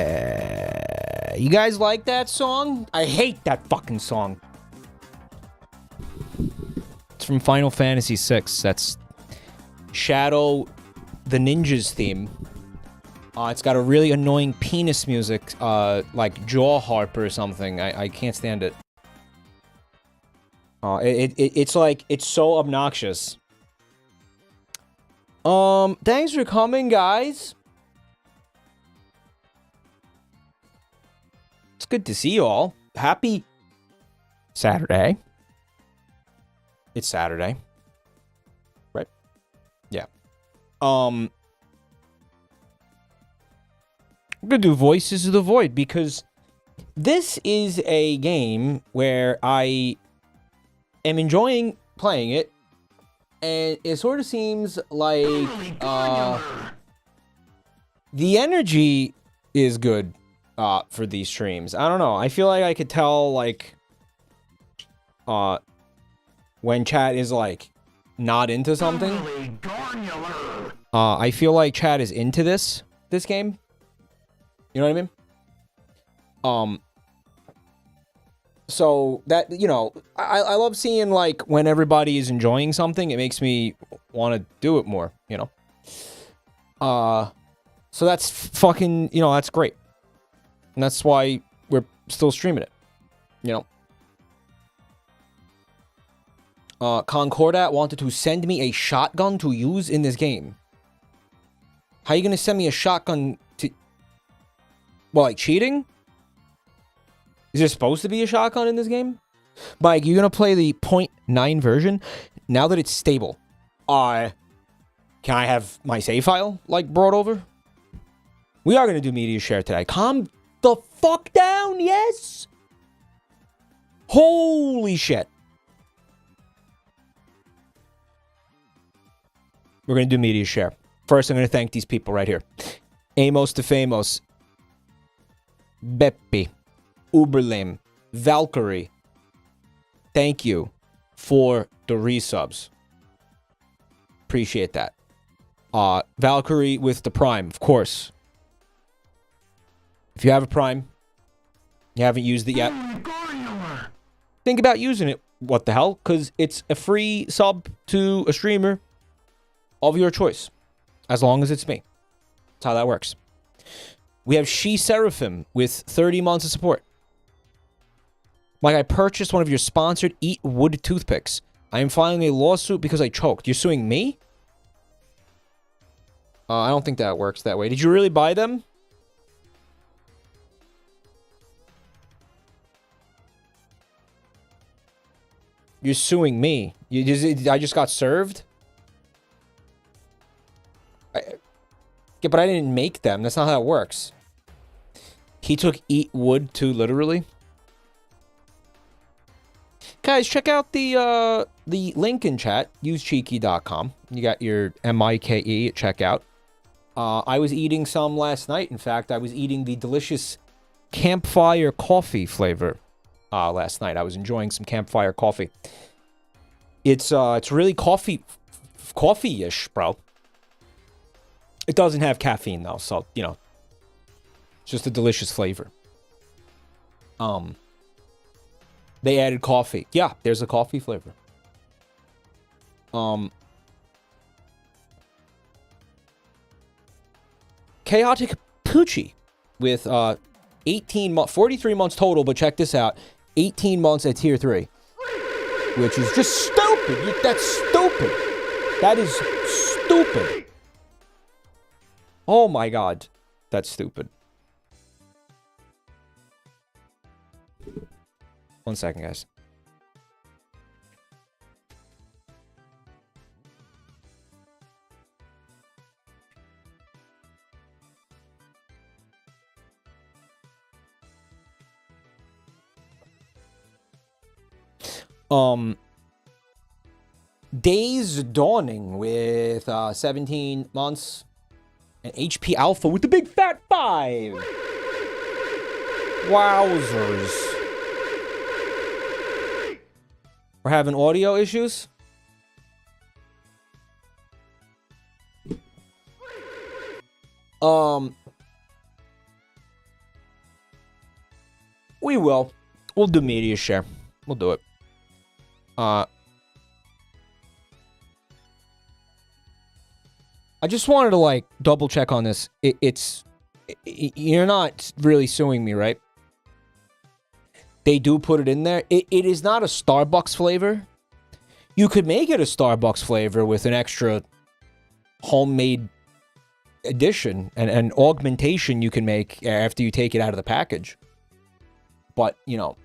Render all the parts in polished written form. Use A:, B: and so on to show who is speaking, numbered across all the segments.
A: Yeah. You guys like that song? I hate that fucking song. It's from Final Fantasy VI. That's Shadow the Ninja's theme. It's got a really annoying penis music, like jaw harp or something. I can't stand it. It's like, it's so obnoxious. Thanks for coming, guys. It's good to see you all. Happy Saturday. It's Saturday. Right? Yeah. I'm gonna do Voices of the Void because this is a game where I am enjoying playing it, and it sort of seems like the energy is good for these streams. I don't know. I feel like I could tell, like, when chat is, like, not into something. I feel like chat is into this game. You know what I mean? So that, you know, I love seeing, like, when everybody is enjoying something, it makes me want to do it more, you know? So that's fucking, you know, that's great. And that's why we're still streaming it, you know? Concordat wanted to send me a shotgun to use in this game. How are you gonna send me a shotgun to... Well, like, cheating? Is there supposed to be a shotgun in this game? Mike, you're gonna play the 0.9 version? Now that it's stable, can I have my save file, like, brought over? We are going to do media share today. Calm the fuck down, yes? Holy shit. We're going to do media share. First, I'm going to thank these people right here. Amos the Famous, Beppi, Uberlame, Valkyrie. Thank you for the resubs. Appreciate that. Valkyrie with the Prime, of course. If you have a Prime, you haven't used it yet, think about using it. What the hell? Because it's a free sub to a streamer of your choice. As long as it's me. That's how that works. We have She Seraphim with 30 months of support. Like, I purchased one of your sponsored Eat Wood toothpicks. I am filing a lawsuit because I choked. You're suing me? I don't think that works that way. Did you really buy them? You're suing me. I just got served? Yeah, but I didn't make them. That's not how it works. He took Eat Wood too literally. Guys, check out the link in chat. Use cheeky.com. You got your MIKE at checkout. I was eating some last night. In fact, I was eating the delicious campfire coffee flavor last night. I was enjoying some campfire coffee. It's really coffee-ish, bro. It doesn't have caffeine though, so you know, it's just a delicious flavor. They added coffee. Yeah, there's a coffee flavor. Chaotic Poochie with 43 months total, but check this out. 18 months at tier 3. Which is just stupid. That's stupid. That is stupid. Oh my god. That's stupid. 1 second, guys. Days Dawning with 17 months. And HP Alpha with the big fat 5. Wowzers. We're having audio issues. We will. We'll do media share. We'll do it. I just wanted to, like, double check on this. You're not really suing me, right? They do put it in there. It is not a Starbucks flavor. You could make it a Starbucks flavor with an extra homemade addition and augmentation you can make after you take it out of the package. But, you know,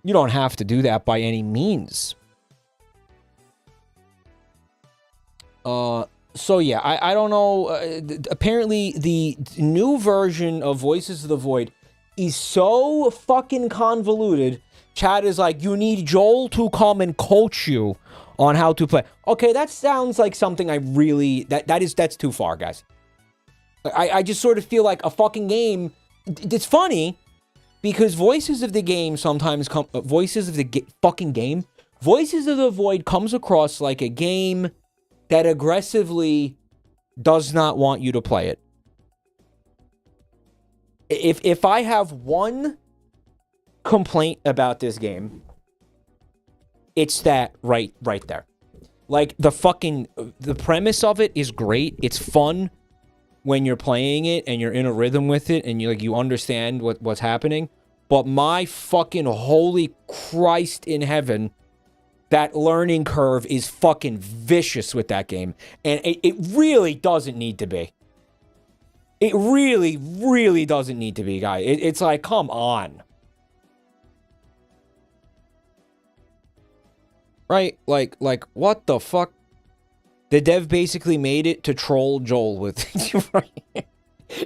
A: you don't have to do that by any means. So yeah, I don't know. Apparently, the new version of Voices of the Void is so fucking convoluted. Chat is like, you need Joel to come and coach you on how to play. Okay, that sounds like something I really... That's too far, guys. I just sort of feel like a fucking game... It's funny, because Voices of the Game sometimes come... Voices of the fucking game? Voices of the Void comes across like a game that aggressively does not want you to play it. If I have one complaint about this game, it's that right there. Like, the premise of it is great. It's fun when you're playing it and you're in a rhythm with it and you understand what's happening. But my fucking holy Christ in heaven, that learning curve is fucking vicious with that game. And it really doesn't need to be. It really, really doesn't need to be, guys. It's like, come on. Right? Like, what the fuck? The dev basically made it to troll Joel with,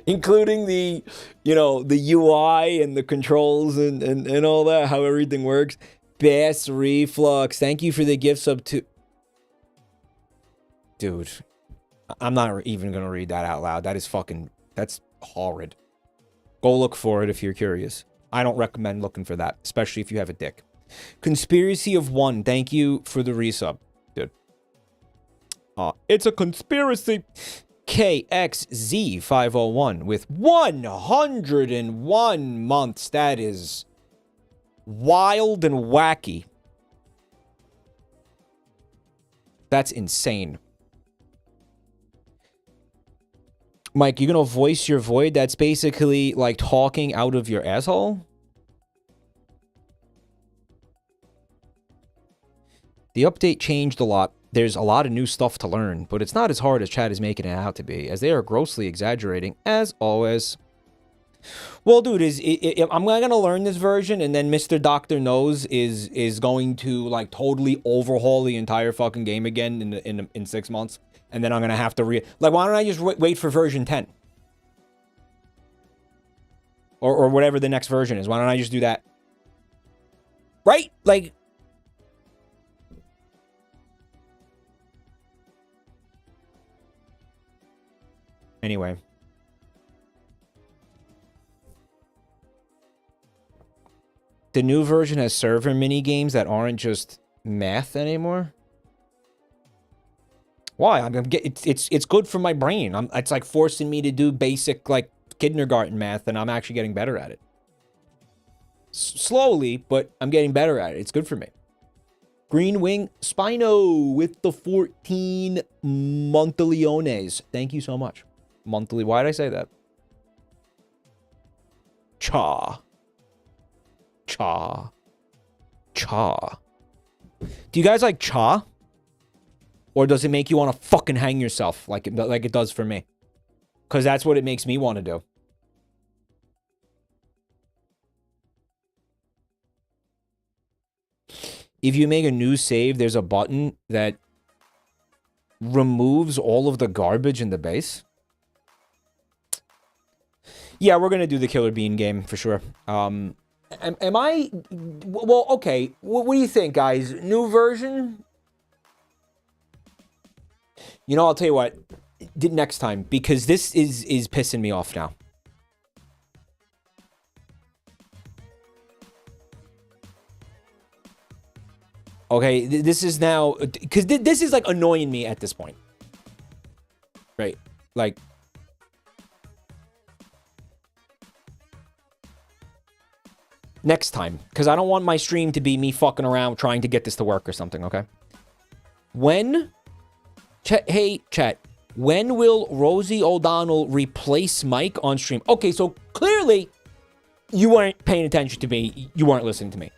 A: including the, you know, the UI and the controls and all that, how everything works. Bass Reflux, thank you for the gift sub to... Dude, I'm not even gonna read that out loud. That is fucking... That's horrid. Go look for it if you're curious. I don't recommend looking for that, especially if you have a dick. Conspiracy of One, thank you for the resub, dude. It's a conspiracy. KXZ501 with 101 months. That is wild and wacky. That's insane. Mike, you gonna voice your void? That's basically like talking out of your asshole? The update changed a lot. There's a lot of new stuff to learn, but it's not as hard as chat is making it out to be, as they are grossly exaggerating, as always. Well, dude, I'm gonna learn this version, and then Mr. Doctor Knows is going to like totally overhaul the entire fucking game again in 6 months, and then I'm gonna have to like, why don't I just wait for version 10 or whatever the next version is? Why don't I just do that? Right? Like. Anyway. The new version has server mini games that aren't just math anymore. Why? It's good for my brain. It's like forcing me to do basic like kindergarten math, and I'm actually getting better at it. Slowly, but I'm getting better at it. It's good for me. Green Wing Spino with the 14 monthly-ones. Thank you so much. Monthly. Why did I say that? Cha. Cha. Cha. Do you guys like cha? Or does it make you want to fucking hang yourself like it does for me? Because that's what it makes me want to do. If you make a new save, there's a button that removes all of the garbage in the base. Yeah, we're going to do the Killer Bean game for sure. Am I... Well, okay. What do you think, guys? New version? You know, I'll tell you what. Next time, because this is pissing me off now. Okay, this is now... Because this is, like, annoying me at this point. Right? Like... Next time. Because I don't want my stream to be me fucking around trying to get this to work or something, okay? When... Hey, chat. When will Rosie O'Donnell replace Mike on stream? Okay, so clearly you weren't paying attention to me. You weren't listening to me.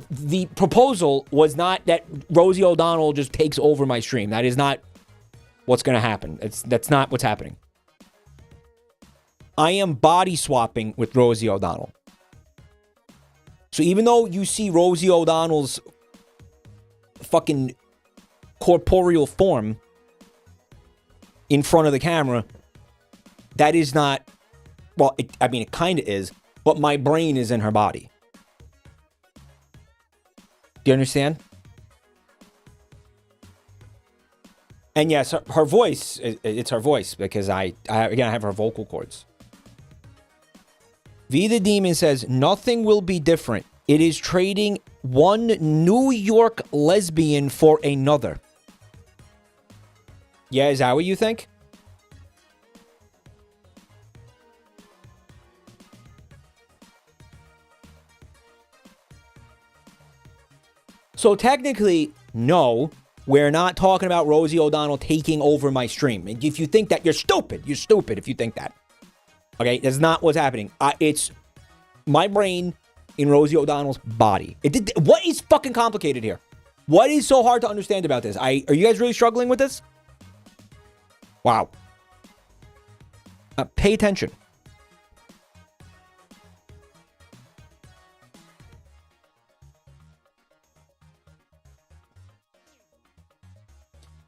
A: The proposal was not that Rosie O'Donnell just takes over my stream. That is not what's going to happen. That's not what's happening. I am body swapping with Rosie O'Donnell. So even though you see Rosie O'Donnell's fucking corporeal form in front of the camera, that is not... Well, I mean, it kind of is, but my brain is in her body. Do you understand? And yes, her voice, it's her voice, because I have her vocal cords. V the Demon says, nothing will be different. It is trading one New York lesbian for another. Yeah, is that what you think? So technically, no, we're not talking about Rosie O'Donnell taking over my stream. And if you think that, you're stupid. You're stupid if you think that. Okay, that's not what's happening. It's my brain in Rosie O'Donnell's body. What is fucking complicated here? What is so hard to understand about this? Are you guys really struggling with this? Wow. Pay attention.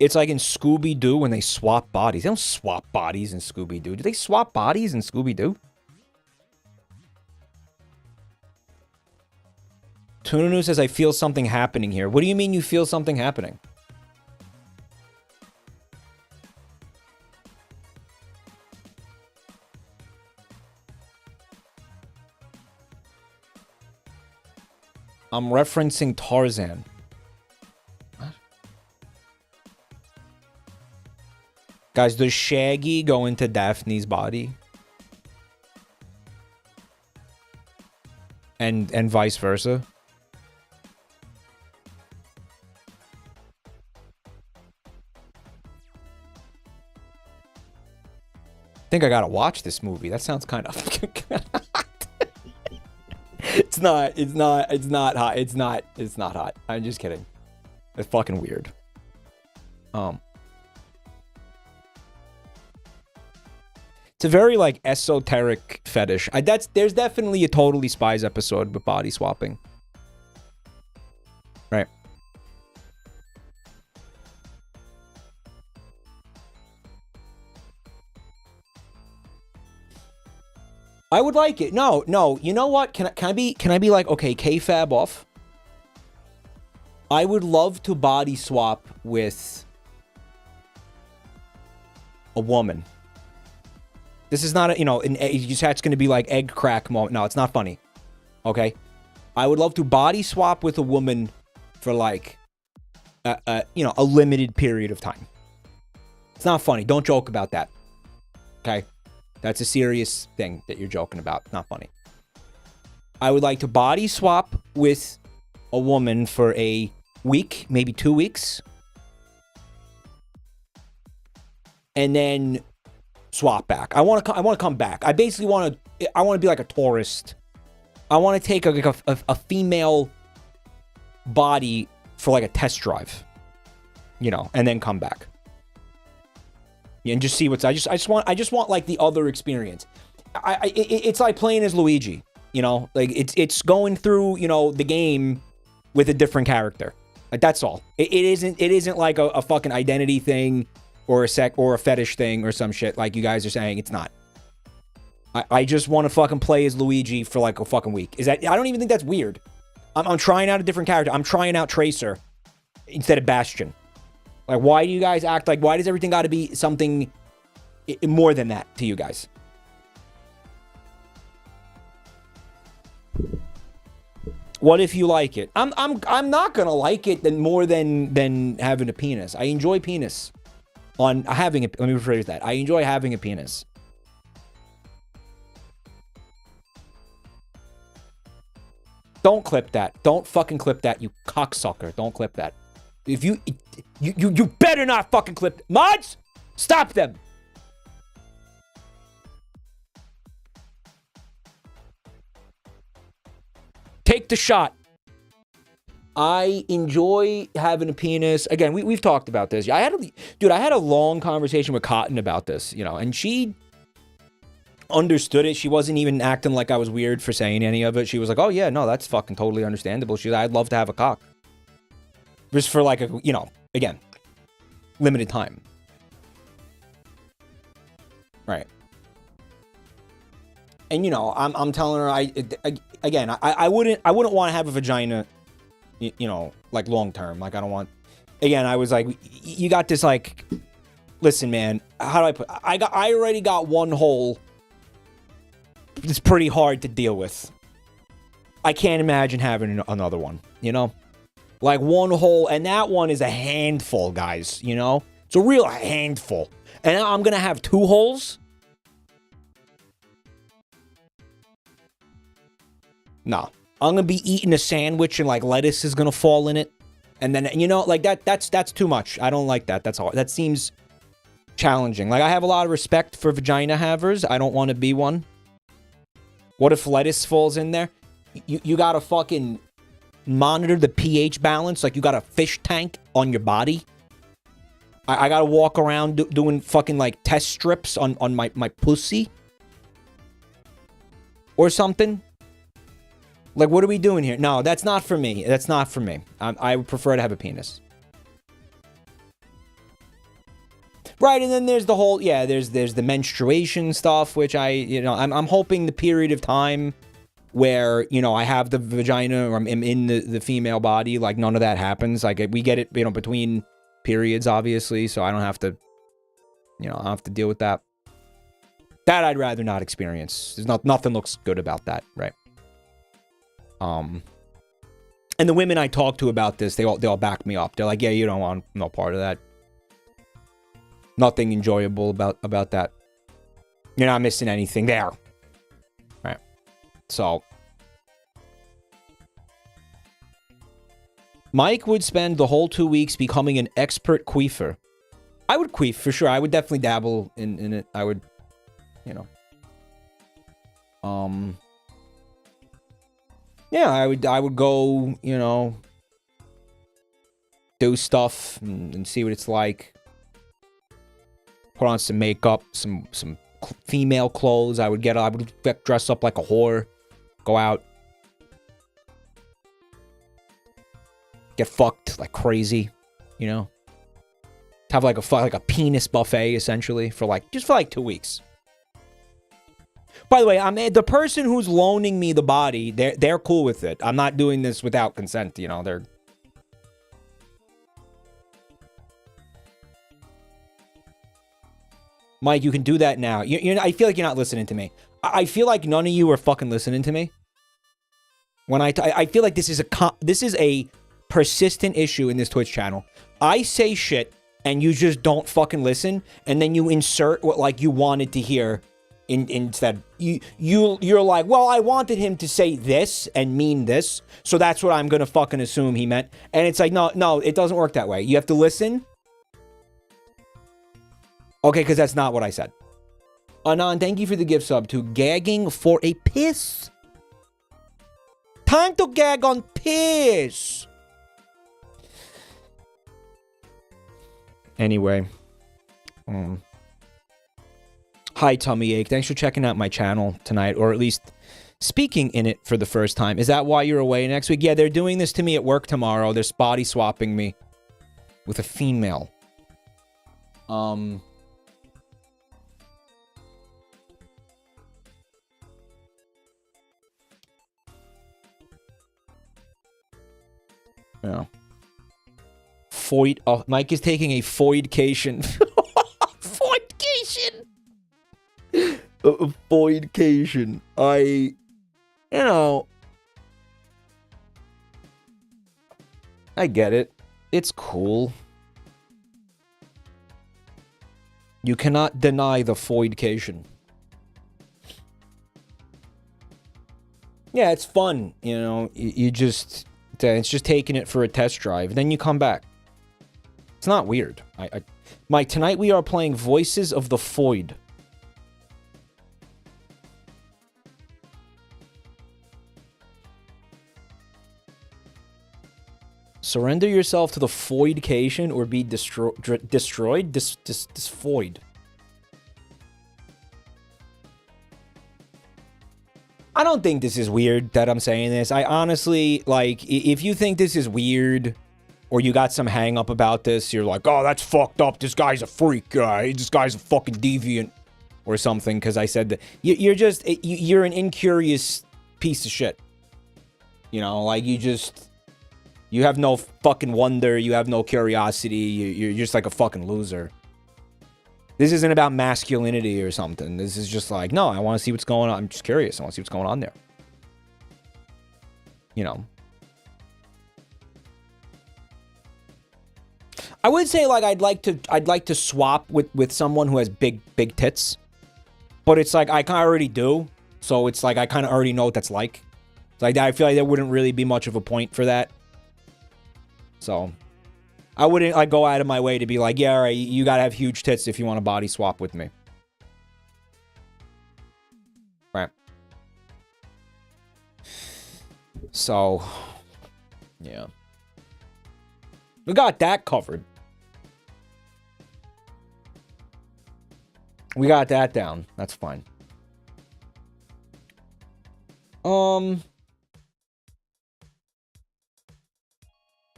A: It's like in Scooby-Doo when they swap bodies. They don't swap bodies in Scooby-Doo. Do they swap bodies in Scooby-Doo? Tununu says, I feel something happening here. What do you mean you feel something happening? I'm referencing Tarzan. What? Guys, does Shaggy go into Daphne's body? And vice versa? I think I gotta watch this movie. That sounds kind of... It's not hot. It's not hot. I'm just kidding. It's fucking weird. It's a very, like, esoteric fetish. There's definitely a Totally Spies episode with body swapping. Right. I would like it. No. You know what? Can I be like, okay, kayfabe off? I would love to body swap with a woman. This is not a, it's going to be like egg crack moment. No, it's not funny. Okay? I would love to body swap with a woman for like, a limited period of time. It's not funny. Don't joke about that. Okay? That's a serious thing that you're joking about. Not funny. I would like to body swap with a woman for a week, maybe 2 weeks. And then swap back. I want to come back. I basically want to be like a tourist. I want to take a female body for like a test drive. And then come back. And just see what's. I just want like the other experience. It's like playing as Luigi. Like it's going through the game with a different character. Like that's all. It isn't like a fucking identity thing or a fetish thing or some shit like you guys are saying. It's not. I just want to fucking play as Luigi for like a fucking week. I don't even think that's weird. I'm trying out a different character. I'm trying out Tracer instead of Bastion. Like, why do you guys act like... Why does everything got to be something more than that to you guys? What if you like it? I'm not gonna like it more than having a penis. I enjoy penis. Let me rephrase that. I enjoy having a penis. Don't clip that. Don't fucking clip that, you cocksucker. Don't clip that. If you better not fucking clip mods. Stop them. Take the shot. I enjoy having a penis. Again, we've talked about this. I had a long conversation with Cotton about this, and she understood it. She wasn't even acting like I was weird for saying any of it. She was like, "Oh yeah, no, that's fucking totally understandable." I'd love to have a cock. Just for like again, limited time. Right. And I'm telling her I wouldn't want to have a vagina, like long term. Like I don't want. Again, I was like, you got this like. Listen, man. How do I put? I already got one hole. It's pretty hard to deal with. I can't imagine having another one. Like one hole, and that one is a handful, guys, It's a real handful. And now I'm going to have 2 holes? No. I'm going to be eating a sandwich and, like, lettuce is going to fall in it. And then, like, that's too much. I don't like that. That's all. That seems challenging. Like, I have a lot of respect for vagina havers. I don't want to be one. What if lettuce falls in there? You got to fucking... monitor the pH balance like you got a fish tank on your body. I gotta walk around doing fucking like test strips on my pussy or something. Like, what are we doing here? No, that's not for me. That's not for me. I would prefer to have a penis. Right, and then there's the whole, yeah, there's the menstruation stuff, which I'm hoping the period of time where, I have the vagina or I'm in the female body, like, none of that happens. Like, we get it, between periods, obviously, so I don't have to, I don't have to deal with that. That I'd rather not experience. Nothing looks good about that, right? And the women I talk to about this, they all back me up. They're like, yeah, you don't want no part of that. Nothing enjoyable about that. You're not missing anything there. Right. So Mike would spend the whole 2 weeks becoming an expert queefer. I would queef for sure. I would definitely dabble in it. I would, yeah, I would go, do stuff and see what it's like. Put on some makeup, some female clothes. I would dress up like a whore, go out, get fucked like crazy, have like a penis buffet essentially for 2 weeks. By the way, the person who's loaning me the body, they're cool with it. I'm not doing this without consent, they're. Mike, you can do that now. I feel like you're not listening to me. I feel like none of you are fucking listening to me. When I feel like this is a persistent issue in this Twitch channel. I say shit and you just don't fucking listen, and then you insert what you wanted to hear instead. You're like, well, I wanted him to say this and mean this, so that's what I'm gonna fucking assume he meant. And it's like, no, it doesn't work that way. You have to listen. Okay, because that's not what I said. Anon, thank you for the gift sub to Gagging for a Piss. Time to gag on piss. Anyway. Hi, Tummy Ache. Thanks for checking out my channel tonight, or at least speaking in it for the first time. Is that why you're away next week? Yeah, they're doing this to me at work tomorrow. They're body swapping me with a female. Yeah. Foid. Oh, Mike is taking a Foidcation. Foidcation. A Foidcation. I get it. It's cool. You cannot deny the Foidcation. Yeah, it's fun. You just. It's just taking it for a test drive. Then you come back. It's not weird. Mike, tonight we are playing Voices of the Foid. Surrender yourself to the Foidcation or be destroyed. Foid. I don't think this is weird that I'm saying this. I honestly, if you think this is weird, or you got some hang up about this, you're like, oh, that's fucked up, this guy's a freak, this guy's a fucking deviant, or something, because I said that. You're an incurious piece of shit. You have no fucking wonder, you have no curiosity, you're just like a fucking loser. This isn't about masculinity or something. This is just like, no, I want to see what's going on. I'm just curious. I want to see what's going on there. I would say I'd like to swap with someone who has big tits. But it's like I kind of already do. So it's like I kind of already know what that's like. It's like I feel like there wouldn't really be much of a point for that. So I wouldn't go out of my way to be like, yeah, all right, you gotta have huge tits if you want to body swap with me. Right. So, yeah. We got that covered. We got that down. That's fine.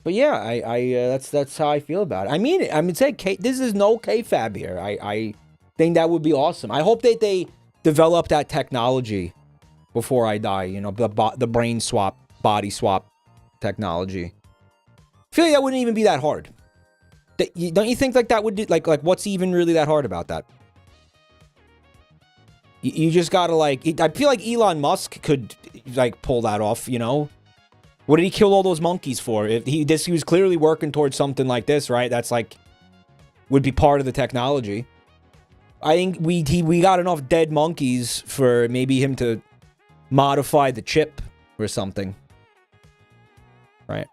A: But yeah, that's how I feel about it. I mean, this is no kayfabe here. I think that would be awesome. I hope that they develop that technology before I die. You know, the brain swap, body swap technology. I feel like that wouldn't even be that hard. Don't you think like that would do, like what's even really that hard about that? You just gotta like. I feel like Elon Musk could like pull that off. You know. What did he kill all those monkeys for? If he was clearly working towards something like this, right? That's like would be part of the technology. I think we got enough dead monkeys for maybe him to modify the chip or something, right?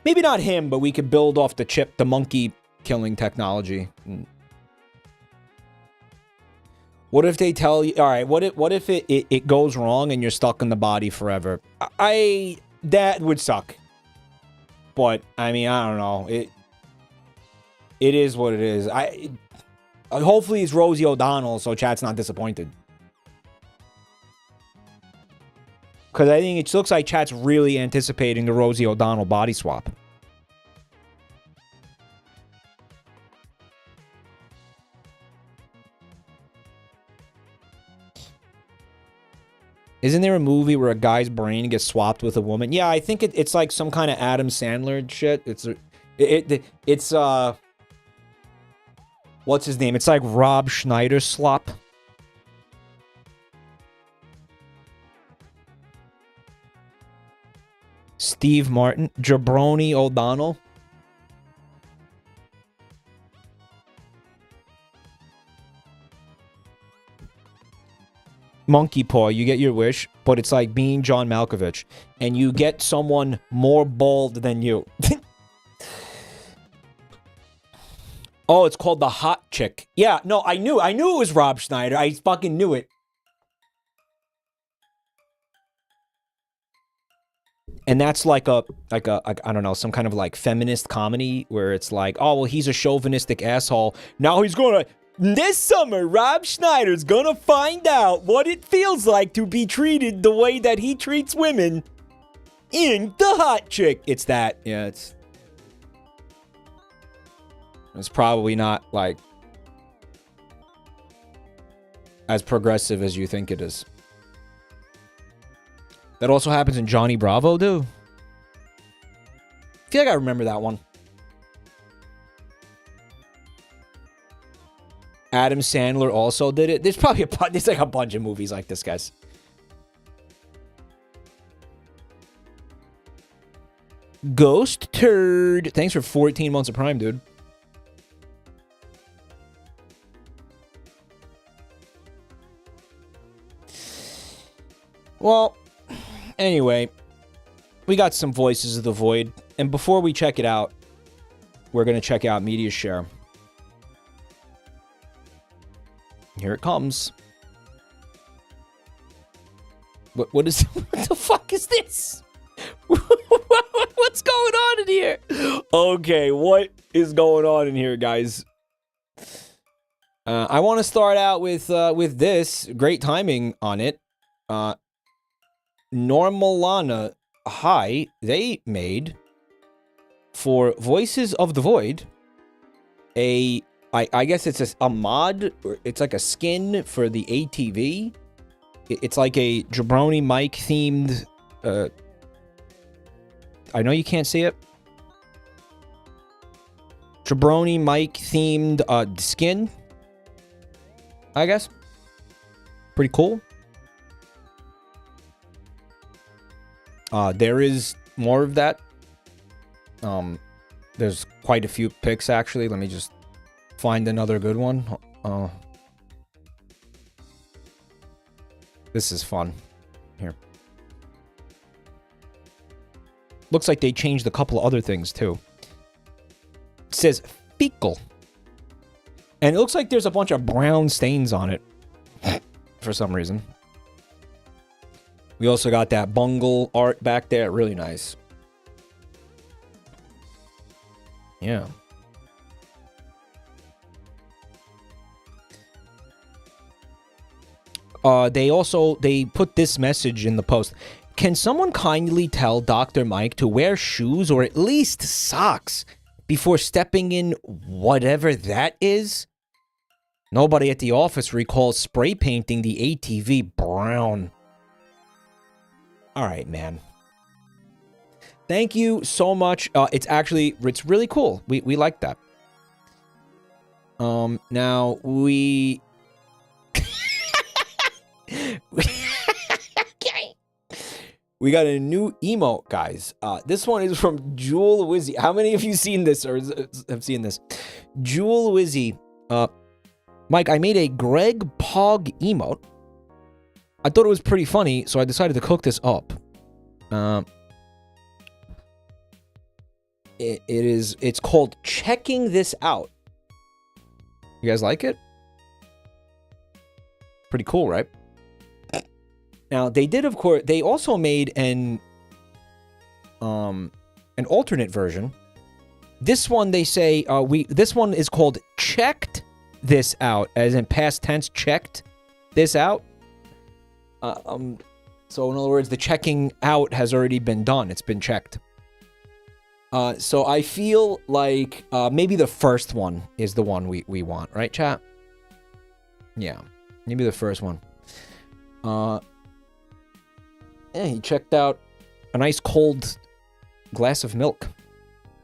A: Maybe not him, but we could build off the chip, the monkey killing technology. What if they tell you, all right, what if it goes wrong and you're stuck in the body forever? That would suck. But, I mean, I don't know. It is what it is. Hopefully it's Rosie O'Donnell, so chat's not disappointed. Because I think it looks like chat's really anticipating the Rosie O'Donnell body swap. Isn't there a movie where a guy's brain gets swapped with a woman? Yeah, I think it's like some kind of Adam Sandler shit. It's what's his name? It's like Rob Schneider slop. Steve Martin, Jabroni O'Donnell. Monkey paw, you get your wish, but it's like being John Malkovich, and you get someone more bald than you. Oh, it's called The Hot Chick. Yeah, no, I knew it was Rob Schneider. I fucking knew it. And that's like a I don't know, some kind of like feminist comedy where it's like, oh, well, he's a chauvinistic asshole. Now he's gonna... This summer, Rob Schneider's gonna find out what it feels like to be treated the way that he treats women in The Hot Chick. It's that. Yeah, it's probably not, like, as progressive as you think it is. That also happens in Johnny Bravo, dude. I feel like I remember that one. Adam Sandler also did it. There's probably there's like a bunch of movies like this, guys. Ghost Turd. Thanks for 14 months of Prime, dude. Well, anyway, we got some Voices of the Void. And before we check it out, we're going to check out Media Share. Here it comes. What the fuck is this? What's going on in here? Okay, what is going on in here, guys? I want to start out with this. Great timing on it. Normalana High, they made for Voices of the Void I guess it's a mod, or it's like a skin for the ATV. It's like a Jabroni Mike themed, I know you can't see it. Jabroni Mike themed skin, I guess. Pretty cool. There is more of that. There's quite a few pics, actually. Let me just find another good one. This is fun. Here. Looks like they changed a couple of other things, too. It says fecal. And it looks like there's a bunch of brown stains on it. For some reason. We also got that bungle art back there. Really nice. Yeah. They put this message in the post. Can someone kindly tell Dr. Mike to wear shoes or at least socks before stepping in whatever that is? Nobody at the office recalls spray painting the ATV brown. All right, man. Thank you so much. It's really cool. We like that. Now we we got a new emote, guys. This one is from Jewel Wizzy. How many of you seen this or have seen this? Jewel Wizzy. Mike, I made a Greg Pog emote. I thought it was pretty funny, so I decided to cook this up. It's called Checking This Out. You guys like it? Pretty cool, right? Now, they also made an alternate version. This one, they say, this one is called Checked This Out, as in past tense, checked this out. So in other words, the checking out has already been done. It's been checked. So I feel like maybe the first one is the one we want, right, chat? Yeah, maybe the first one. Yeah, he checked out a nice cold glass of milk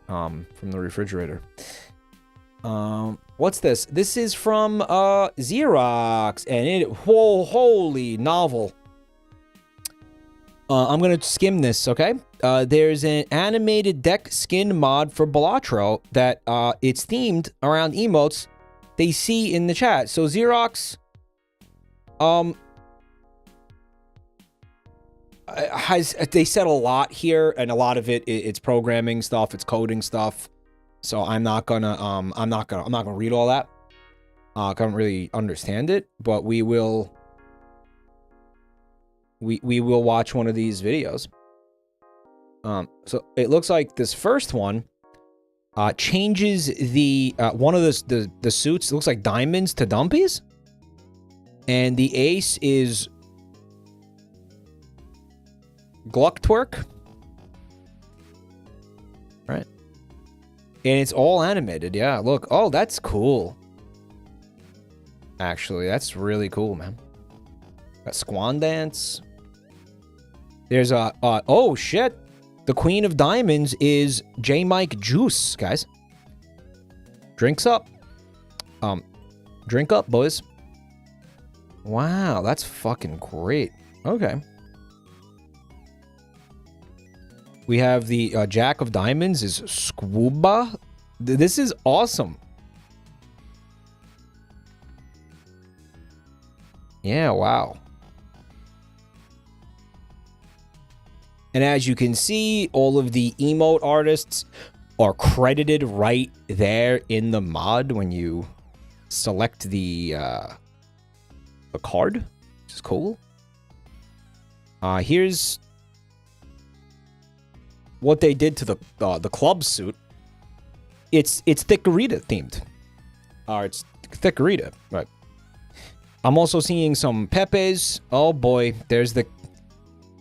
A: from the refrigerator. What's this? This is from Xerox, and holy novel. I'm gonna skim this, okay? There's an animated deck skin mod for Balatro that it's themed around emotes they see in the chat. So Xerox they said a lot here, and a lot of it's programming stuff, it's coding stuff. So I'm not gonna read all that. I don't really understand it, but we will watch one of these videos. So it looks like this first one changes the one of the suits. It looks like diamonds to dumpies, and the ace is Gluck-twerk, right? And it's all animated. Yeah, look. Oh, that's cool. Actually, that's really cool, man. Got Squan Dance. There's a oh shit. The Queen of Diamonds is J Mike Juice, guys. Drinks up. Drink up, boys. Wow, that's fucking great. Okay. We have the Jack of Diamonds is Scuba. This is awesome. Yeah, wow. And as you can see, all of the emote artists are credited right there in the mod when you select the card, which is cool. Here's what they did to the club suit. It's Thickerita themed. It's Thickerita, right? I'm also seeing some Pepes. Oh boy, there's the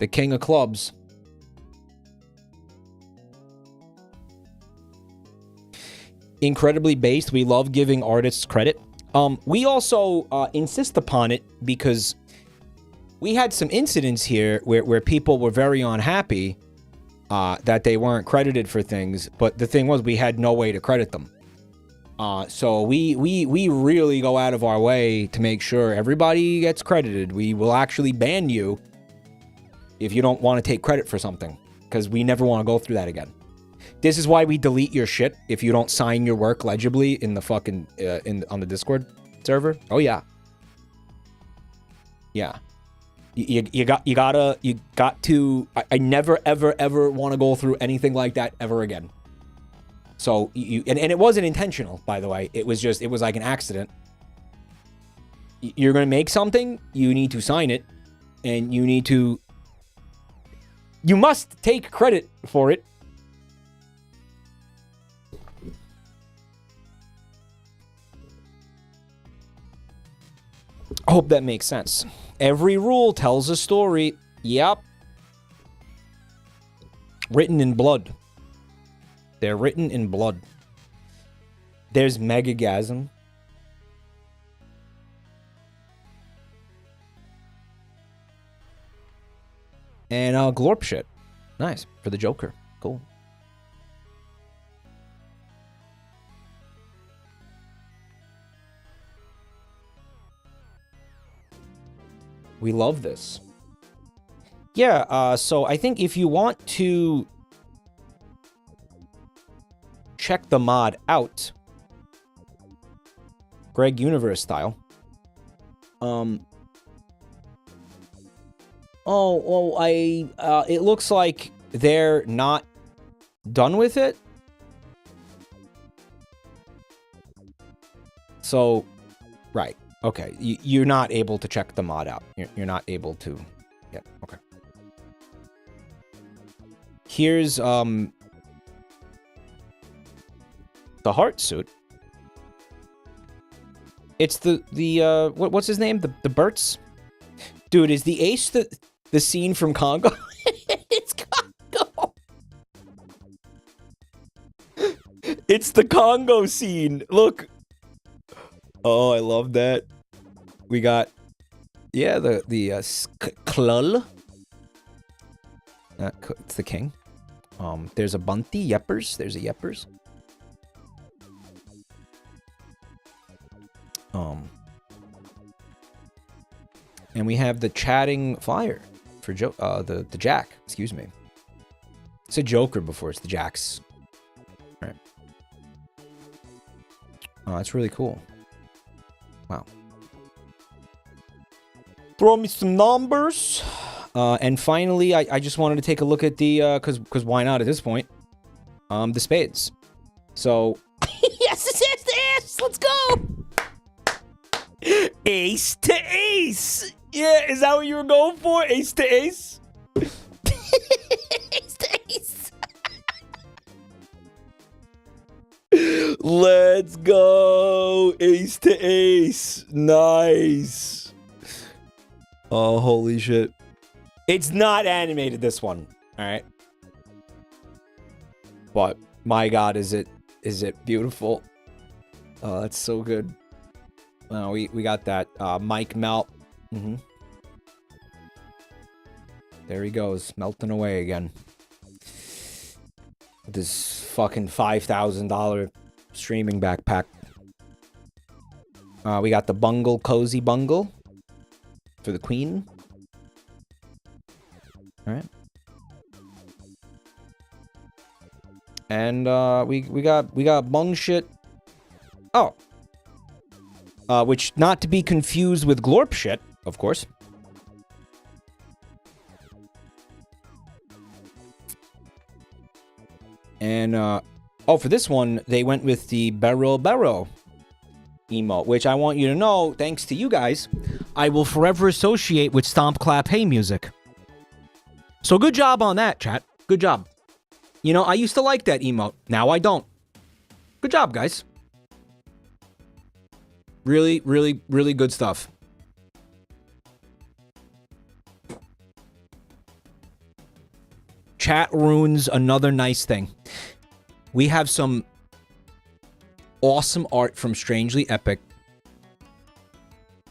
A: king of clubs. Incredibly based. We love giving artists credit. We also insist upon it because we had some incidents here where people were very unhappy that they weren't credited for things, but the thing was we had no way to credit them. So we really go out of our way to make sure everybody gets credited. We will actually ban you if you don't want to take credit for something, because we never want to go through that again. This is why we delete your shit if you don't sign your work legibly in the fucking on the Discord server. Oh yeah. Yeah. You got to I never ever want to go through anything like that ever again. So and it wasn't intentional, by the way. It was like an accident. You're going to make something, you need to sign it, and you must take credit for it. I hope that makes sense. Every rule tells a story. Yep. Written in blood. They're written in blood. There's Megagasm. And Glorp shit. Nice. For the Joker. Cool. We love this. Yeah, so I think if you want to check the mod out, Greg Universe style. It looks like they're not done with it. So, right. Okay, you're not able to check the mod out. You're not able to. Yeah, okay. Here's, the heart suit. It's what's his name? The Burt's? Dude, is the Ace the scene from Congo? It's Congo! It's the Congo scene! Look! Oh, I love that. We got, yeah, the Klull. It's the king. There's a Bunty, Yeppers. There's a Yeppers. And we have the chatting flyer for the Jack. Excuse me. It's a Joker before it's the Jacks. All right. Oh, that's really cool. Wow. Throw me some numbers. And finally, I just wanted to take a look at the, because why not at this point? The spades. So, yes, let's go! Ace to ace! Yeah, is that what you were going for? Ace to ace? Ace to ace! Let's go! Ace to ace! Nice! Oh, holy shit. It's not animated, this one. Alright? But, my god, is it beautiful. Oh, that's so good. We got that. Mike Melt. Mm-hmm. There he goes, melting away again. With this fucking $5,000 streaming backpack. We got the Bungle, Cozy Bungle. For the Queen. Alright. And, we got bung shit. Oh. Which, not to be confused with Glorp shit, of course. And, oh, for this one, they went with the Barrow emote, which I want you to know, thanks to you guys, I will forever associate with Stomp Clap Hey music. So good job on that, chat. Good job. You know, I used to like that emote. Now I don't. Good job, guys. Really, really, really good stuff. Chat runes another nice thing. We have some awesome art from Strangely Epic.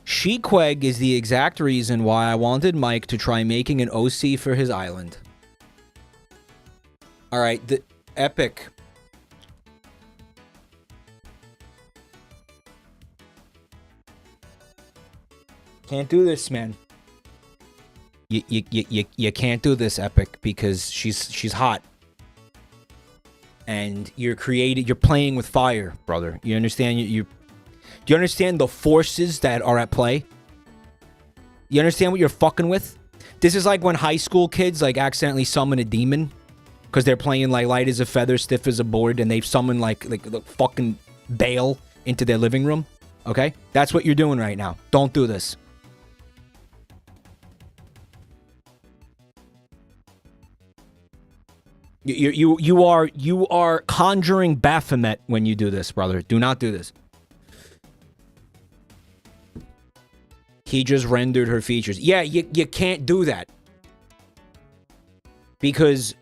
A: Shequeg is the exact reason why I wanted Mike to try making an OC for his island. Alright, the Epic. Can't do this, man. You can't do this, Epic, because she's hot. And you're playing with fire, brother. You understand? Do you understand the forces that are at play? You understand what you're fucking with? This is like when high school kids like accidentally summon a demon because they're playing like light as a feather, stiff as a board, and they've summoned like the fucking Bale into their living room. Okay? That's what you're doing right now. Don't do this. You are conjuring Baphomet when you do this, brother. Do not do this. He just rendered her features. Yeah, you can't do that. Because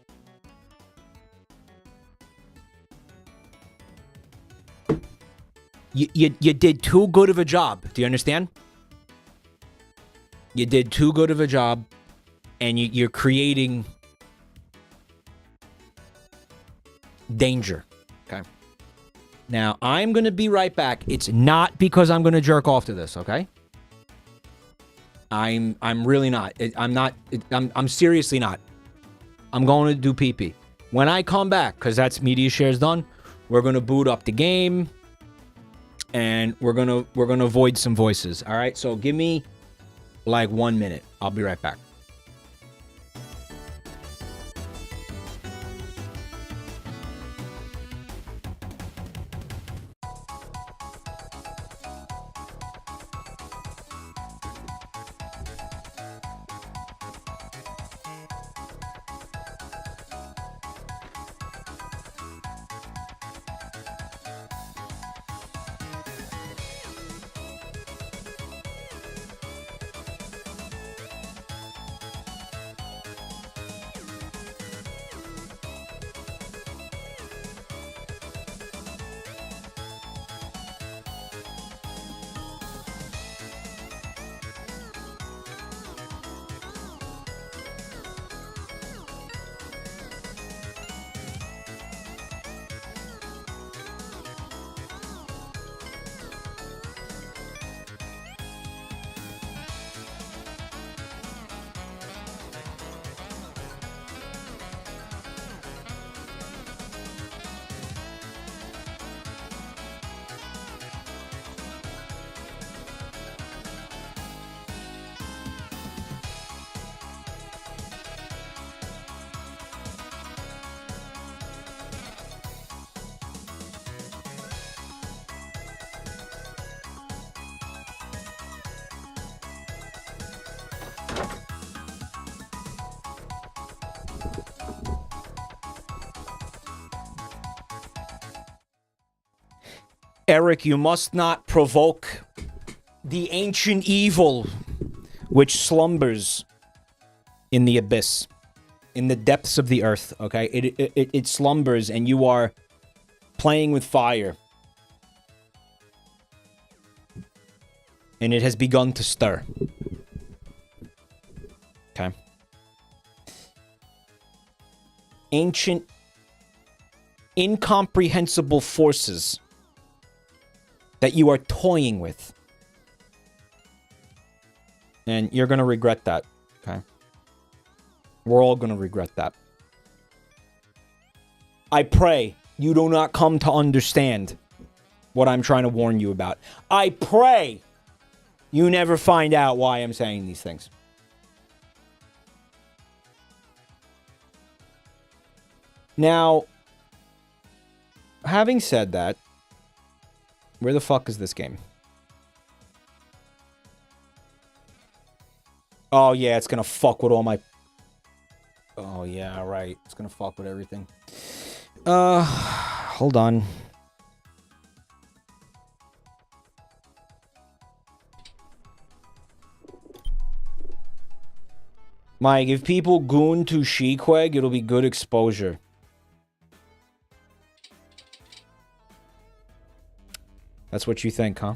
A: You did too good of a job. Do you understand? You did too good of a job, and you're creating danger. Okay. Now, I'm going to be right back. It's not because I'm going to jerk off to this, okay? I'm really not. I'm seriously not. I'm going to do pee-pee. When I come back, because that's media shares done, we're going to boot up the game, and we're gonna void some voices. All right? So give me like 1 minute. I'll be right back. Eric, you must not provoke the ancient evil which slumbers in the abyss, in the depths of the earth, okay? It slumbers, and you are playing with fire. And it has begun to stir. Okay? Ancient, incomprehensible forces that you are toying with. And you're going to regret that, okay? We're all going to regret that. I pray you do not come to understand what I'm trying to warn you about. I pray you never find out why I'm saying these things. Now, having said that, where the fuck is this game? Oh, yeah, it's gonna fuck with all my... Oh, yeah, right. It's gonna fuck with everything. Hold on. Mike, if people goon to Shequeg, it'll be good exposure. That's what you think, huh?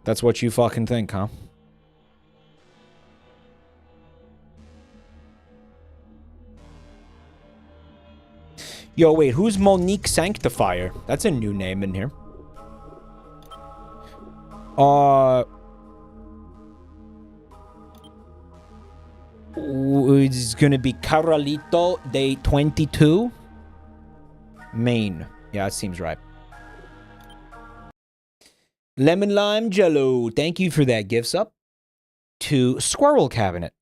A: That's what you fucking think, huh? Yo, wait, who's Monique Sanctifier? That's a new name in here. It's gonna be Carolito Day 22. Maine. Yeah, that seems right. Lemon Lime Jello. Thank you for that gift sub. To Squirrel Cabinet.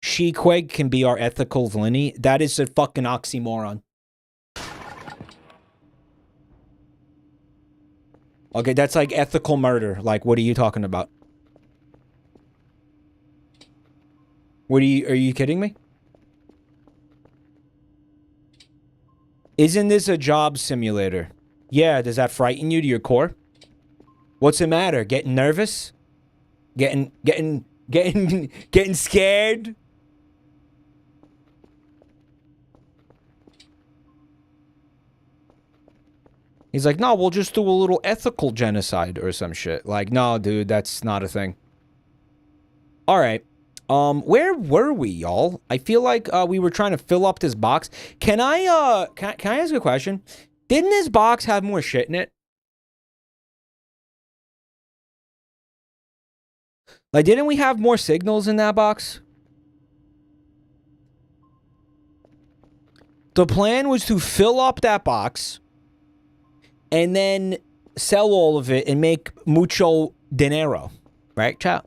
A: Shequeg can be our ethical villainy. That is a fucking oxymoron. Okay, that's like ethical murder. Like, what are you talking about? Are you kidding me? Isn't this a job simulator? Yeah, does that frighten you to your core? What's the matter? Getting nervous? Getting scared? He's like, no, we'll just do a little ethical genocide or some shit. Like, no, dude, that's not a thing. All right. Where were we, y'all? I feel like we were trying to fill up this box. Can I ask a question? Didn't this box have more shit in it? Like, didn't we have more signals in that box? The plan was to fill up that box and then sell all of it and make mucho dinero. Right, chat?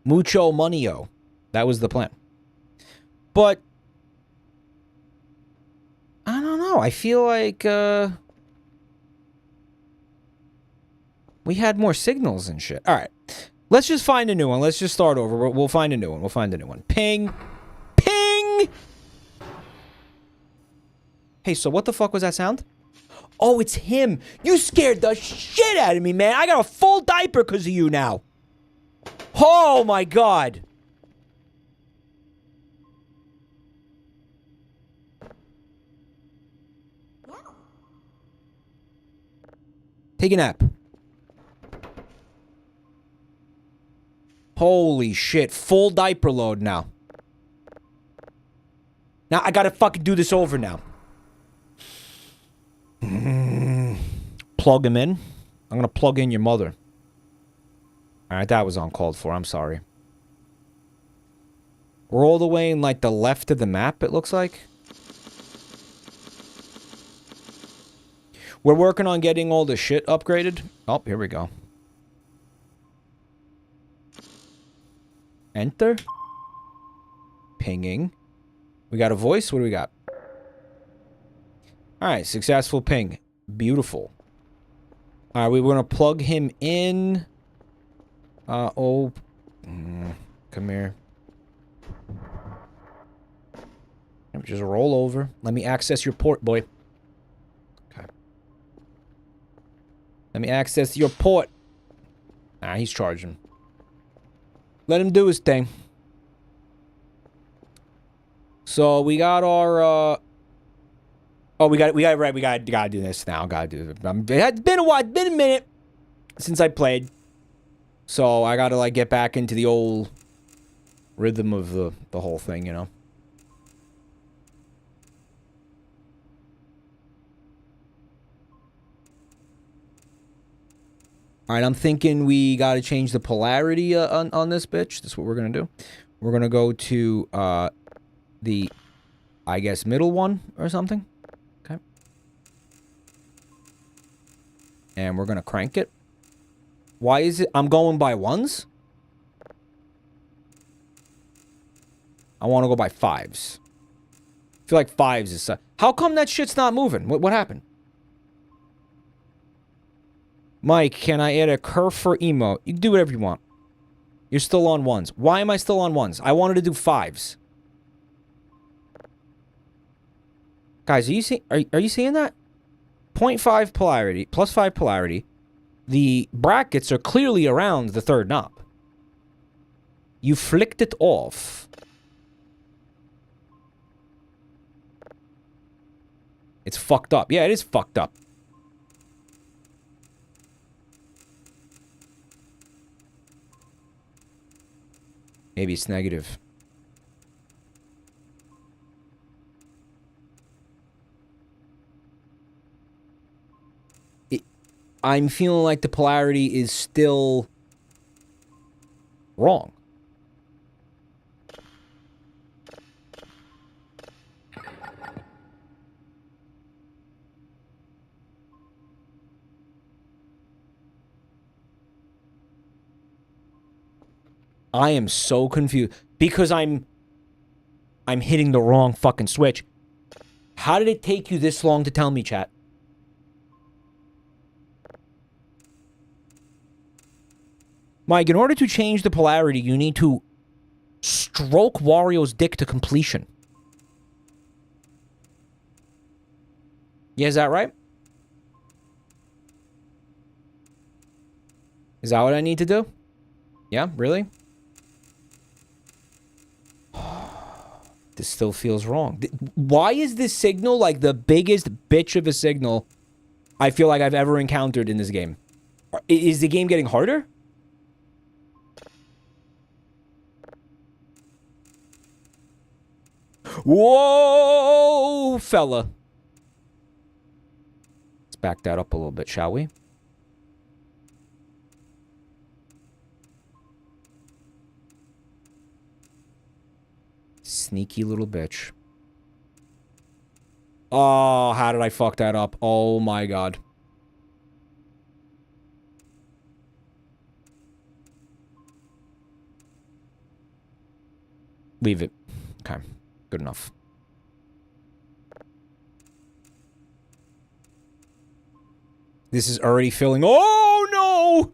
A: Mucho money-o. That was the plan. But I don't know. I feel like we had more signals and shit. All right. Let's just find a new one. Let's just start over. We'll find a new one. We'll find a new one. Ping. Ping! Hey, so what the fuck was that sound? Oh, it's him. You scared the shit out of me, man. I got a full diaper because of you now. Oh, my God. Take a nap. Holy shit. Full diaper load now. Now, I gotta fucking do this over now. Plug him in. I'm gonna plug in your mother. Alright, that was uncalled for. I'm sorry. We're all the way in, like, the left of the map, it looks like. We're working on getting all the shit upgraded. Oh, here we go. Enter. Pinging. We got a voice? What do we got? Alright, successful ping. Beautiful. Alright, we're gonna plug him in. Come here. Just roll over. Let me access your port, boy. Okay. Let me access your port. Ah, he's charging. Let him do his thing. So we got our oh, we gotta do this now. Gotta do it. It's been a while, it's been a minute since I played. So I gotta like get back into the old rhythm of the whole thing, you know. Alright, I'm thinking we gotta change the polarity on this bitch. That's what we're gonna do. We're gonna go to the, I guess, middle one or something. Okay. And we're gonna crank it. Why is it I'm going by ones? I want to go by fives. I feel like fives is... How come that shit's not moving? What happened? Mike, can I add a curve for emote? You can do whatever you want. You're still on ones. Why am I still on ones? I wanted to do fives. Guys, are you seeing that? 0.5 polarity, plus 5 polarity. The brackets are clearly around the third knob. You flicked it off. It's fucked up. Yeah, it is fucked up. Maybe it's negative. I'm feeling like the polarity is still wrong. I am so confused because I'm hitting the wrong fucking switch. How did it take you this long to tell me, chat? Mike, in order to change the polarity, you need to stroke Wario's dick to completion. Yeah, is that right? Is that what I need to do? Yeah, really? This still feels wrong. Why is this signal like the biggest bitch of a signal I feel like I've ever encountered in this game. Is the game getting harder? Whoa, fella. Let's back that up a little bit, shall we? Sneaky little bitch. Oh, how did I fuck that up? Oh my god. Leave it. Okay. Good enough. This is already filling. Oh no!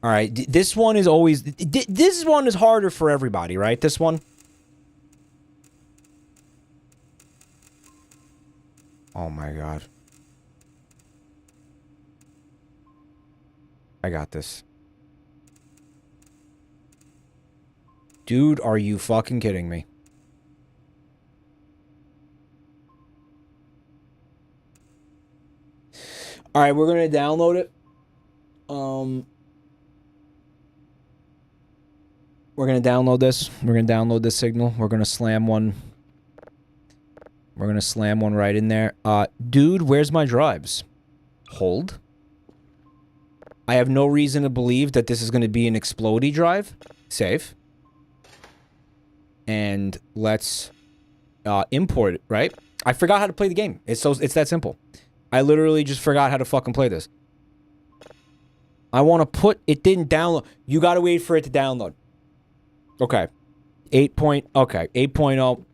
A: All right, this one is always... This one is harder for everybody, right? This one? Oh my god. I got this. Dude, are you fucking kidding me? All right, we're going to download it. We're going to download this. We're going to download this signal. We're going to slam one. We're going to slam one right in there. Dude, where's my drives? Hold. I have no reason to believe that this is going to be an explodey drive. Save. And let's import it, right? I forgot how to play the game. It's that simple. I literally just forgot how to fucking play this. I want to put... It didn't download. You got to wait for it to download. Okay. 8.0.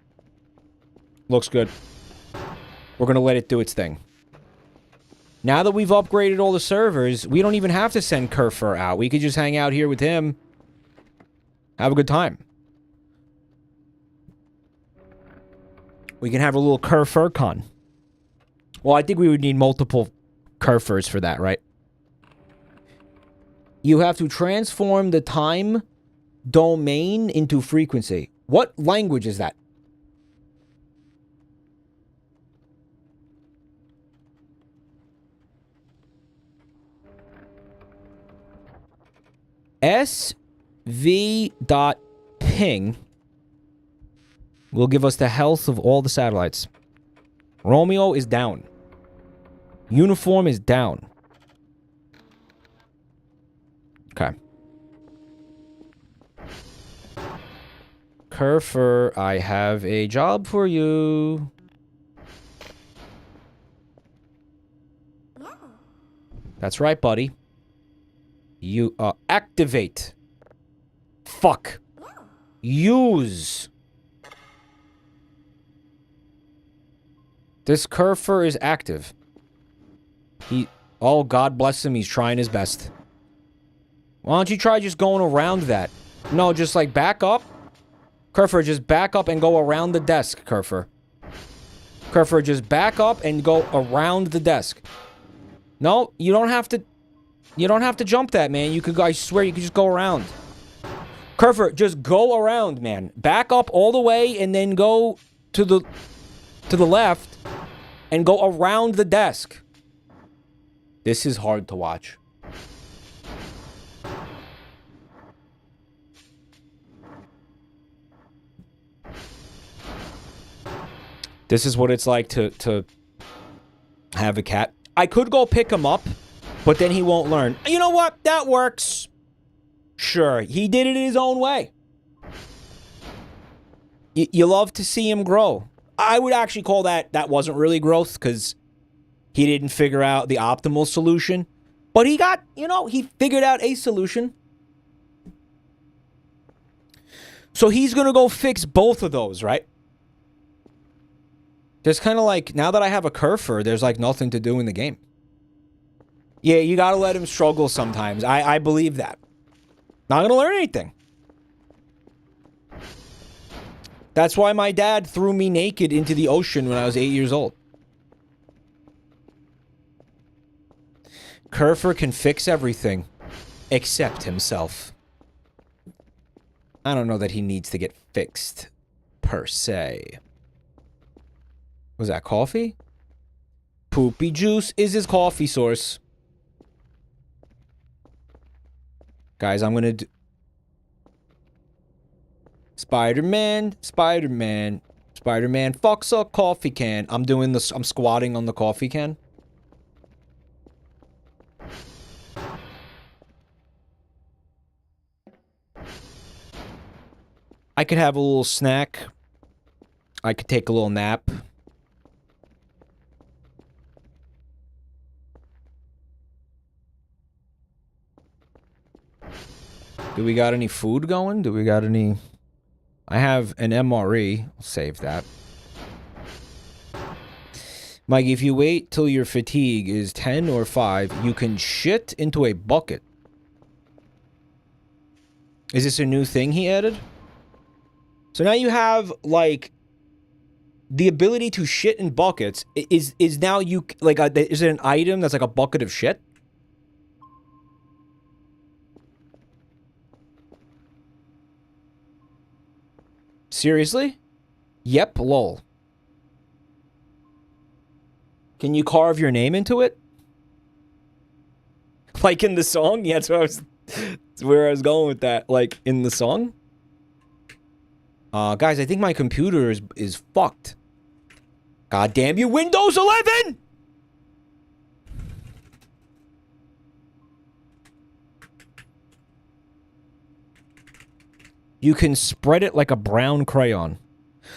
A: Looks good. We're going to let it do its thing. Now that we've upgraded all the servers, we don't even have to send Kerfur out. We could just hang out here with him. Have a good time. We can have a little Kerfur-con. Well, I think we would need multiple Kerfurs for that, right? You have to transform the time domain into frequency. What language is that? SV.ping will give us the health of all the satellites. Romeo is down. Uniform is down. Okay. Kerfur, I have a job for you. That's right, buddy. You, activate. Fuck. Use. This Kerfur is active. Oh, God bless him, he's trying his best. Why don't you try just going around that? No, just like back up. Kerfur, just back up and go around the desk, Kerfur. Kerfur, just back up and go around the desk. No, you don't have to... You don't have to jump that, man. You could, I swear, you could just go around. Kerfur, just go around, man. Back up all the way and then go to the left and go around the desk. This is hard to watch. This is what it's like to have a cat. I could go pick him up, but then he won't learn. You know what? That works. Sure, he did it his own way. You love to see him grow. I would actually call that wasn't really growth, because he didn't figure out the optimal solution. But he got, you know, he figured out a solution. So he's going to go fix both of those, right? There's kind of like, now that I have a Kerfur, there's like nothing to do in the game. Yeah, you gotta let him struggle sometimes. I believe that. Not gonna learn anything. That's why my dad threw me naked into the ocean when I was 8 years old. Kerfur can fix everything except himself. I don't know that he needs to get fixed, per se. Was that coffee? Poopy juice is his coffee source. Guys, I'm gonna do... Spider-Man, Spider-Man, Spider-Man fucks a coffee can. I'm doing this, I'm squatting on the coffee can. I could have a little snack. I could take a little nap. Do we got any food going? Do we got any... I have an MRE. I'll save that. Mike, if you wait till your fatigue is 10 or 5, you can shit into a bucket. Is this a new thing he added? So now you have, like... The ability to shit in buckets is now you... Like, is it an item that's like a bucket of shit? Seriously? Yep, lol. Can you carve your name into it? Like in the song? Yeah, that's where I was going with that. Like, in the song? Guys, I think my computer is fucked. God damn you, Windows 11! You can spread it like a brown crayon.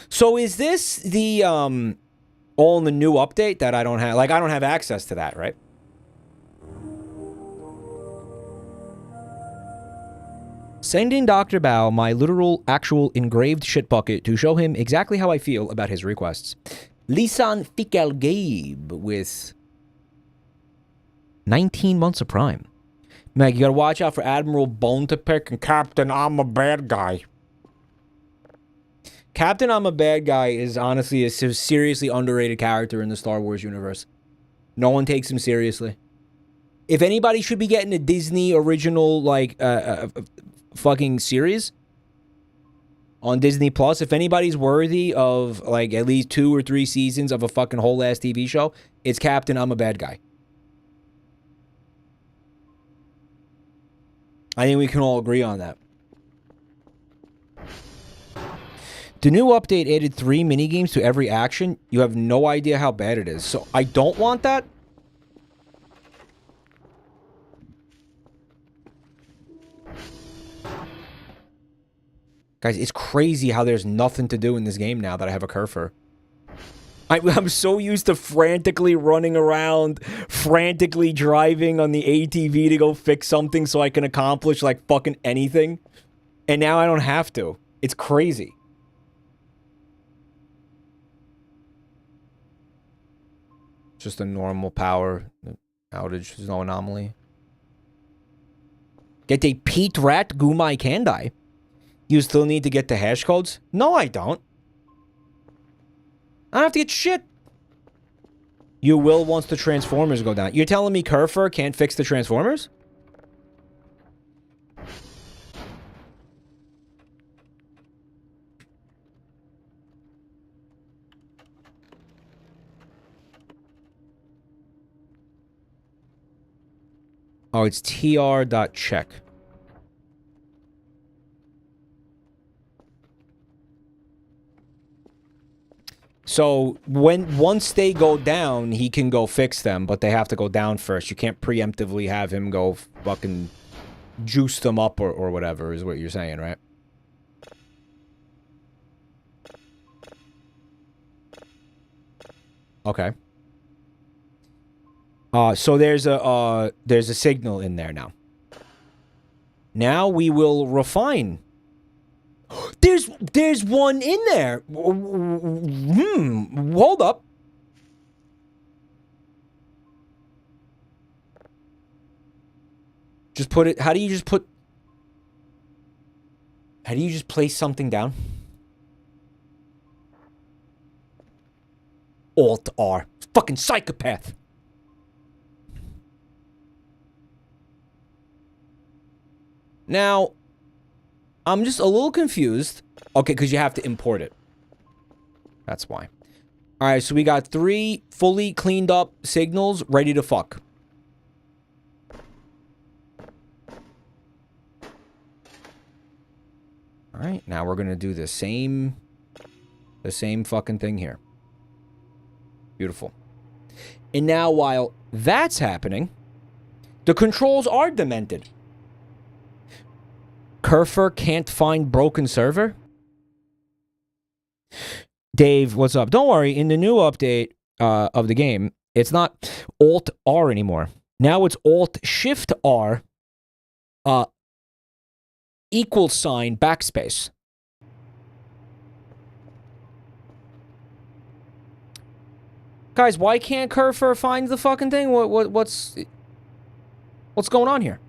A: So is this the, all in the new update that I don't have? Like, I don't have access to that, right? Sending Dr. Bao my literal, actual engraved shit bucket to show him exactly how I feel about his requests. Lisan Fikal Gabe with 19 months of Prime. Meg, you gotta watch out for Admiral Bone to Pick and Captain I'm a Bad Guy. Captain I'm a Bad Guy is honestly a seriously underrated character in the Star Wars universe. No one takes him seriously. If anybody should be getting a Disney original, like, fucking series on Disney Plus, if anybody's worthy of, like, at least 2 or 3 seasons of a fucking whole-ass TV show, it's Captain I'm a Bad Guy. I think we can all agree on that. The new update added 3 minigames to every action. You have no idea how bad it is. So I don't want that. Guys, it's crazy how there's nothing to do in this game now that I have a Kerfer. I'm so used to frantically running around, frantically driving on the ATV to go fix something so I can accomplish, like, fucking anything. And now I don't have to. It's crazy. Just a normal power outage. There's no anomaly. Get a Pete Rat Gumai Kandai. You still need to get the hash codes? No, I don't. I don't have to get shit. You will once the Transformers go down. You're telling me Kerfer can't fix the Transformers? Oh, it's tr.check. So, once they go down, he can go fix them, but they have to go down first. You can't preemptively have him go fucking juice them up or whatever, is what you're saying, right? Okay. So there's a signal in there now. Now we will refine. There's one in there. Hold up. Just put it. How do you just place something down? Alt R. Fucking psychopath. Now, I'm just a little confused. Okay, because you have to import it. That's why. All right, so we got 3 fully cleaned up signals ready to fuck. All right, now we're going to do the same fucking thing here. Beautiful. And now while that's happening, the controls are demented. Kerfer can't find broken server? Dave, what's up? Don't worry, in the new update of the game, it's not Alt-R anymore. Now it's Alt-Shift-R equal sign backspace. Guys, why can't Kerfer find the fucking thing? What's going on here?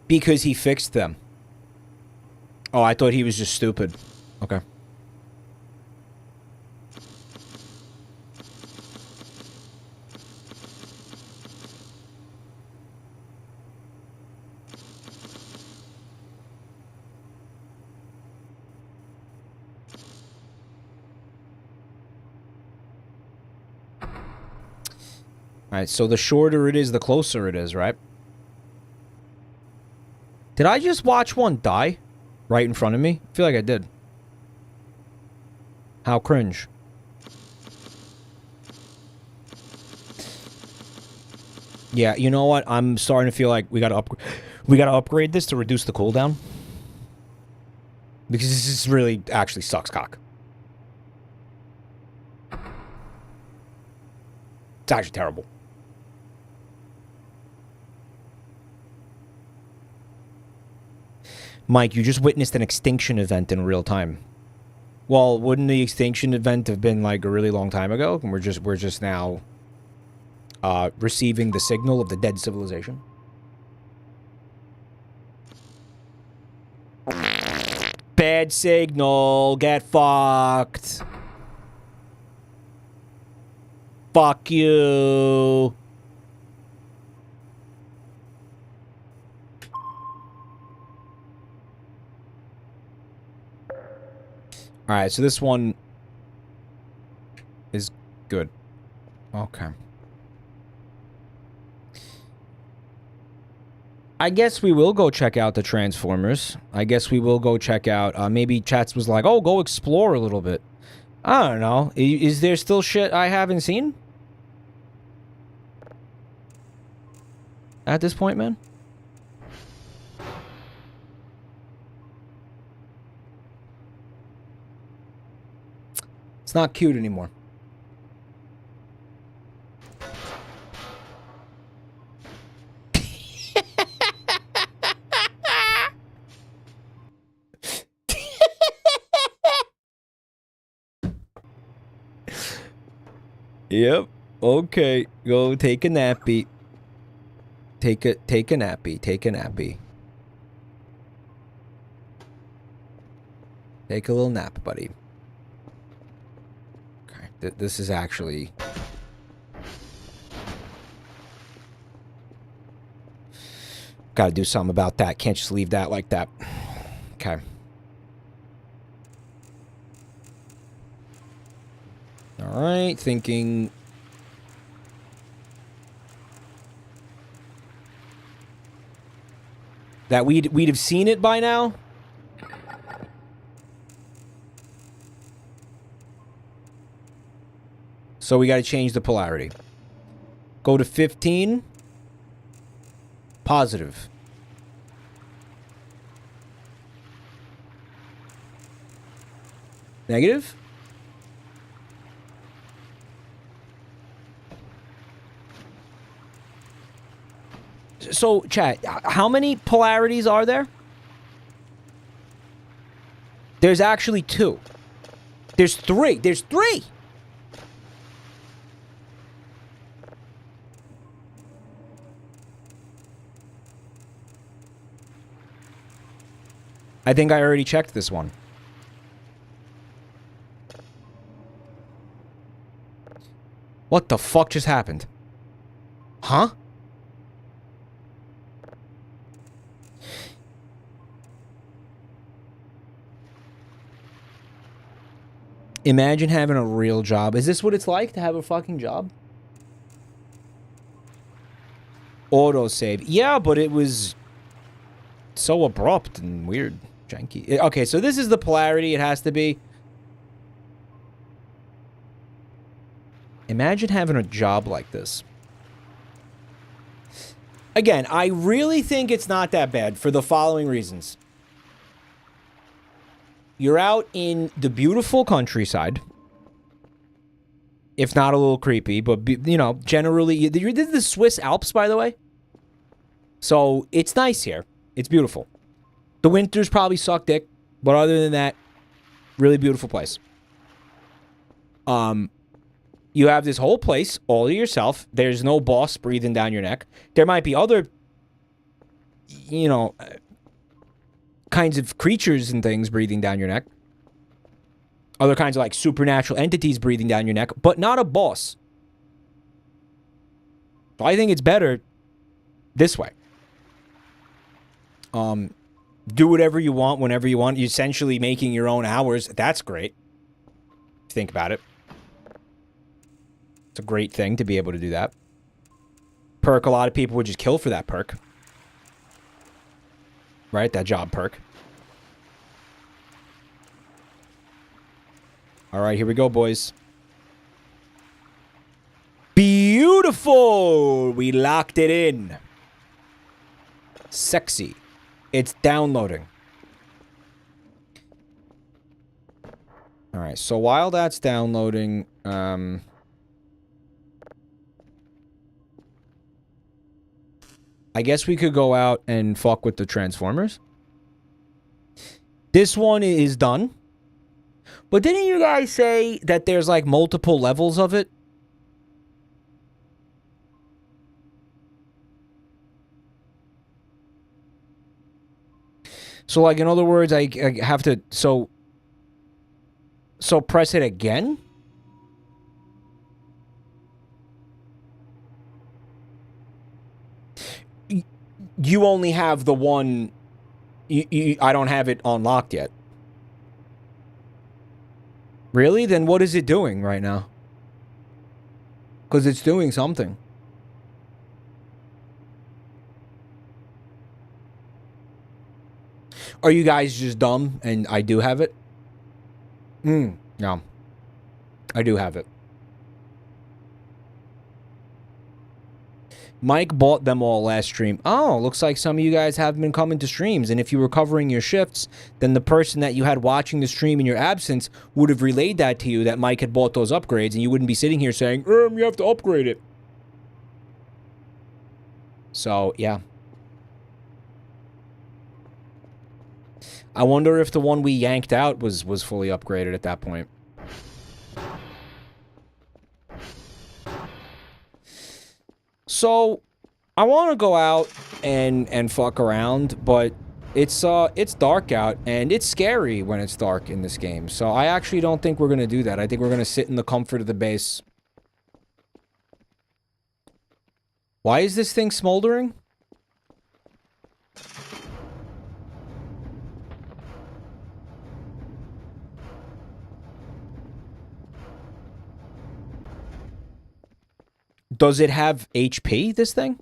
A: Because he fixed them. Oh, I thought he was just stupid. Okay. Alright, so the shorter it is, the closer it is, right? Did I just watch one die right in front of me? I feel like I did. How cringe. Yeah, you know what? I'm starting to feel like we gotta upgrade this to reduce the cooldown. Because this is really actually sucks cock. It's actually terrible. Mike, you just witnessed an extinction event in real time. Well, wouldn't the extinction event have been like a really long time ago? And we're just now receiving the signal of the dead civilization. Bad signal. Get fucked. Fuck you. Alright, so this one is good. Okay. I guess we will go check out the Transformers. I guess we will go check out, maybe Chats was like, oh, go explore a little bit. I don't know. Is there still shit I haven't seen? At this point, man? It's not cute anymore. Yep. Okay. Go take a nappy. Take a nappy. Take a nappy. Take a little nap, buddy. Okay. This is actually... Gotta do something about that. Can't just leave that like that. Okay. Alright, thinking... that we'd have seen it by now? So we gotta change the polarity. Go to 15. Positive. Negative? So, chat, how many polarities are there? There's actually 2. There's 3. There's 3! I think I already checked this one. What the fuck just happened? Huh? Imagine having a real job. Is this what it's like to have a fucking job? Autosave. Yeah, but it was so abrupt and weird. Janky. Okay, so this is the polarity it has to be. Imagine having a job like this. Again, I really think it's not that bad for the following reasons. You're out in the beautiful countryside. If not a little creepy, but, you know, generally... This is the Swiss Alps, by the way. So, it's nice here. It's beautiful. The winters probably suck dick, but other than that, really beautiful place. You have this whole place all to yourself. There's no boss breathing down your neck. There might be other, you know, kinds of creatures and things breathing down your neck. Other kinds of, like, supernatural entities breathing down your neck, but not a boss. So I think it's better this way. Do whatever you want whenever you want. You're essentially making your own hours. That's great. Think about it. It's a great thing to be able to do that. Perk, a lot of people would just kill for that perk. Right? That job perk. Alright, here we go, boys. Beautiful! We locked it in. Sexy. It's downloading. Alright, so while that's downloading, I guess we could go out and fuck with the Transformers. This one is done. But didn't you guys say that there's, like, multiple levels of it? So, like, in other words, I have to... So press it again? You only have the one... I don't have it unlocked yet. Really? Then what is it doing right now? Because it's doing something. Are you guys just dumb and I do have it? No. I do have it. Mike bought them all last stream. Oh, looks like some of you guys have been coming to streams, and if you were covering your shifts, then the person that you had watching the stream in your absence would have relayed that to you, that Mike had bought those upgrades, and you wouldn't be sitting here saying, you have to upgrade it. So, yeah. I wonder if the one we yanked out was fully upgraded at that point. So, I want to go out and fuck around, but it's dark out, and it's scary when it's dark in this game. So, I actually don't think we're going to do that. I think we're going to sit in the comfort of the base. Why is this thing smoldering? Does it have HP, this thing?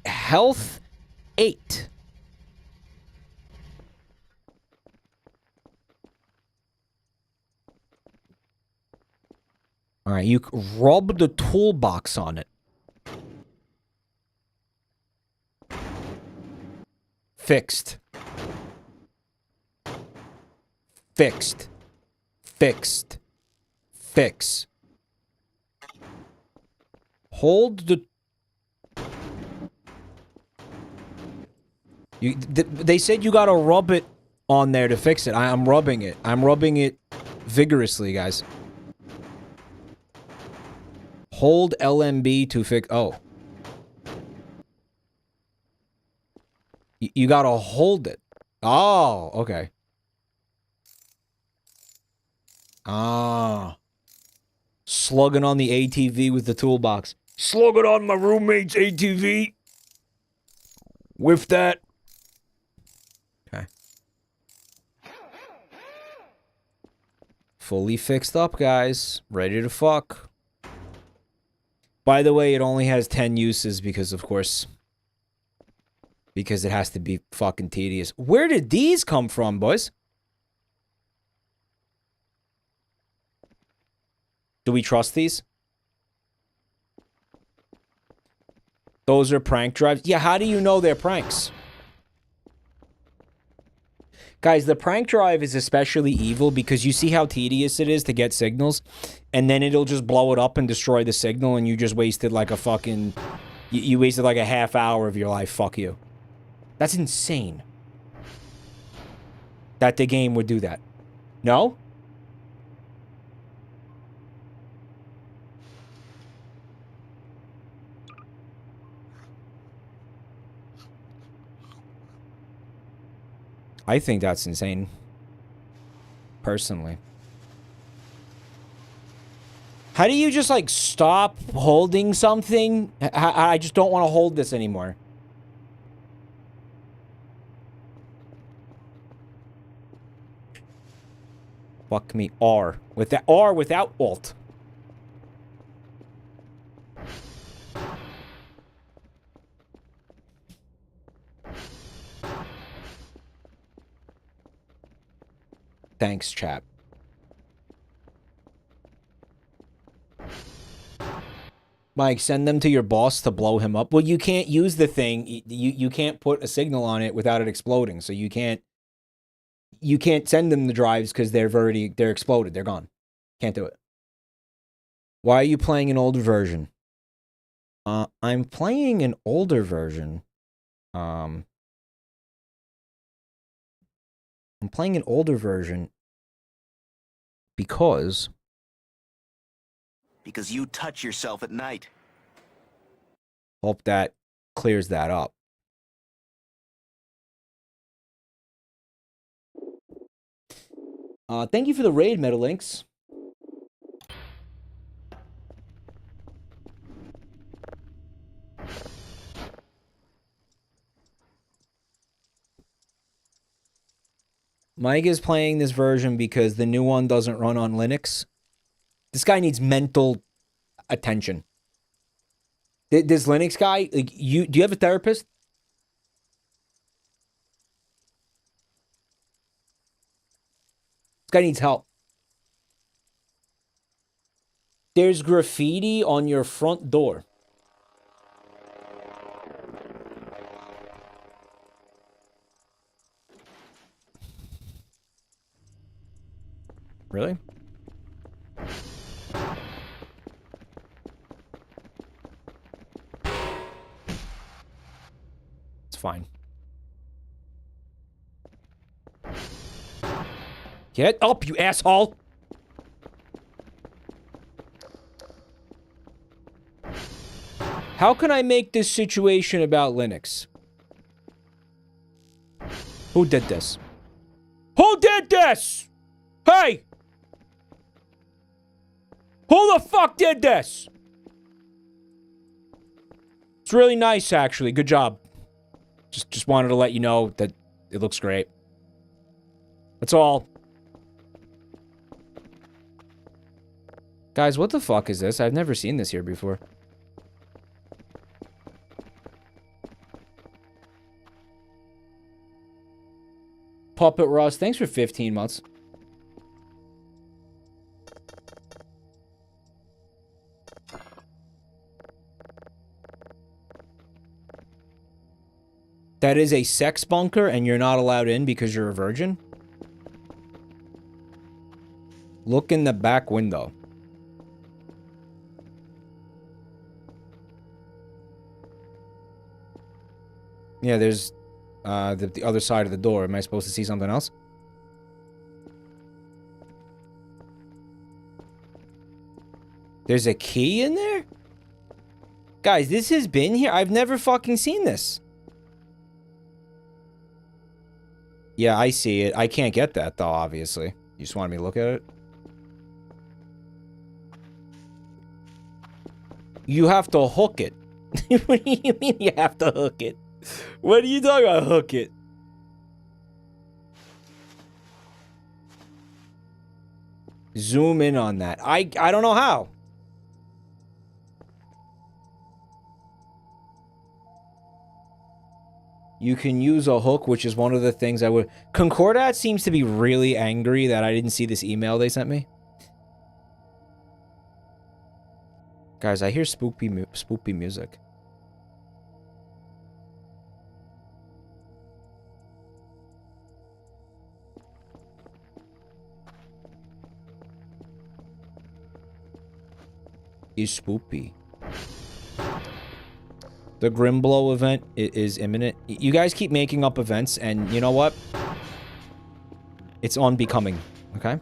A: Health 8. Alright, you rub the toolbox on it. Fixed. Fixed. Fixed. Fix. Hold the... They said you gotta rub it on there to fix it. I'm rubbing it. I'm rubbing it vigorously, guys. Hold LMB to fix... Oh. You gotta hold it. Oh, okay. Ah. Slugging on the ATV with the toolbox. Slugging on my roommate's ATV. With that. Okay. Fully fixed up, guys. Ready to fuck. By the way, it only has 10 uses because, of course... Because it has to be fucking tedious. Where did these come from, boys? Do we trust these? Those are prank drives? Yeah, how do you know they're pranks? Guys, the prank drive is especially evil because you see how tedious it is to get signals, and then it'll just blow it up and destroy the signal, and you just wasted like a fucking... You wasted like a half hour of your life. Fuck you. That's insane. That the game would do that. No? I think that's insane. Personally. How do you just, like, stop holding something? I just don't want to hold this anymore. Fuck me. R. With that R without Alt. Thanks, chap. Mike, send them to your boss to blow him up. Well, you can't use the thing. You can't put a signal on it without it exploding. So you can't send them the drives because they're exploded. They're gone. Can't do it. Why are you playing an older version? I'm playing an older version. I'm playing an older version because
B: you touch yourself at night.
A: Hope that clears that up. Thank you for the raid, Metalinks. Mike is playing this version because the new one doesn't run on Linux. This guy needs mental attention. This Linux guy, like, do you have a therapist? This guy needs help. There's graffiti on your front door. Really? It's fine. Get up, you asshole! How can I make this situation about Linux? Who did this? Who did this? Hey! Who the fuck did this? It's really nice, actually. Good job. Just wanted to let you know that it looks great. That's all. Guys, what the fuck is this? I've never seen this here before. Puppet Russ, thanks for 15 months. That is a sex bunker and you're not allowed in because you're a virgin? Look in the back window. Yeah, there's the other side of the door. Am I supposed to see something else? There's a key in there? Guys, this has been here? I've never fucking seen this. Yeah, I see it. I can't get that, though, obviously. You just wanted me to look at it? You have to hook it. What do you mean you have to hook it? What are you talking about, hook it? Zoom in on that. I don't know how. You can use a hook, which is one of the things I would... Concordat seems to be really angry that I didn't see this email they sent me. Guys, I hear spoopy music. Is spoopy. The Grimblow event is imminent. You guys keep making up events, and you know what? It's unbecoming, okay?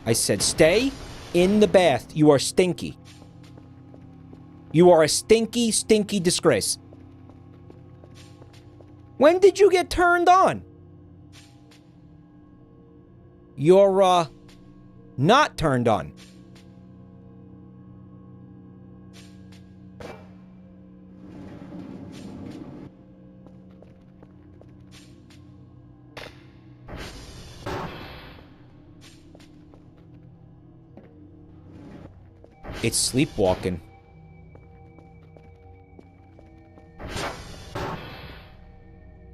A: I said, stay in the bath. You are stinky. You are a stinky, stinky disgrace. When did you get turned on? You're, not turned on. It's sleepwalking.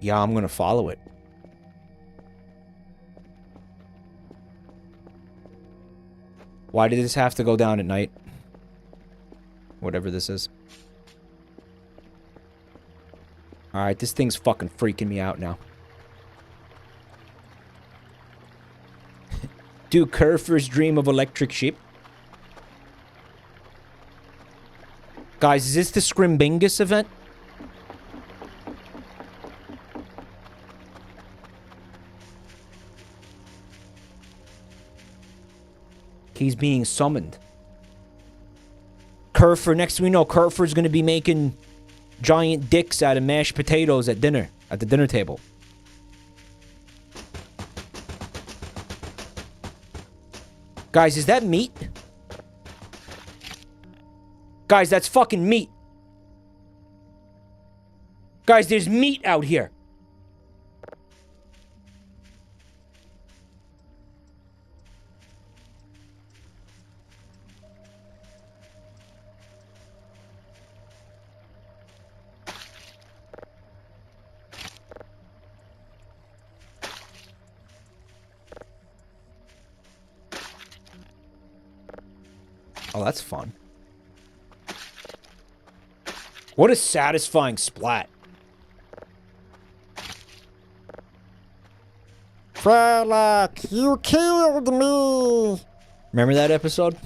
A: Yeah, I'm gonna follow it. Why did this have to go down at night? Whatever this is. Alright, this thing's fucking freaking me out now. Do Kerfers dream of electric sheep? Guys, is this the Scrimbingus event? He's being summoned. Kerfer, next thing we know, Kerfer's gonna be making giant dicks out of mashed potatoes at dinner, at the dinner table. Guys, is that meat? Guys, that's fucking meat. Guys, there's meat out here. Oh, that's fun. What a satisfying splat.
C: Frolic, you killed me!
A: Remember that episode?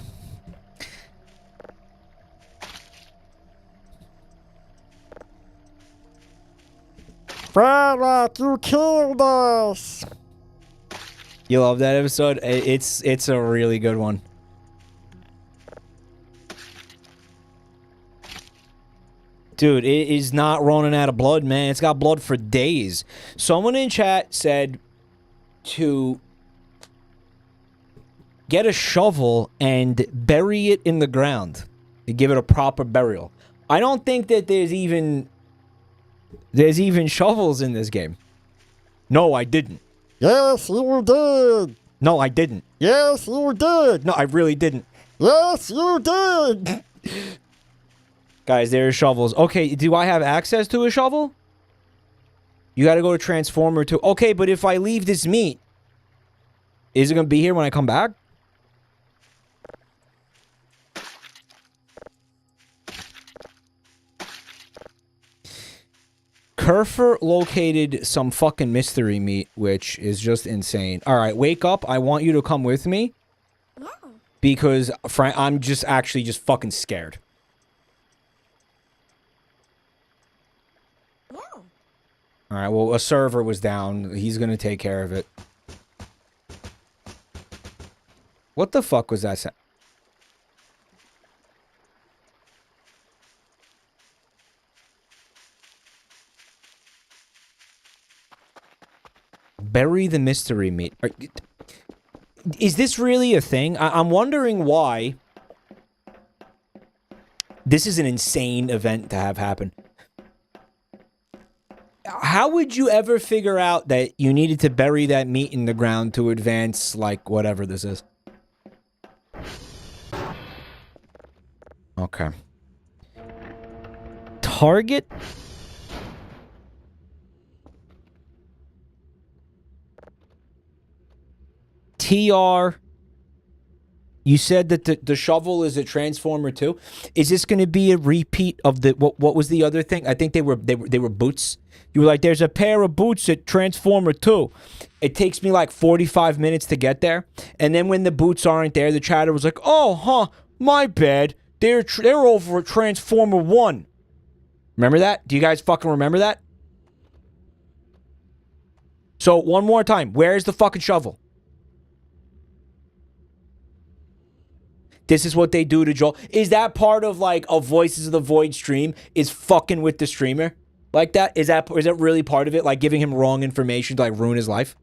C: Frolic, you killed us!
A: You love that episode? It's a really good one. Dude, it is not running out of blood, man. It's got blood for days. Someone in chat said to get a shovel and bury it in the ground to give it a proper burial. I don't think that there's even shovels in this game. No, I didn't.
C: Yes, you did!
A: No, I didn't.
C: Yes, you did!
A: No, I really didn't.
C: Yes, you did!
A: Guys, there are shovels. Okay, do I have access to a shovel? You gotta go to Transformer 2. Okay, but if I leave this meat, is it gonna be here when I come back? Kerfer located some fucking mystery meat, which is just insane. Alright, wake up. I want you to come with me.
D: No.
A: Because, I'm just actually just fucking scared.
D: No.
A: Alright, well, a server was down. He's gonna take care of it. What the fuck was that sound? Bury the mystery meat. Is this really a thing? I'm wondering why This is an insane event to have happen. How would you ever figure out that you needed to bury that meat in the ground to advance, like, whatever this is? Okay. Target? TR. You said that the shovel is a Transformer too. Is this going to be a repeat of the what was the other thing? I think they were boots. You were like, there's a pair of boots at Transformer 2. It takes me like 45 minutes to get there, and then when the boots aren't there, the chatter was like, oh, huh, my bad. They're over at Transformer 1. Remember that? Do you guys fucking remember that? So one more time, where's the fucking shovel? This is what they do to Joel. Is that part of like a Voices of the Void stream? Is fucking with the streamer like that? Is that really part of it? Like giving him wrong information to like ruin his life?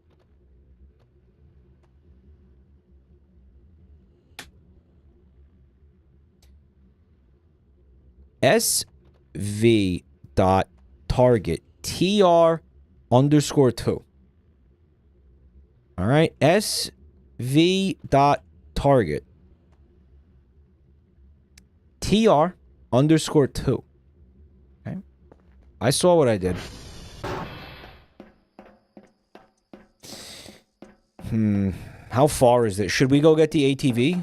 A: SV dot target TR underscore 2. All right, SV dot target TR underscore 2. Okay. I saw what I did. How far is it? Should we go get the ATV?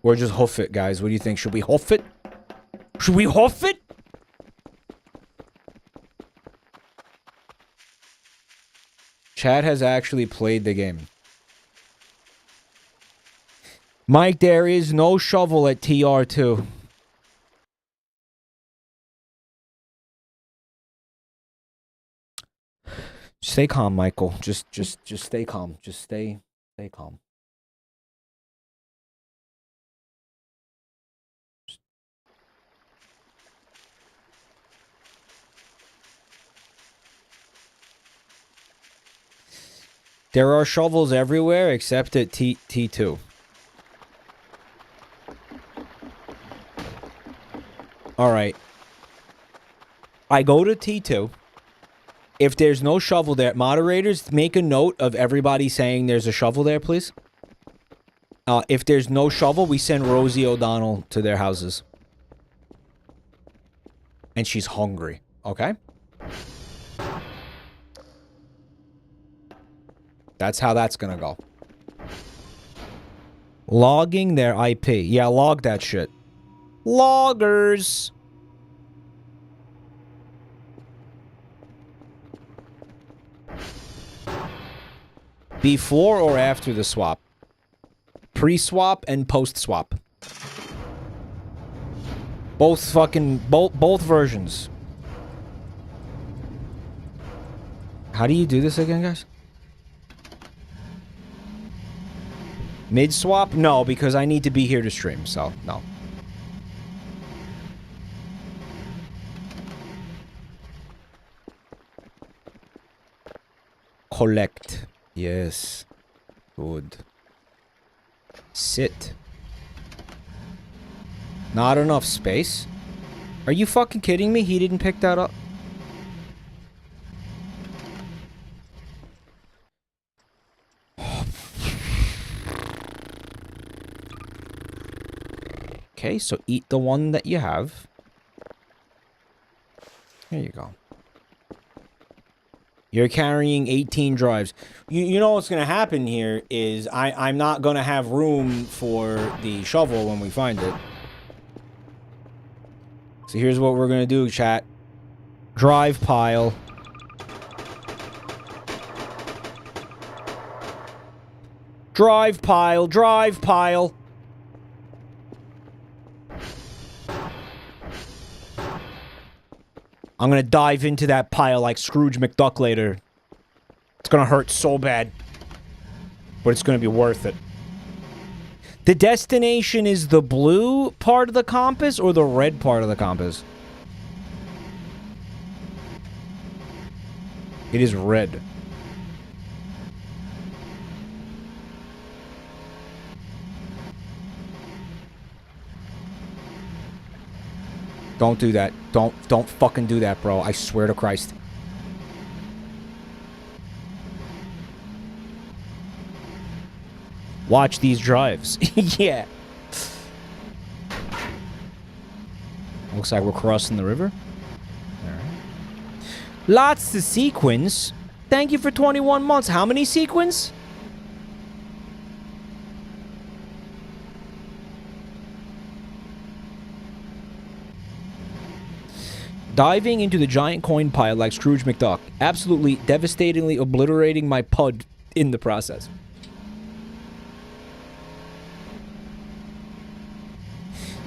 A: Or just hoof it, guys? What do you think? Should we hoof it? Should we hoof it? Chad has actually played the game. Mike, there is no shovel at TR2. Stay calm, Michael. Just stay calm. Just stay calm. There are shovels everywhere except at T2. Alright. I go to T2. If there's no shovel there, moderators, make a note of everybody saying there's a shovel there, please. If there's no shovel, we send Rosie O'Donnell to their houses. And she's hungry, okay? That's how that's gonna go. Logging their IP. Yeah, log that shit. Loggers! Before or after the swap? Pre-swap and post-swap. Both fucking... Both versions. How do you do this again, guys? Mid-swap? No, because I need to be here to stream, so no. Collect. Yes. Good. Sit. Not enough space? Are you fucking kidding me? He didn't pick that up? Okay, so eat the one that you have. There you go. You're carrying 18 drives. You know what's going to happen here is I'm not going to have room for the shovel when we find it. So here's what we're going to do, chat. Drive pile. Drive pile, drive pile. I'm gonna dive into that pile like Scrooge McDuck later. It's gonna hurt so bad. But it's gonna be worth it. The destination is the blue part of the compass or the red part of the compass? It is red. Don't do that. Don't fucking do that, bro. I swear to Christ. Watch these drives. Yeah. Looks like we're crossing the river. Alright. Lots to sequence. Thank you for 21 months. How many sequence? Diving into the giant coin pile like Scrooge McDuck. Absolutely devastatingly obliterating my pud in the process.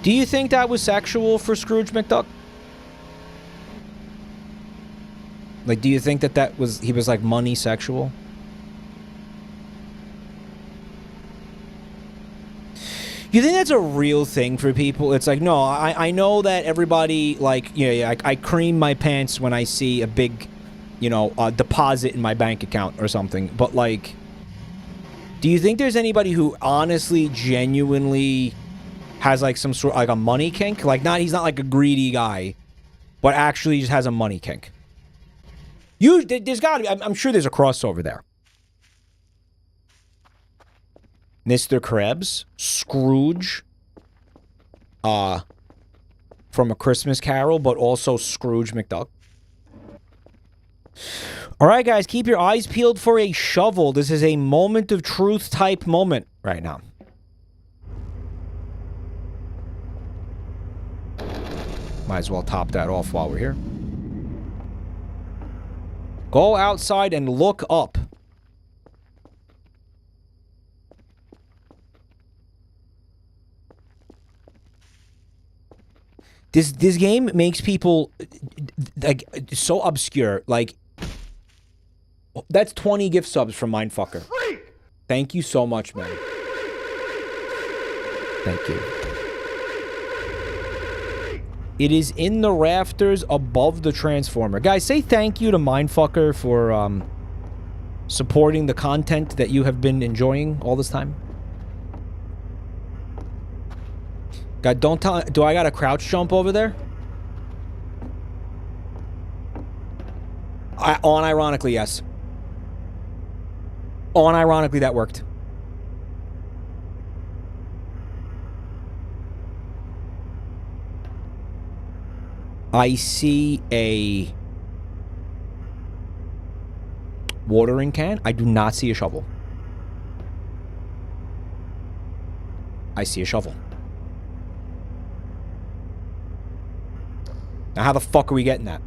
A: Do you think that was sexual for Scrooge McDuck? Like, do you think that was, he was like money sexual? You think that's a real thing for people? It's like, no, I know that everybody, like, yeah, I cream my pants when I see a big, you know, deposit in my bank account or something. But, like, do you think there's anybody who honestly, genuinely has, like, some sort of, like, a money kink? Like, he's not, like, a greedy guy, but actually just has a money kink. There's gotta be, I'm sure there's a crossover there. Mr. Krebs, Scrooge, from A Christmas Carol, but also Scrooge McDuck. Alright, guys, keep your eyes peeled for a shovel. This is a moment of truth type moment right now. Might as well top that off while we're here. Go outside and look up. This game makes people, like, so obscure. Like, that's 20 gift subs from Mindfucker. Thank you so much, man. Thank you. It is in the rafters above the Transformer. Guys, say thank you to Mindfucker for supporting the content that you have been enjoying all this time. God, don't tell... Do I gotta crouch jump over there? Unironically, yes. Unironically, that worked. I see a watering can. I do not see a shovel. I see a shovel. Now, how the fuck are we getting that?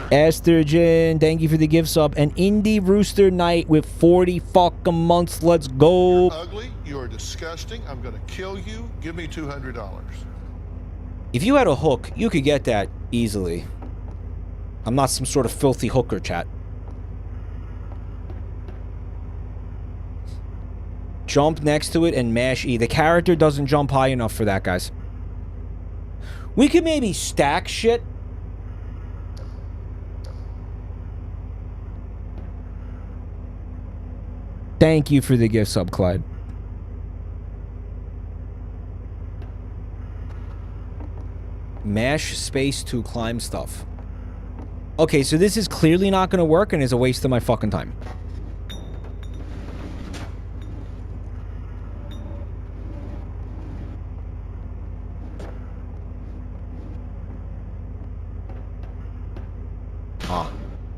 A: Estrogen, thank you for the gift sub. And Indie Rooster Knight with 40 fucking months. Let's go.
D: You're ugly. You're disgusting. I'm gonna kill you. Give me $200.
A: If you had a hook, you could get that easily. I'm not some sort of filthy hooker, chat. Jump next to it and mash E. The character doesn't jump high enough for that, guys. We could maybe stack shit. Thank you for the gift sub, Clyde. Mash space to climb stuff. Okay, so this is clearly not going to work and is a waste of my fucking time.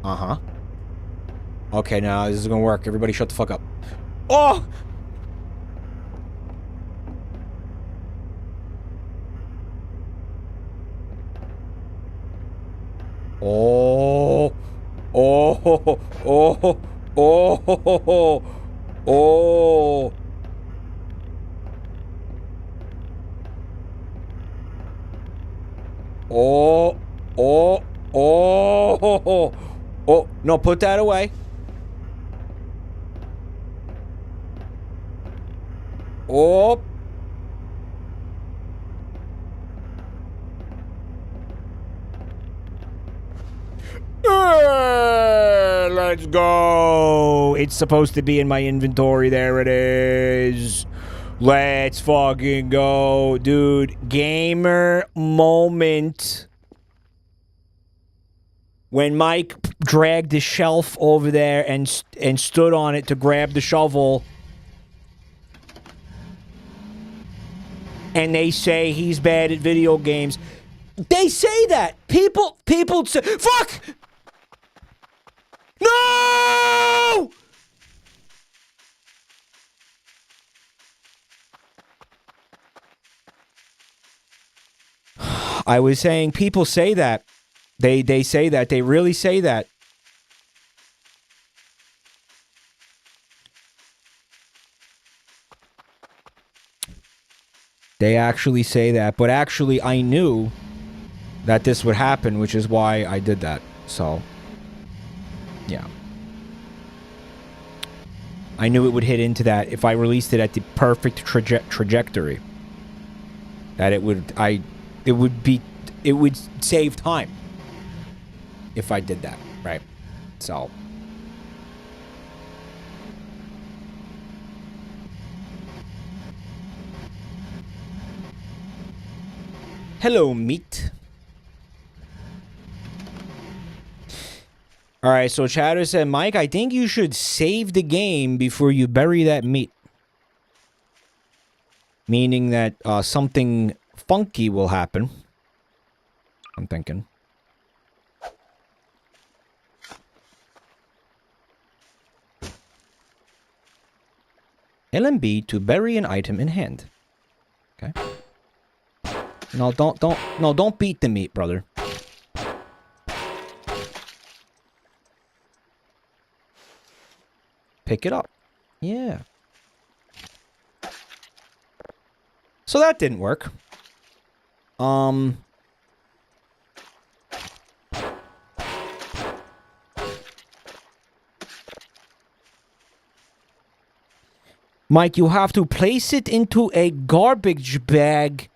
A: Uh-huh. Okay, now this is gonna work. Everybody shut the fuck up. Oh! Oh! Oh! Oh! Oh! Oh! Oh! Oh! Oh! Oh! No, put that away. Oh! let's go. It's supposed to be in my inventory. There it is. Let's fucking go, dude. Gamer moment. When Mike dragged the shelf over there and stood on it to grab the shovel. And they say he's bad at video games. They say that. People say, fuck! No! I was saying people say that. They say that. They really say that. They actually say that. But actually, I knew that this would happen, which is why I did that. So, yeah. I knew it would hit into that if I released it at the perfect trajectory. That it would save time if I did that, right? So. Hello, meat. Alright, so Chatter said, Mike, I think you should save the game before you bury that meat. Meaning that something funky will happen. I'm thinking. LMB to bury an item in hand. Okay. No, don't beat the meat, brother. Pick it up. Yeah. So that didn't work. Mike, you have to place it into a garbage bag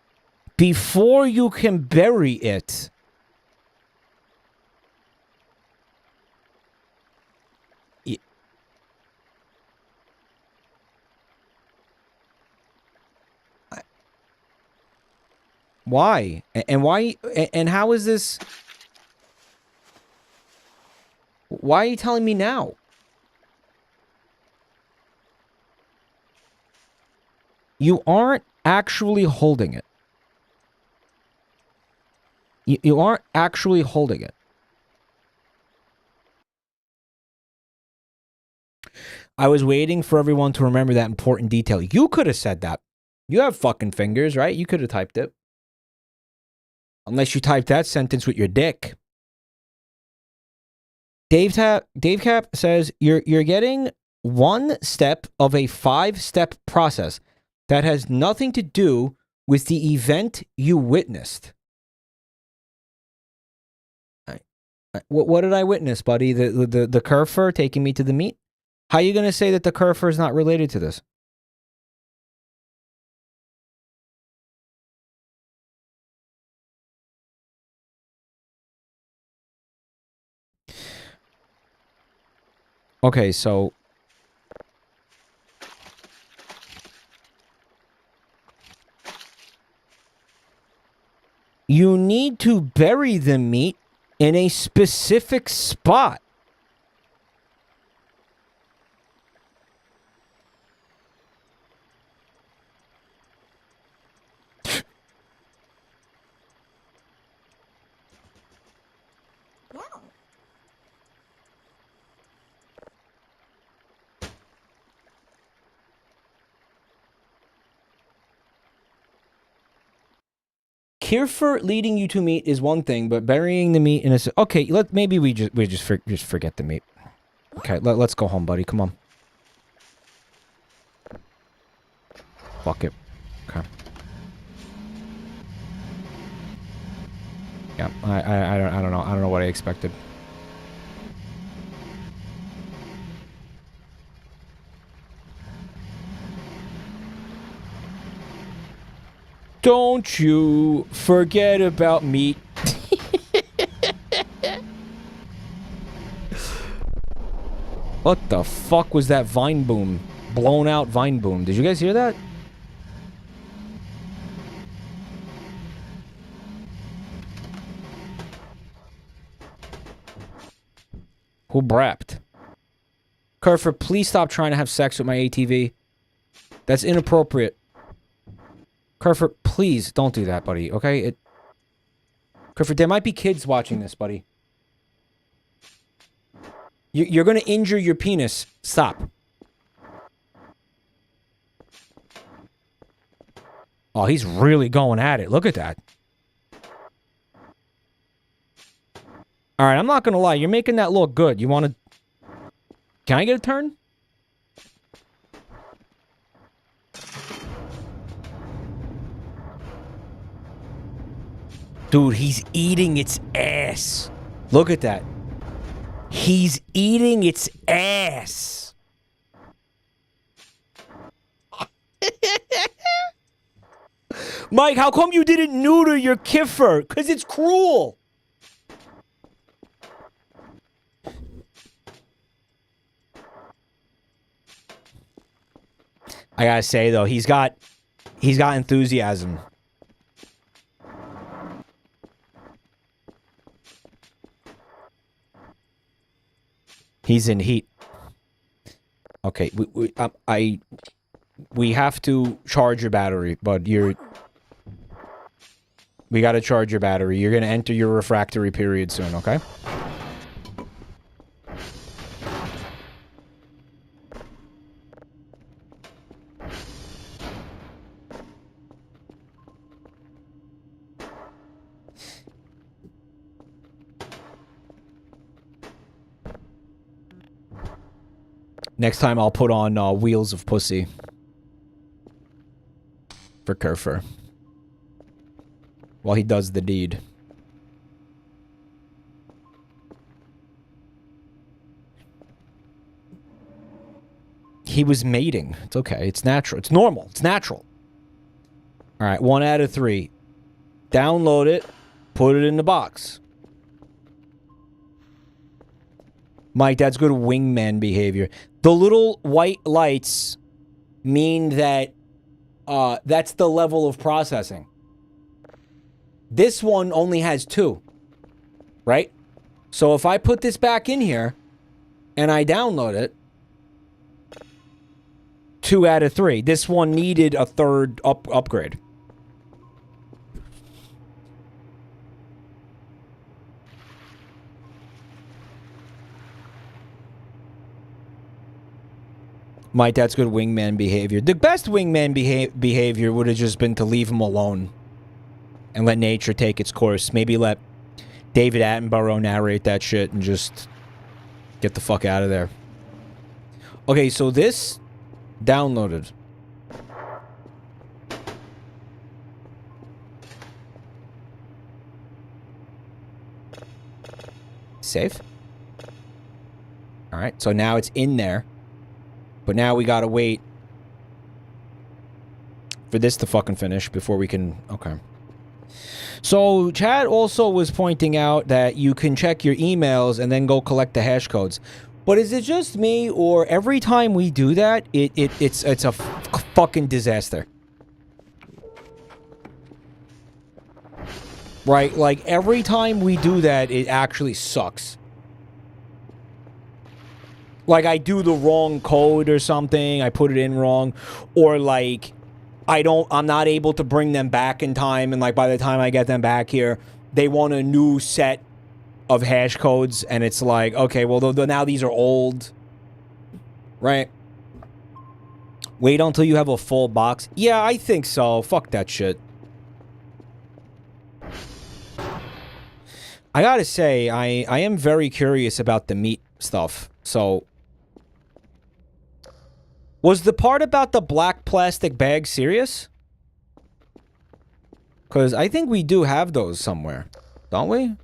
A: before you can bury it. Why? And why? And how is this? Why are you telling me now? You aren't actually holding it. You aren't actually holding it. I was waiting for everyone to remember that important detail. You could have said that. You have fucking fingers, right? You could have typed it. Unless you typed that sentence with your dick. Dave Cap says, you're getting one step of a 5-step process that has nothing to do with the event you witnessed. What did I witness, buddy? The Kerfer taking me to the meat? How are you going to say that the Kerfer is not related to this? Okay, so you need to bury the meat in a specific spot. Kirfer leading you to meat is one thing, but burying the meat in a... Okay, maybe we just forget the meat. Okay, let's go home, buddy. Come on. Fuck it. Okay. Yeah, I don't know. I don't know what I expected. Don't you forget about meat. What the fuck was that vine boom? Blown out vine boom. Did you guys hear that? Who brapped? Kerfer, please stop trying to have sex with my ATV. That's inappropriate. Kerfer, please don't do that, buddy, okay? Kerfer, there might be kids watching this, buddy. You're gonna injure your penis. Stop. Oh, he's really going at it. Look at that. Alright, I'm not gonna lie. You're making that look good. You wanna... Can I get a turn? Dude, he's eating its ass. Look at that. He's eating its ass. Mike, how come you didn't neuter your kiffer? Because it's cruel. I gotta say, though, he's got enthusiasm. He's in heat. Okay, we have to charge your battery, but we gotta charge your battery. You're gonna enter your refractory period soon, okay? Next time I'll put on Wheels of Pussy. For Kerfer. While he does the deed. He was mating. It's okay. It's natural. It's normal. It's natural. Alright, 1 out of 3. Download it. Put it in the box. Mike, that's good wingman behavior. The little white lights mean that that's the level of processing. This one only has 2. Right? So if I put this back in here and I download it, 2 out of 3. This one needed a 3rd upgrade. Mike, that's good wingman behavior. The best wingman behavior would have just been to leave him alone. And let nature take its course. Maybe let David Attenborough narrate that shit and just get the fuck out of there. Okay, so this downloaded. Save. Alright, so now it's in there. But now we gotta wait for this to fucking finish before we can... Okay. So, Chad also was pointing out that you can check your emails and then go collect the hash codes. But is it just me, or every time we do that, it's a fucking disaster? Right? Like, every time we do that, it actually sucks. Like, I do the wrong code or something, I put it in wrong, or like, I'm not able to bring them back in time, and like, by the time I get them back here, they want a new set of hash codes, and it's like, okay, well, now these are old, right? Wait until you have a full box? Yeah, I think so. Fuck that shit. I gotta say, I am very curious about the meat stuff, so... Was the part about the black plastic bag serious? Because I think we do have those somewhere. Don't we?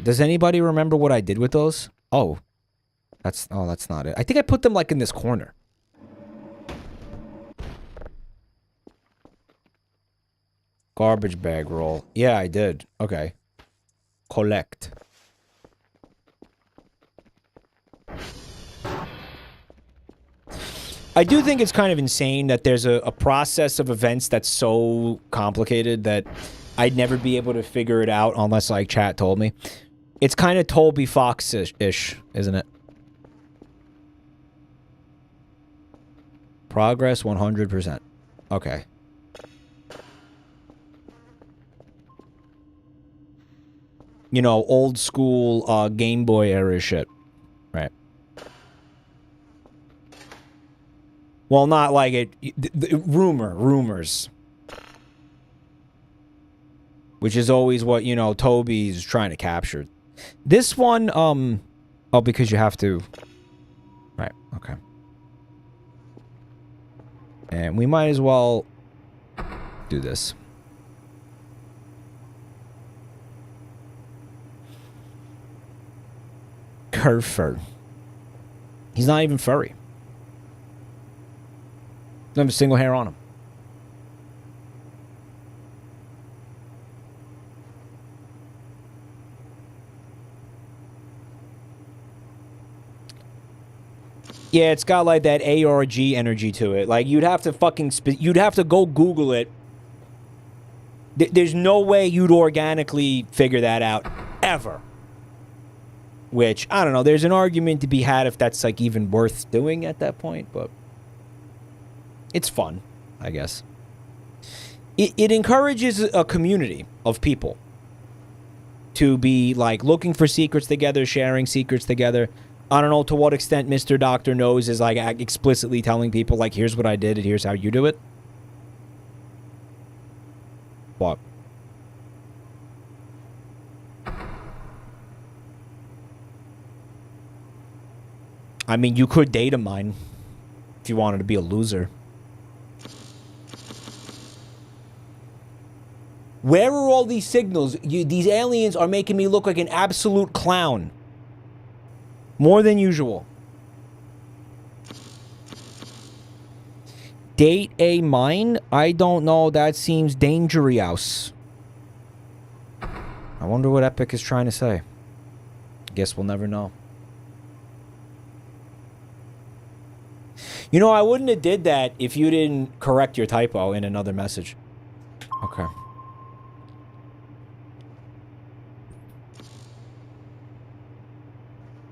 A: Does anybody remember what I did with those? Oh. That's not it. I think I put them like in this corner. Garbage bag roll. Yeah, I did. Okay. Collect. I do think it's kind of insane that there's a process of events that's so complicated that I'd never be able to figure it out unless, like, chat told me. It's kind of Toby Fox-ish, isn't it? Progress 100%. Okay. You know, old school Game Boy era shit. Right. Well, not like it. Rumors. Which is always what, you know, Toby's trying to capture. This one, oh, because you have to. Right, okay. And we might as well do this. Curve fur. He's not even furry. Doesn't have a single hair on him. Yeah, it's got like that ARG energy to it. Like, you'd have to fucking you'd have to go Google it. There's no way you'd organically figure that out ever. Which, I don't know, there's an argument to be had if that's like even worth doing at that point, but it's fun, I guess. It encourages a community of people to be like looking for secrets together, sharing secrets together. I don't know to what extent Mr. Doctor Knows is like explicitly telling people like, here's what I did and here's how you do it. What? I mean, you could data mine if you wanted to be a loser. Where are all these signals? These aliens are making me look like an absolute clown. More than usual. Date a mine? I don't know. That seems dangerous. I wonder what Epic is trying to say. Guess we'll never know. You know, I wouldn't have did that if you didn't correct your typo in another message. Okay.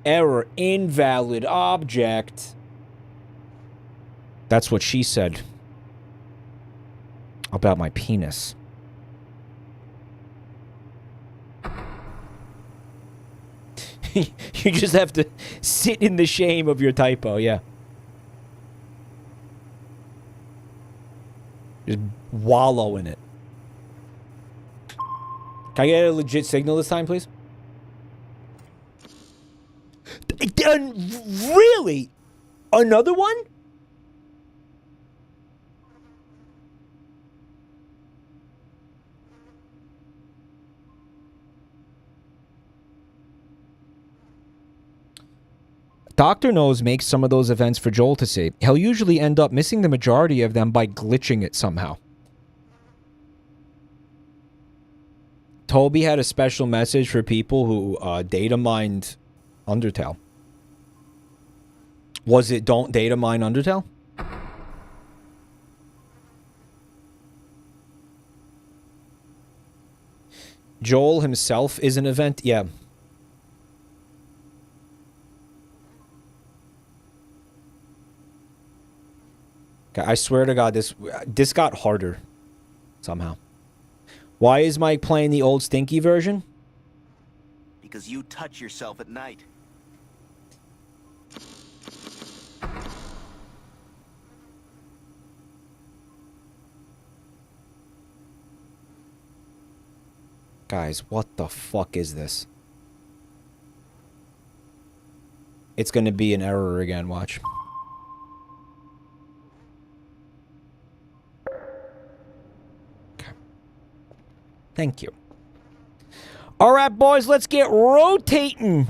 A: Error. Invalid object. That's what she said. About my penis. You just have to sit in the shame of your typo, yeah. Just wallow in it. Can I get a legit signal this time, please? Really? Another one? Doctor Knows makes some of those events for Joel to see. He'll usually end up missing the majority of them by glitching it somehow. Toby had a special message for people who data mined Undertale. Was it don't data mine Undertale? Joel himself is an event? Yeah. Okay, I swear to God, this got harder somehow. Why is Mike playing the old stinky version?
B: Because you touch yourself at night.
A: Guys, what the fuck is this? It's gonna be an error again, watch. Okay. Thank you. Alright, boys, let's get rotating.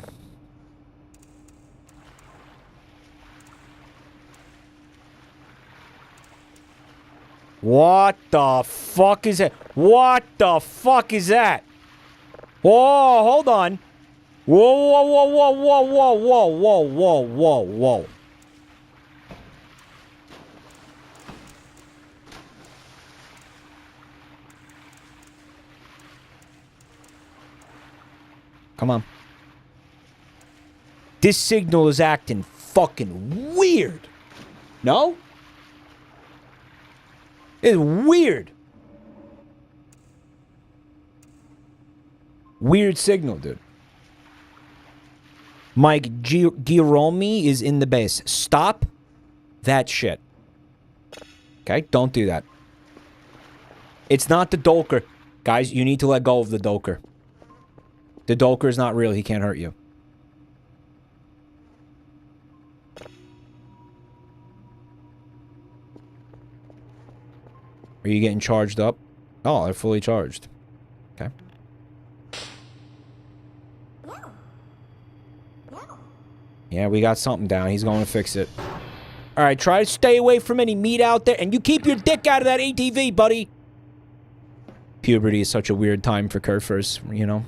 A: What the fuck is that? What the fuck is that? Whoa, hold on. Whoa, whoa, whoa, whoa, whoa, whoa, whoa, whoa, whoa, whoa, whoa. Come on. This signal is acting fucking weird. No? It's weird. Weird signal, dude. Mike Giromi is in the base. Stop that shit. Okay? Don't do that. It's not the Dolker. Guys, you need to let go of the Dolker. The Dolker is not real. He can't hurt you. Are you getting charged up? Oh, they're fully charged. Okay. Yeah, we got something down. He's going to fix it. All right, try to stay away from any meat out there, and you keep your dick out of that ATV, buddy. Puberty is such a weird time for Kerfers, you know?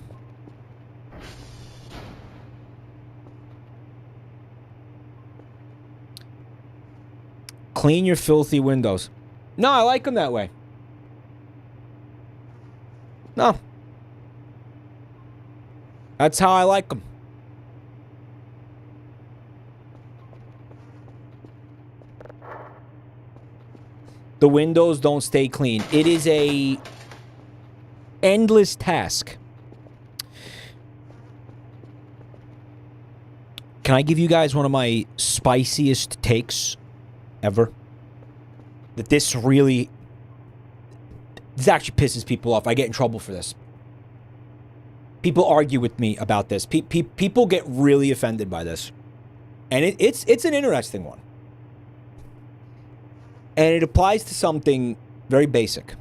A: Clean your filthy windows. No, I like them that way. No. That's how I like them. The windows don't stay clean. It is a endless task. Can I give you guys one of my spiciest takes ever? That this actually pisses people off. I get in trouble for this. People argue with me about this. People get really offended by this. And it's an interesting one. And it applies to something very basic.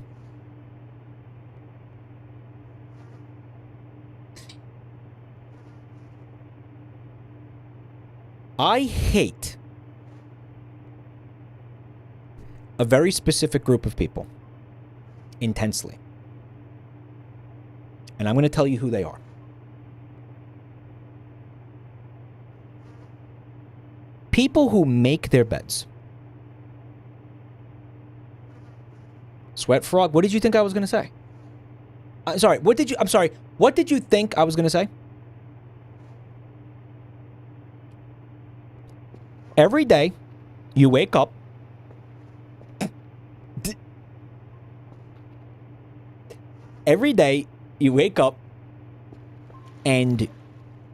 A: I hate a very specific group of people intensely. And I'm going to tell you who they are. People who make their beds. Sweat Frog, what did you think I was going to say? I'm sorry, what did you think I was going to say? Every day, you wake up. Every day, you wake up and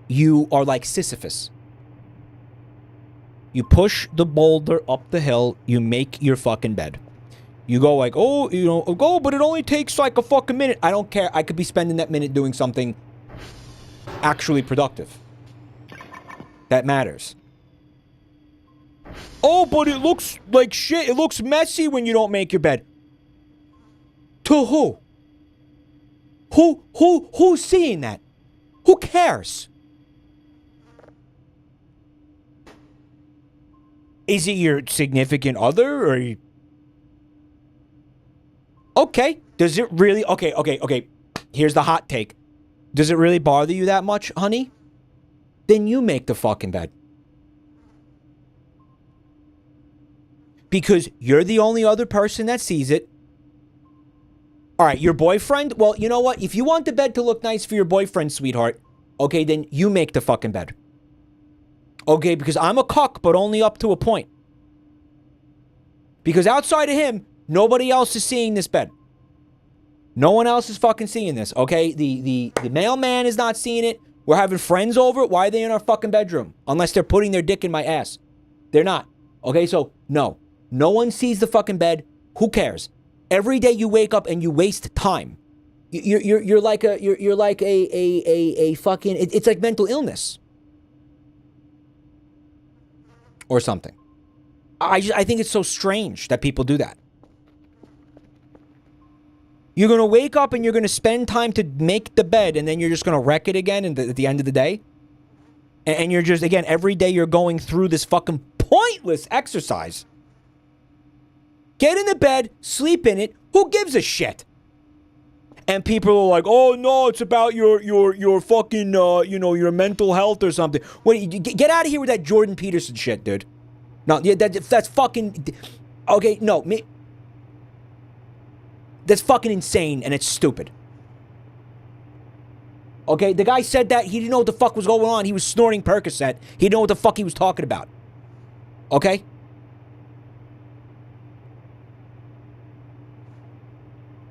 A: you are like Sisyphus. You push the boulder up the hill, you make your fucking bed. You go like, oh, you know, go, but it only takes like a fucking minute. I don't care. I could be spending that minute doing something actually productive. That matters. Oh, but it looks like shit. It looks messy when you don't make your bed. To who? Who's seeing that? Who cares? Is it your significant other or you... Okay, does it really... Okay. Here's the hot take. Does it really bother you that much, honey? Then you make the fucking bed. Because you're the only other person that sees it. All right, your boyfriend? Well, you know what? If you want the bed to look nice for your boyfriend, sweetheart, okay, then you make the fucking bed. Okay, because I'm a cuck, but only up to a point. Because outside of him, nobody else is seeing this bed. No one else is fucking seeing this, okay? The mailman is not seeing it. We're having friends over. Why are they in our fucking bedroom? Unless they're putting their dick in my ass. They're not. Okay, so no. No one sees the fucking bed. Who cares? Every day you wake up and you waste time. You're like a fucking... It's like mental illness. Or something. I think it's so strange that people do that. You're going to wake up and you're going to spend time to make the bed and then you're just going to wreck it again at the end of the day. And you're just, again, every day you're going through this fucking pointless exercise Get in the bed, sleep in it. Who gives a shit? And people are like, "Oh no, it's about your fucking your mental health or something." Wait, get out of here with that Jordan Peterson shit, dude. No, yeah, that's fucking okay. No, that's fucking insane and it's stupid. Okay, the guy said that he didn't know what the fuck was going on. He was snorting Percocet. He didn't know what the fuck he was talking about. Okay.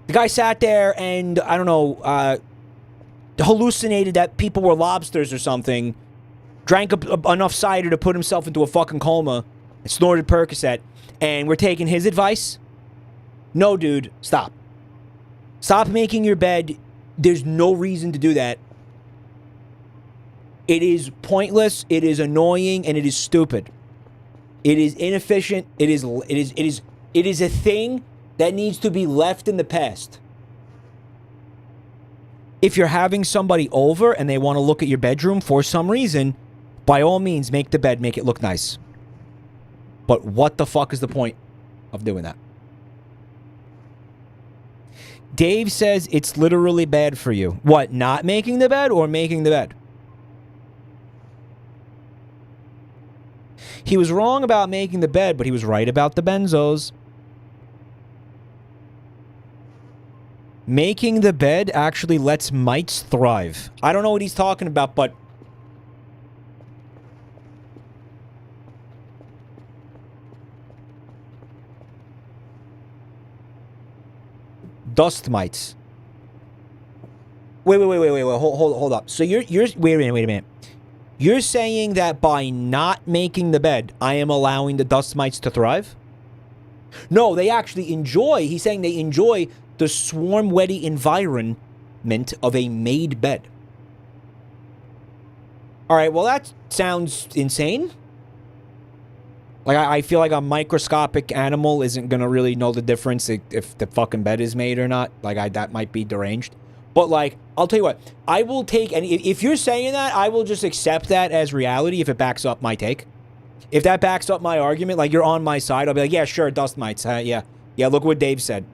A: The guy sat there and, I don't know, hallucinated that people were lobsters or something, drank enough cider to put himself into a fucking coma, and snorted Percocet, and we're taking his advice? No, dude, stop. Stop making your bed. There's no reason to do that. It is pointless, it is annoying, and it is stupid. It is inefficient, it is a thing that needs to be left in the past. If you're having somebody over and they want to look at your bedroom for some reason, by all means, make the bed, make it look nice. But what the fuck is the point of doing that? Dave says it's literally bad for you. What, not making the bed or making the bed? He was wrong about making the bed, but he was right about the benzos. Making the bed actually lets mites thrive. I don't know what he's talking about, but... Dust mites. Wait, hold up. So you're wait a minute. You're saying that by not making the bed, I am allowing the dust mites to thrive? No, they actually enjoy, he's saying they enjoy the swarm-wetty environment of a made bed. Alright, well that sounds insane. Like, I feel like a microscopic animal isn't gonna really know the difference if the fucking bed is made or not. Like, that might be deranged. But, like, I'll tell you what. I will take any... If you're saying that, I will just accept that as reality if it backs up my take. If that backs up my argument, like, you're on my side, I'll be like, yeah, sure, dust mites. Yeah, look what Dave said.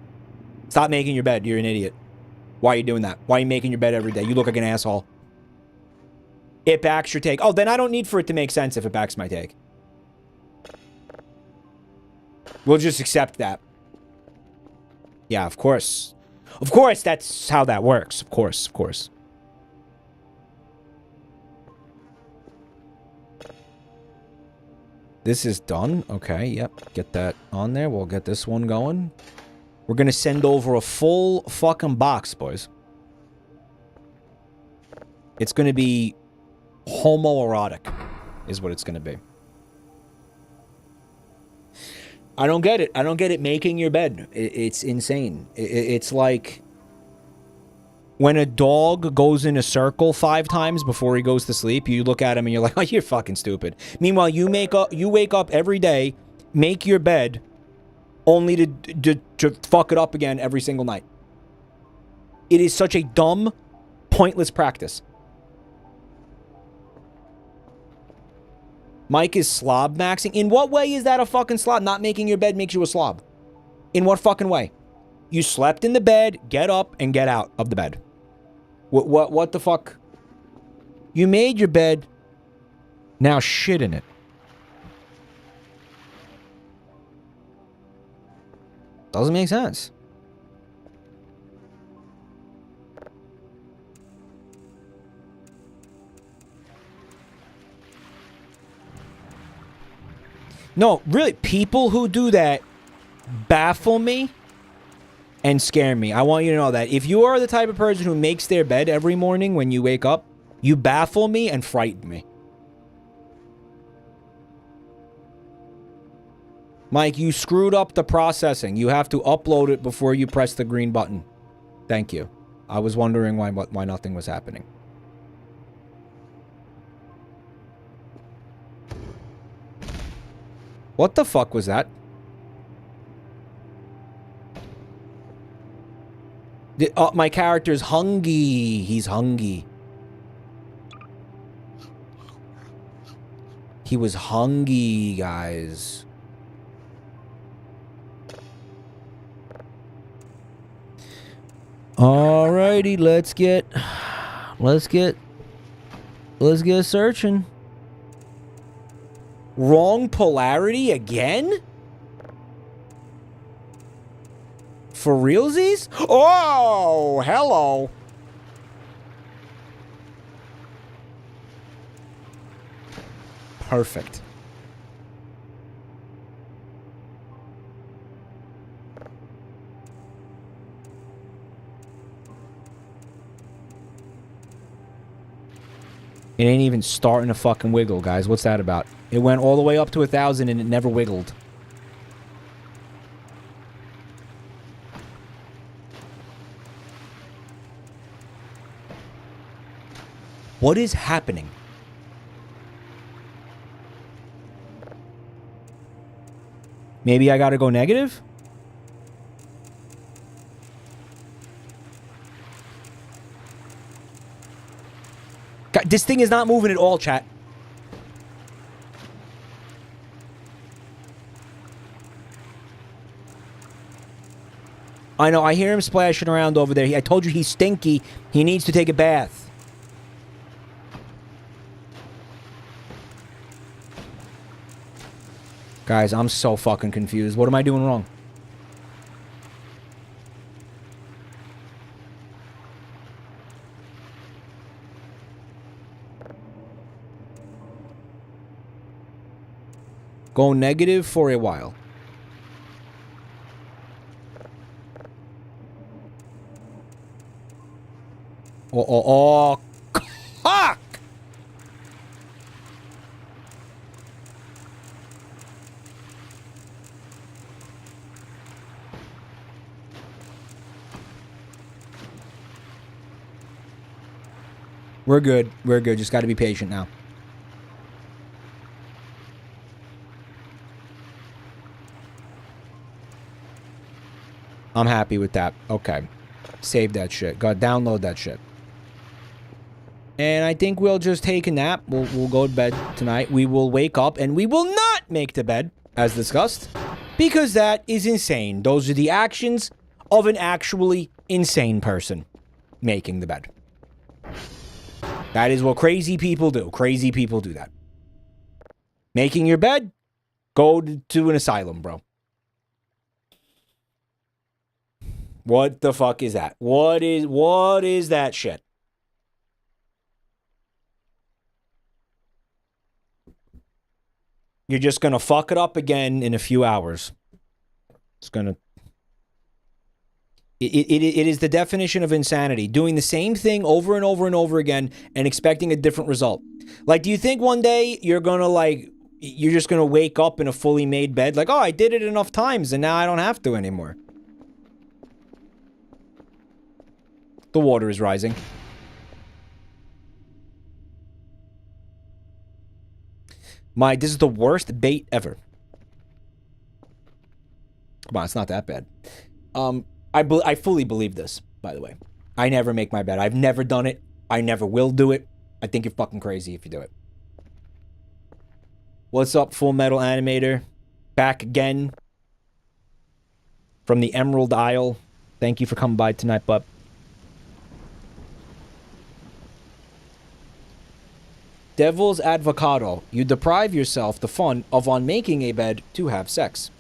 A: Stop making your bed. You're an idiot. Why are you doing that? Why are you making your bed every day? You look like an asshole. It backs your take. Oh, then I don't need for it to make sense if it backs my take. We'll just accept that. Yeah, of course. Of course, that's how that works. Of course. This is done. Okay, yep. Get that on there. We'll get this one going. We're gonna send over a full fucking box, boys. It's gonna be homoerotic, is what it's gonna be. I don't get it. I don't get it making your bed. It's insane. It's like when a dog goes in a circle 5 times before he goes to sleep, you look at him and you're like, oh, you're fucking stupid. Meanwhile, you wake up every day, make your bed, only to fuck it up again every single night. It is such a dumb, pointless practice. Mike is slob maxing. In what way is that a fucking slob? Not making your bed makes you a slob. In what fucking way? You slept in the bed, get up, and get out of the bed. What the fuck? You made your bed, now shit in it. Doesn't make sense. No, really, people who do that baffle me and scare me. I want you to know that. If you are the type of person who makes their bed every morning when you wake up, you baffle me and frighten me. Mike, you screwed up the processing. You have to upload it before you press the green button. Thank you. I was wondering why nothing was happening. What the fuck was that? My character's hungry. He's hungry. He was hungry, guys. Alrighty, let's get searching. Wrong polarity again? For realsies? Oh, hello. Perfect. It ain't even starting to fucking wiggle, guys. What's that about? It went all the way up to 1,000 and it never wiggled. What is happening? Maybe I gotta go negative? God, this thing is not moving at all, chat. I know, I hear him splashing around over there. I told you he's stinky. He needs to take a bath. Guys, I'm so fucking confused. What am I doing wrong? Go negative for a while. Oh, cock! We're good. We're good. Just got to be patient now. I'm happy with that. Okay. Save that shit. Go download that shit. And I think we'll just take a nap. We'll go to bed tonight. We will wake up and we will not make the bed, as discussed, because that is insane. Those are the actions of an actually insane person making the bed. That is what crazy people do. Crazy people do that. Making your bed? Go to an asylum, bro. What the fuck is that? What is that shit? You're just gonna fuck it up again in a few hours. It's gonna... It is the definition of insanity. Doing the same thing over and over and over again and expecting a different result. Like, do you think one day you're gonna, like... You're just gonna wake up in a fully made bed? Like, oh, I did it enough times and now I don't have to anymore. The water is rising. This is the worst bait ever. Come on, it's not that bad. I fully believe this, by the way. I never make my bed. I've never done it. I never will do it. I think you're fucking crazy if you do it. What's up, Full Metal Animator? Back again from the Emerald Isle. Thank you for coming by tonight, bub. Devil's Avocado. You deprive yourself the fun of on making a bed to have sex.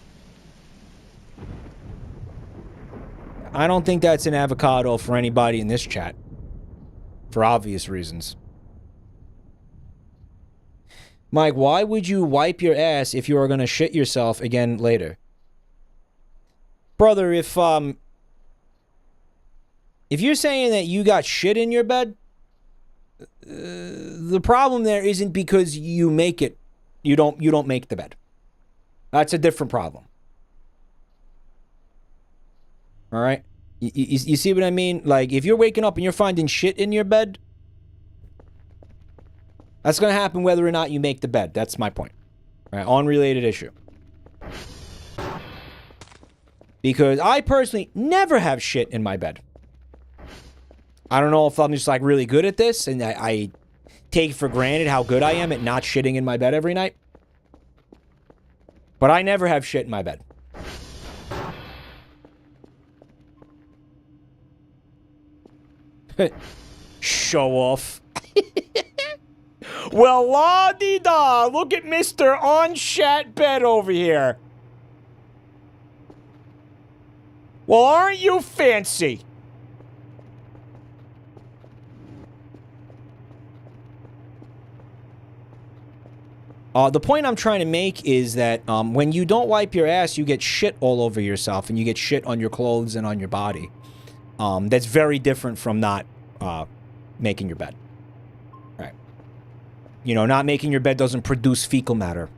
A: I don't think that's an avocado for anybody in this chat. For obvious reasons. Mike, why would you wipe your ass if you are going to shit yourself again later? Brother, if you're saying that you got shit in your bed, the problem there isn't because you make it. You don't make the bed. That's a different problem. All right? You see what I mean? Like, if you're waking up and you're finding shit in your bed, that's going to happen whether or not you make the bed. That's my point. All right? Unrelated issue. Because I personally never have shit in my bed. I don't know if I'm just, like, really good at this, and I take for granted how good I am at not shitting in my bed every night. But I never have shit in my bed. Show off. Well, la-di-da, look at Mr. On-Shat Bed over here. Well, aren't you fancy? The point I'm trying to make is that when you don't wipe your ass, you get shit all over yourself, and you get shit on your clothes and on your body. That's very different from not making your bed. Right. You know, not making your bed doesn't produce fecal matter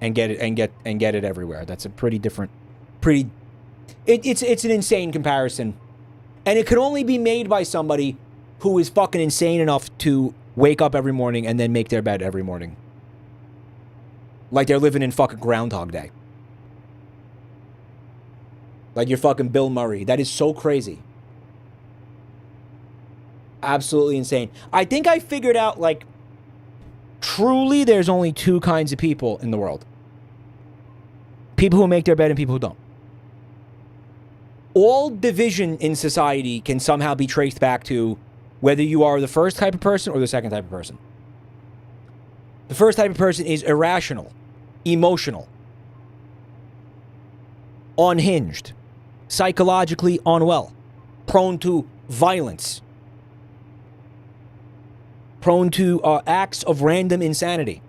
A: and get it everywhere. That's a pretty different, it's an insane comparison. And it could only be made by somebody who is fucking insane enough to wake up every morning and then make their bed every morning. Like they're living in fucking Groundhog Day. Like you're fucking Bill Murray. That is so crazy. Absolutely insane. I think I figured out, like, truly there's only two kinds of people in the world. People who make their bed and people who don't. All division in society can somehow be traced back to whether you are the first type of person or the second type of person. The first type of person is irrational, emotional, unhinged, psychologically unwell, prone to violence, prone to acts of random insanity.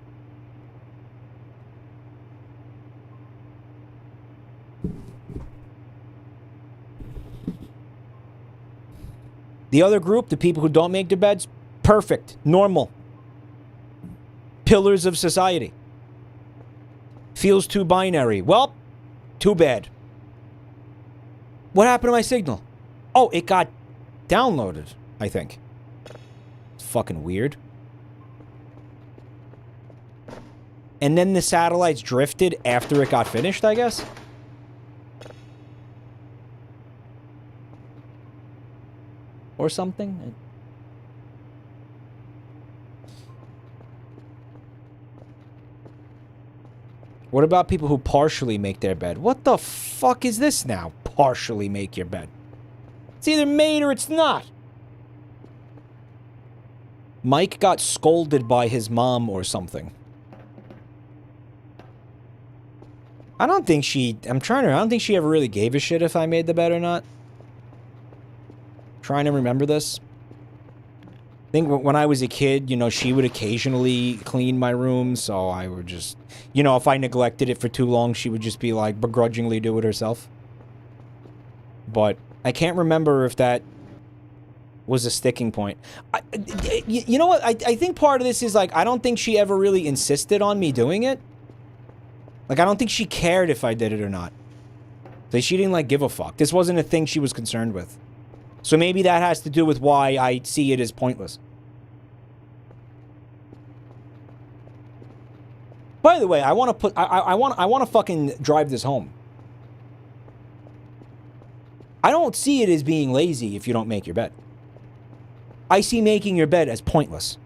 A: The other group, the people who don't make their beds, perfect, normal. Pillars of society. Feels too binary. Well, too bad. What happened to my signal? Oh, it got downloaded, I think. It's fucking weird. And then the satellites drifted after it got finished, I guess? Or something? What about people who partially make their bed? What the fuck is this now? Partially make your bed. It's either made or it's not. Mike got scolded by his mom or something. I don't think she ever really gave a shit if I made the bed or not. Trying to remember this. I think when I was a kid, you know, she would occasionally clean my room, so I would just, you know, if I neglected it for too long, she would just be like, begrudgingly do it herself. But I can't remember if that was a sticking point. You know what? I think part of this is, like, I don't think she ever really insisted on me doing it. Like, I don't think she cared if I did it or not. Like, she didn't, like, give a fuck. This wasn't a thing she was concerned with. So maybe that has to do with why I see it as pointless. By the way, I want to put I want to fucking drive this home. I don't see it as being lazy if you don't make your bed. I see making your bed as pointless.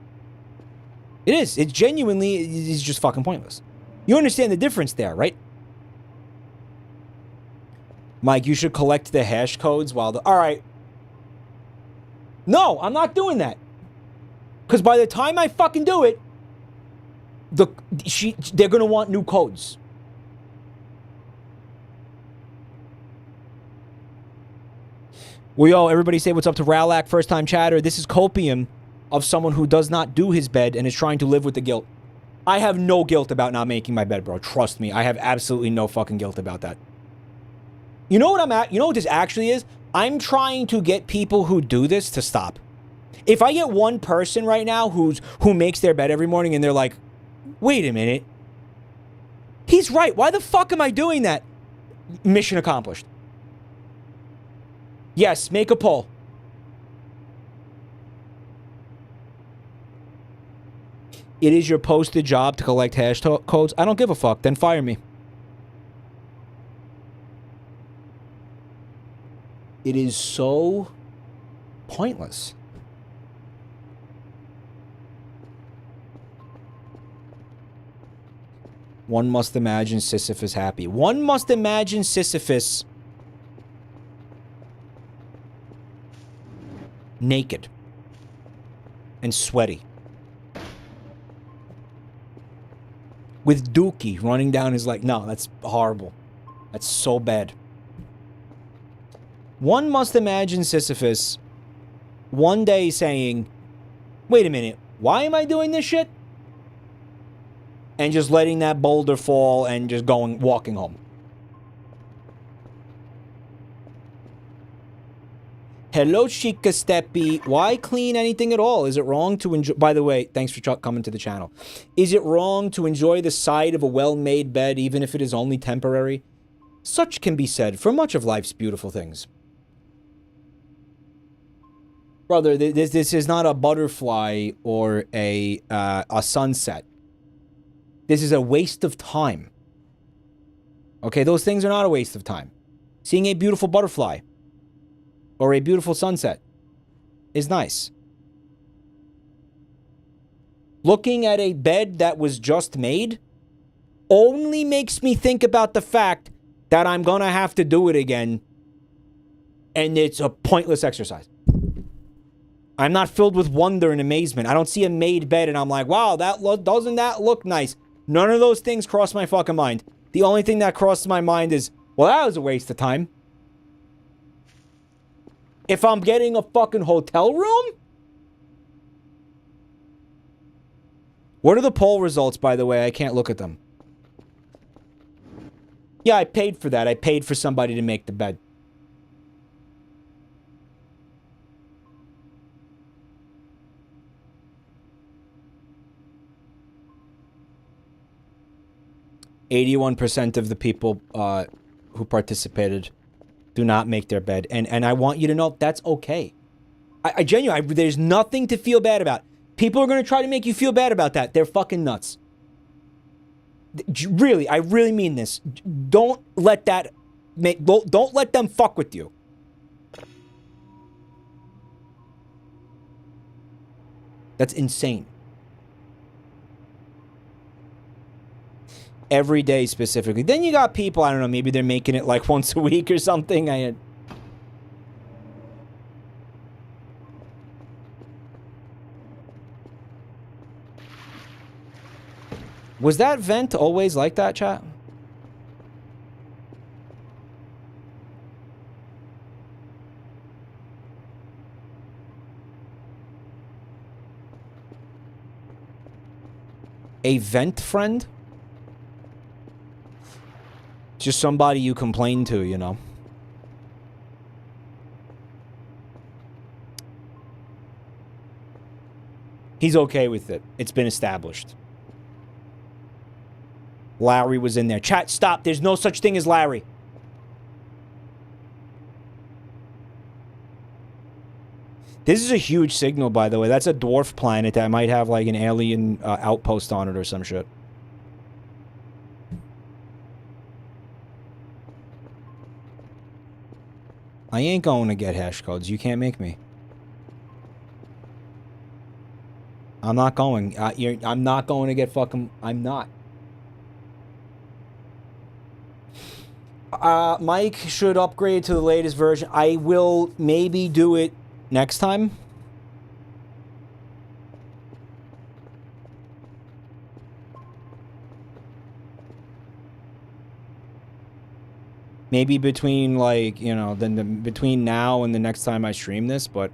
A: It is. It genuinely is just fucking pointless. You understand the difference there, right? Mike, you should collect the hash codes while the... All right. No, I'm not doing that. Because by the time I fucking do it, they're going to want new codes. Well, yo, everybody say what's up to Ralak, first time chatter. This is copium of someone who does not do his bed and is trying to live with the guilt. I have no guilt about not making my bed, bro. Trust me. I have absolutely no fucking guilt about that. You know what I'm at? You know what this actually is? I'm trying to get people who do this to stop. If I get one person right now who makes their bed every morning and they're like, wait a minute. He's right. Why the fuck am I doing that? Mission accomplished. Yes, make a poll. It is your posted job to collect hash codes. I don't give a fuck. Then fire me. It is so pointless. One must imagine Sisyphus happy. One must imagine Sisyphus naked. and sweaty. With Dookie running down his leg. No, that's horrible. That's so bad. One must imagine Sisyphus one day saying, wait a minute, why am I doing this shit? And just letting that boulder fall and just walking home. Hello, Chica Steppy. Why clean anything at all? Is it wrong to enjoy... By the way, thanks for coming to the channel. Is it wrong to enjoy the sight of a well-made bed, even if it is only temporary? Such can be said for much of life's beautiful things. Brother, this is not a butterfly or a sunset. This is a waste of time. Okay, those things are not a waste of time. Seeing a beautiful butterfly or a beautiful sunset is nice. Looking at a bed that was just made only makes me think about the fact that I'm gonna have to do it again, and it's a pointless exercise. I'm not filled with wonder and amazement. I don't see a made bed and I'm like, wow, doesn't that look nice? None of those things cross my fucking mind. The only thing that crosses my mind is, well, that was a waste of time. If I'm getting a fucking hotel room? What are the poll results, by the way? I can't look at them. Yeah, I paid for that. I paid for somebody to make the bed. %81% of the people who participated do not make their bed. And I want you to know that's okay. I genuinely, there's nothing to feel bad about. People are going to try to make you feel bad about that. They're fucking nuts. Really, I really mean this. Don't let that don't let them fuck with you. That's insane. Every day specifically. Then you got people, I don't know, maybe they're making it like once a week or something. Was that vent always like that, chat? A vent friend? Just somebody you complain to, you know. He's okay with it. It's been established. Larry was in there. Chat, stop. There's no such thing as Larry. This is a huge signal, by the way. That's a dwarf planet that might have, like, an alien outpost on it or some shit. I ain't going to get hash codes. You can't make me. I'm not going. I'm not going to get fucking... I'm not. Mike should upgrade to the latest version. I will maybe do it next time. Maybe between, like, you know, between now and the next time I stream this, but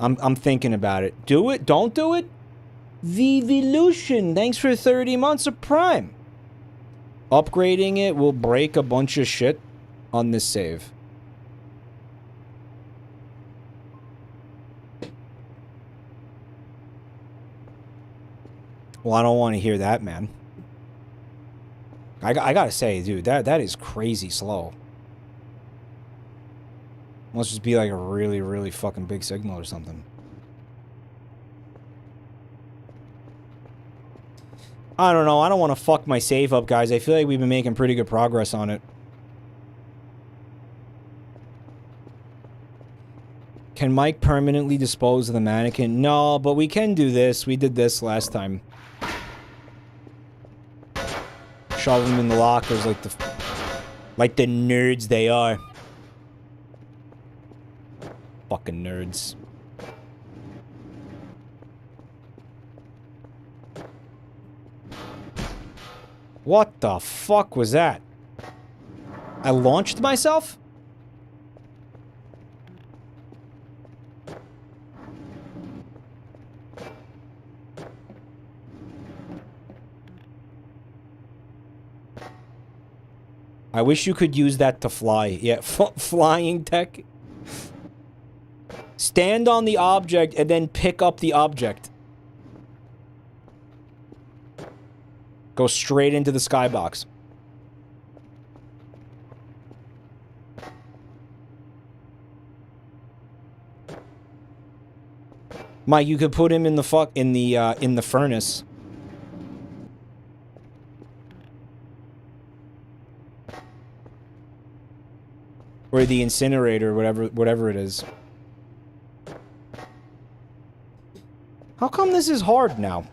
A: I'm thinking about it. Do it? Don't do it? Vivolution, thanks for 30 months of Prime. Upgrading it will break a bunch of shit on this save. Well, I don't want to hear that, man. I gotta say, dude, that is crazy slow. Must just be like a really, really fucking big signal or something. I don't know. I don't want to fuck my save up, guys. I feel like we've been making pretty good progress on it. Can Mike permanently dispose of the mannequin? No, but we can do this. We did this last time. Shove them in the lockers like the nerds they are. Fucking nerds. What the fuck was that? I launched myself? I wish you could use that to fly. Yeah, flying tech. Stand on the object and then pick up the object. Go straight into the skybox. Mike, you could put him in the in the furnace. Or the incinerator, whatever it is. How come this is hard now?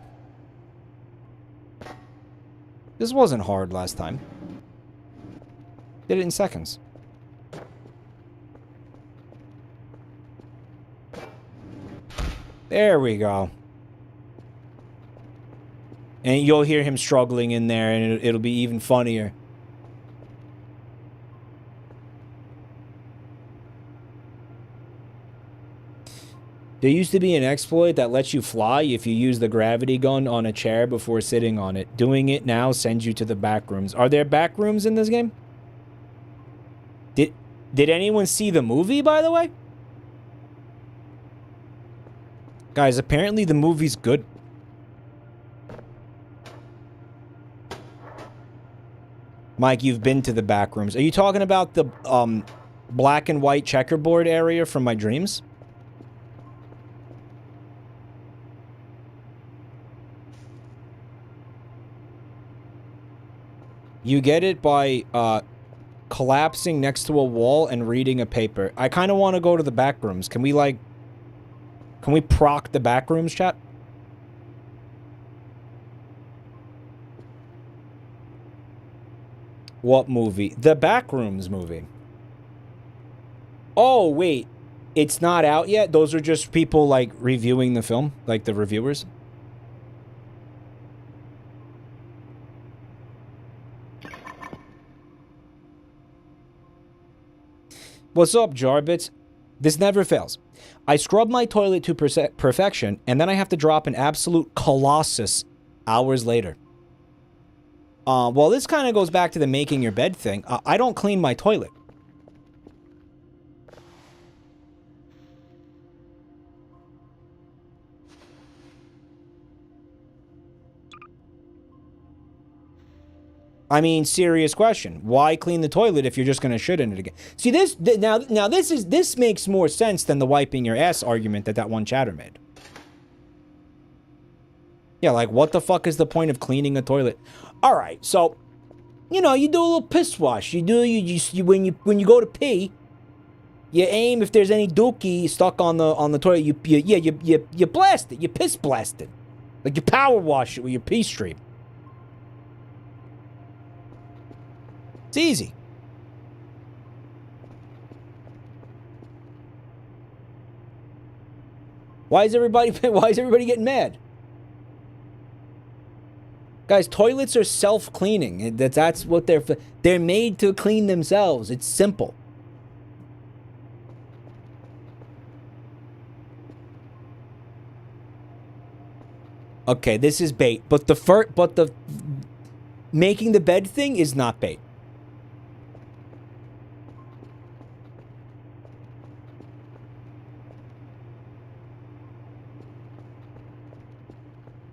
A: This wasn't hard last time. Did it in seconds. There we go. And you'll hear him struggling in there, and it'll be even funnier. There used to be an exploit that lets you fly if you use the gravity gun on a chair before sitting on it. Doing it now sends you to the back rooms. Are there back rooms in this game? Did anyone see the movie, by the way? Guys, apparently the movie's good. Mike, you've been to the back rooms. Are you talking about the black and white checkerboard area from my dreams? You get it by collapsing next to a wall and reading a paper. I kind of want to go to the back rooms. Can we, like... Can we proc the back rooms, chat? What movie? The Backrooms movie. Oh, wait. It's not out yet? Those are just people, like, reviewing the film? Like, the reviewers? What's up, Jarbits? This never fails. I scrub my toilet to perfection, and then I have to drop an absolute colossus hours later. Well, this kind of goes back to the making your bed thing. I don't clean my toilet. I mean, serious question. Why clean the toilet if you're just going to shit in it again? See, this makes more sense than the wiping your ass argument that one chatter made. Yeah, like, what the fuck is the point of cleaning a toilet? All right, so, you know, you do a little piss wash. You when you go to pee, you aim if there's any dookie stuck on the toilet. You blast it. You piss blast it, like you power wash it with your pee stream. It's easy. Why is everybody getting mad? Guys, toilets are self-cleaning. That's what they're made to clean themselves. It's simple. Okay, this is bait, but the making the bed thing is not bait.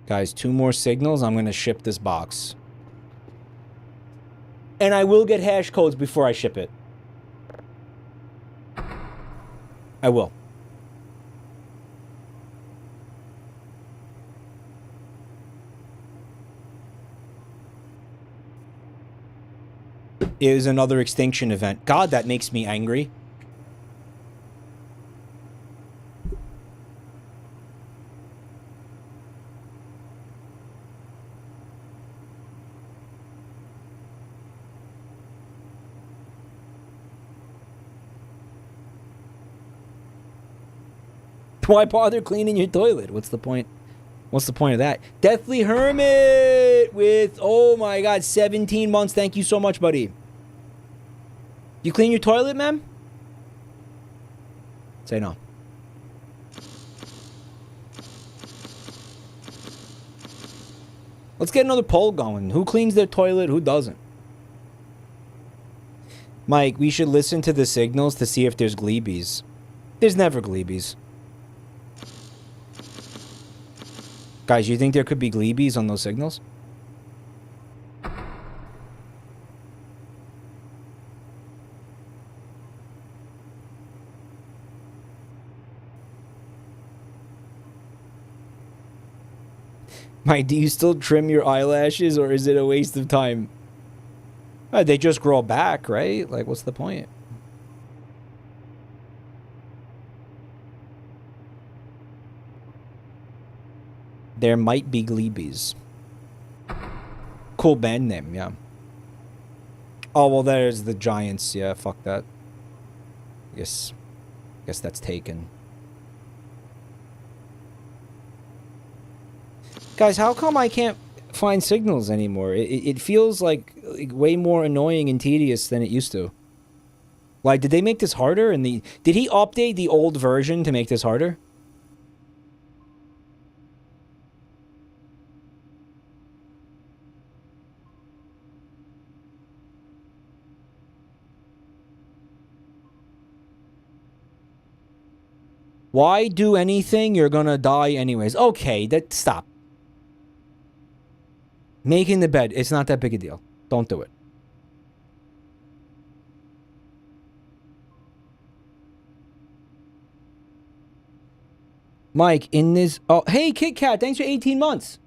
A: Guys, 2 more signals. I'm going to ship this box. And I will get hash codes before I ship it. I will. It is another extinction event. God, that makes me angry. Why bother cleaning your toilet? What's the point? What's the point of that? Deathly Hermit! it with, oh my god, 17 months. Thank you so much, buddy. You clean your toilet, ma'am? Say no. Let's get another poll going. Who cleans their toilet? Who doesn't? Mike, we should listen to the signals to see if there's gleebies. There's never gleebies. Guys, you think there could be gleebies on those signals? Mike, do you still trim your eyelashes or is it a waste of time? They just grow back, right? Like, what's the point? There might be gleebies. Cool band name, yeah. Oh, well, there's the Giants. Yeah, fuck that. Guess that's taken. Guys, how come I can't find signals anymore? It feels like way more annoying and tedious than it used to. Like, did they make this harder? Did he update the old version to make this harder? Why do anything? You're gonna die anyways. Okay, stop. Making the bed, it's not that big a deal. Don't do it. Mike, in this... Oh, hey, Kit Kat, thanks for 18 months.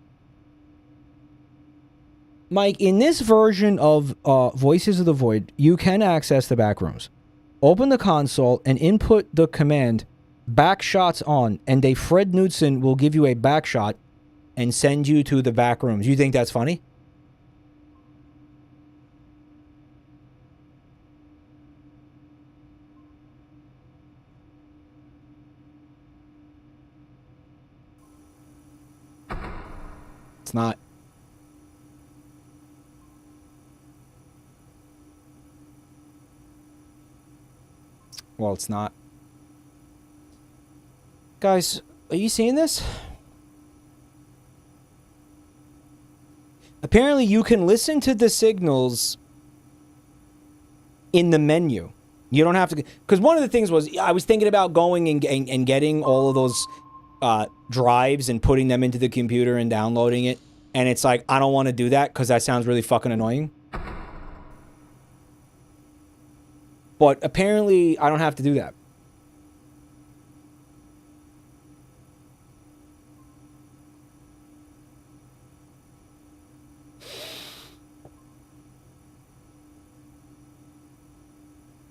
A: Mike, in this version of Voices of the Void, you can access the back rooms. Open the console and input the command back shots on, and a Fred Knudsen will give you a back shot and send you to the back rooms. You think that's funny? It's not. Well, it's not. Guys, are you seeing this? Apparently, you can listen to the signals in the menu. You don't have to... Because one of the things was, I was thinking about going and getting all of those drives and putting them into the computer and downloading it. And it's like, I don't want to do that because that sounds really fucking annoying. But apparently, I don't have to do that.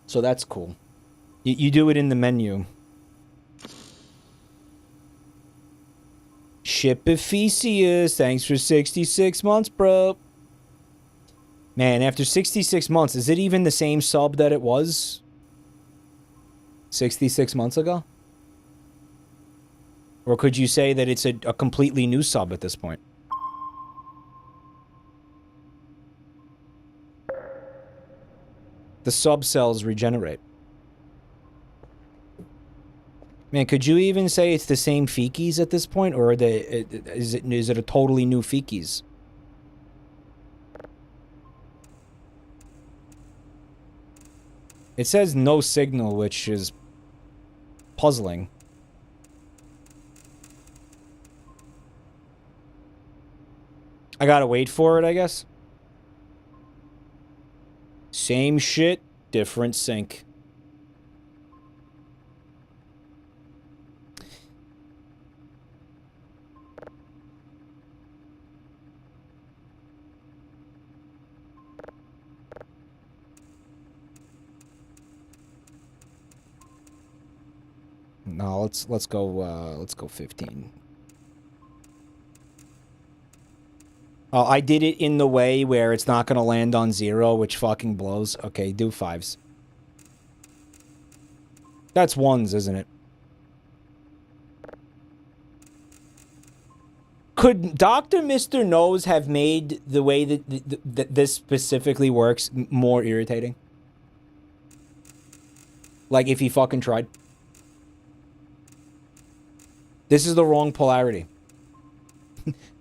A: So that's cool. You do it in the menu. Shipificius, thanks for 66 months, bro. Man, after 66 months, is it even the same sub that it was 66 months ago? Or could you say that it's a completely new sub at this point? The sub cells regenerate. Man, could you even say it's the same Fikis at this point, or is it a totally new Fikis? It says no signal, which is puzzling. I gotta wait for it, I guess. Same shit, different sync. No, let's go 15. Oh, I did it in the way where it's not gonna land on 0, which fucking blows. Okay, do 5s. That's 1s, isn't it? Could Dr. Mr. Nose have made the way that this specifically works more irritating? Like, if he fucking tried. This is the wrong polarity.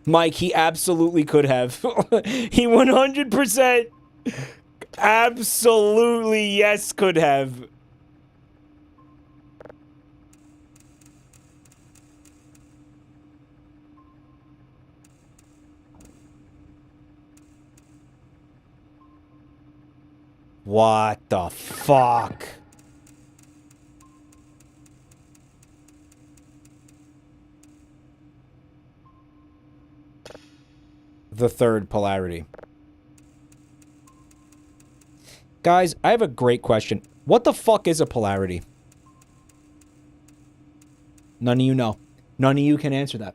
A: Mike, he absolutely could have. He 100% absolutely yes could have. What the fuck? The third polarity. Guys, I have a great question. What the fuck is a polarity? None of you know. None of you can answer that.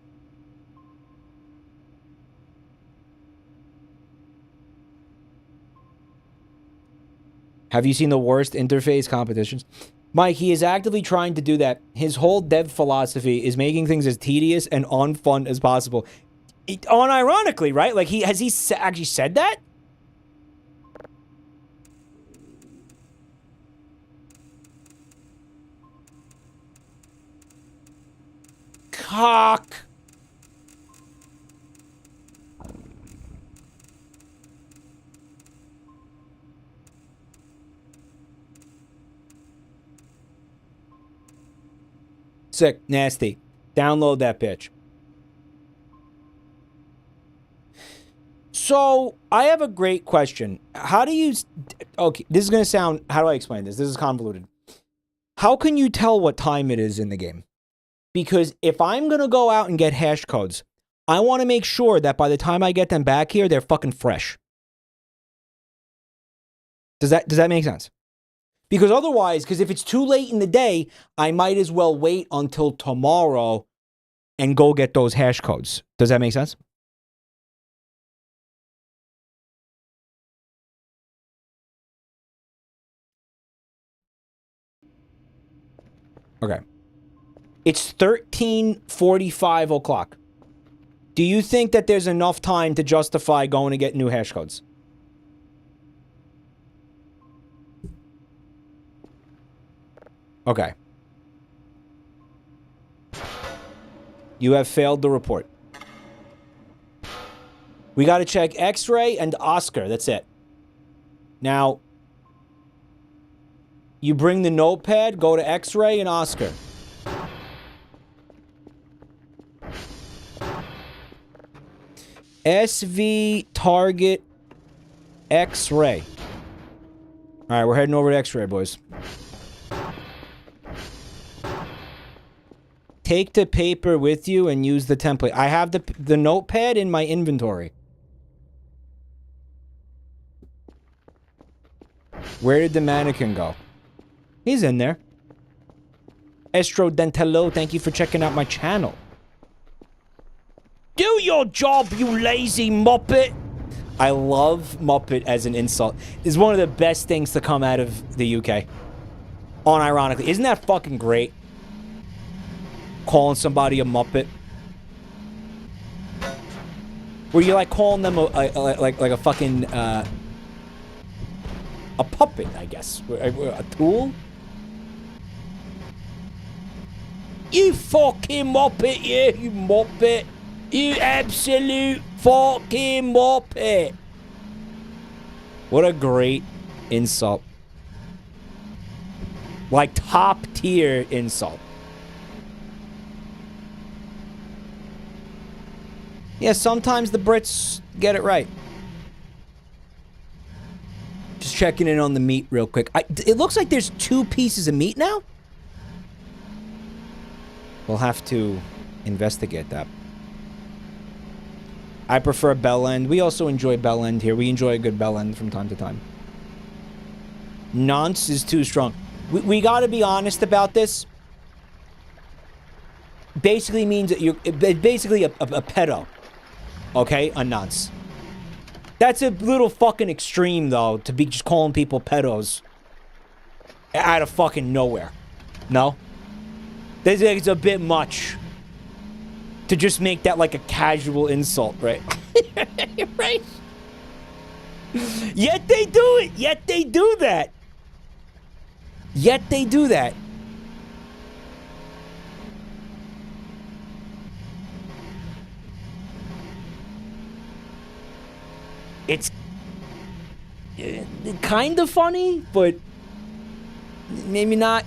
A: Have you seen the worst interface competitions? Mike, he is actively trying to do that. His whole dev philosophy is making things as tedious and unfun as possible. Unironically, right? Like, has he actually said that? Cock. Sick. Nasty. Download that bitch. So, I have a great question. How do you... Okay, this is going to sound... How do I explain this? This is convoluted. How can you tell what time it is in the game? Because if I'm going to go out and get hash codes, I want to make sure that by the time I get them back here, they're fucking fresh. Does that make sense? Because otherwise, because if it's too late in the day, I might as well wait until tomorrow and go get those hash codes. Does that make sense? Okay. It's 13:45 o'clock. Do you think that there's enough time to justify going to get new hash codes? Okay. You have failed the report. We got to check X-Ray and Oscar. That's it. Now, you bring the notepad, go to X-Ray and Oscar. SV target X-Ray. All right, we're heading over to X-Ray, boys. Take the paper with you and use the template. I have the notepad in my inventory. Where did the mannequin go? He's in there. Estro Dentello, thank you for checking out my channel. Do your job, you lazy Muppet! I love Muppet as an insult. It's one of the best things to come out of the UK. Unironically. Isn't that fucking great? Calling somebody a Muppet. Where you like calling them like a fucking a puppet, I guess. A tool? You fucking Muppet, you Muppet. You absolute fucking Muppet. What a great insult. Like top tier insult. Yeah, sometimes the Brits get it right. Just checking in on the meat real quick. It looks like there's 2 pieces of meat now. We'll have to investigate that. I prefer Bell End. We also enjoy Bell End here. We enjoy a good Bell End from time to time. Nonce is too strong. We gotta be honest about this. Basically means that you're basically a pedo. Okay? A nonce. That's a little fucking extreme, though, to be just calling people pedos out of fucking nowhere. No? It's a bit much. to just make that like a casual insult, right? Right? Yet they do it. Yet they do that. Yet they do that. It's kind of funny, but maybe not.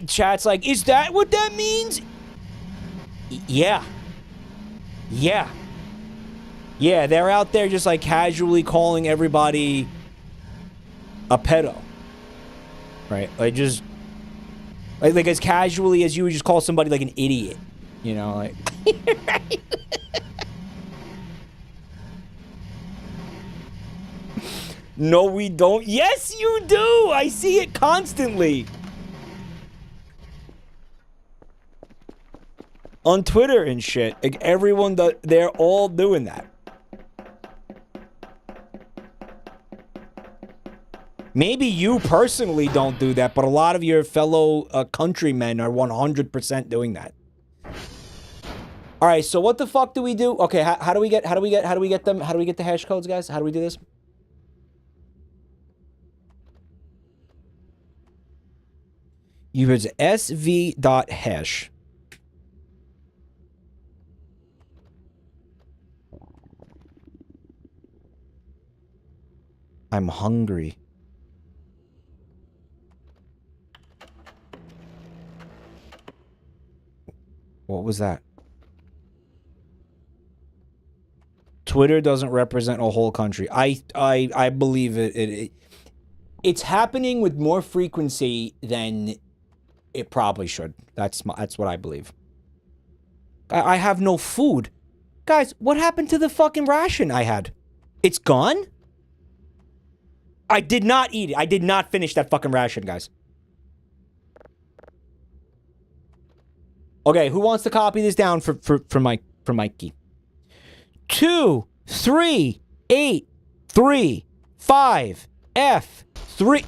A: Chat's like, is that what that means? Yeah. Yeah. Yeah, they're out there just like casually calling everybody a pedo. Right? Like just like as casually as you would just call somebody like an idiot. You know, like right? No, we don't. Yes, you do. I see it constantly. On Twitter and shit. Like everyone, they're all doing that. Maybe you personally don't do that, but a lot of your fellow countrymen are 100% doing that. All right, so what the fuck do we do? Okay, how do we get the hash codes, guys? How do we do this? Use sv.hash. I'm hungry. What was that? Twitter doesn't represent a whole country. I believe it's happening with more frequency than it probably should. That's what I believe. I have no food. Guys, what happened to the fucking ration I had? It's gone? I did not eat it. I did not finish that fucking ration, guys. Okay, who wants to copy this down for Mikey? 2 3 8 3 5 F 3.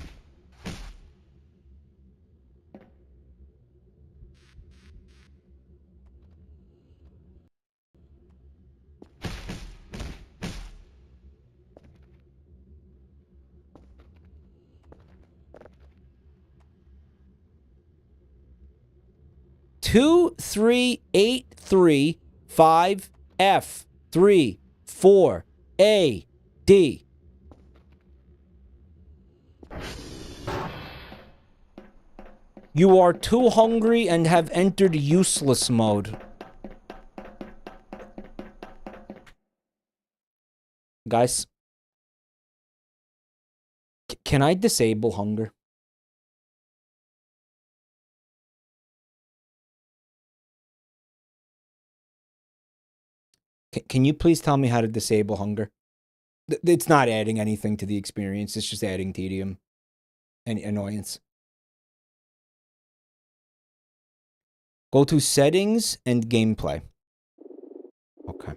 A: Two, 3, 8, 3, 5, F, 3, 4, A, D. You are too hungry and have entered useless mode. Guys, can I disable hunger? Can you please tell me how to disable hunger? It's not adding anything to the experience. It's just adding tedium and annoyance. Go to settings and gameplay. Okay.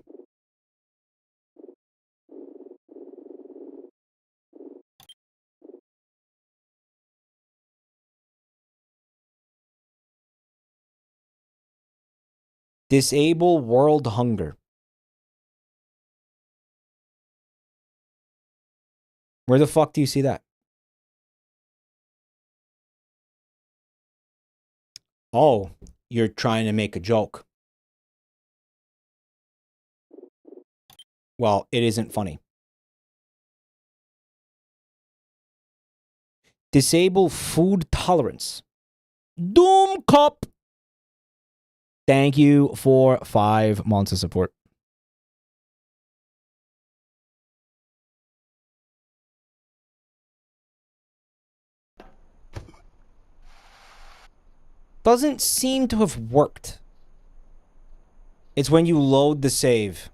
A: Disable world hunger. Where the fuck do you see that? Oh, you're trying to make a joke. Well, it isn't funny. Disable food tolerance. Doom Cup. Thank you for 5 months of support. Doesn't seem to have worked. It's when you load the save.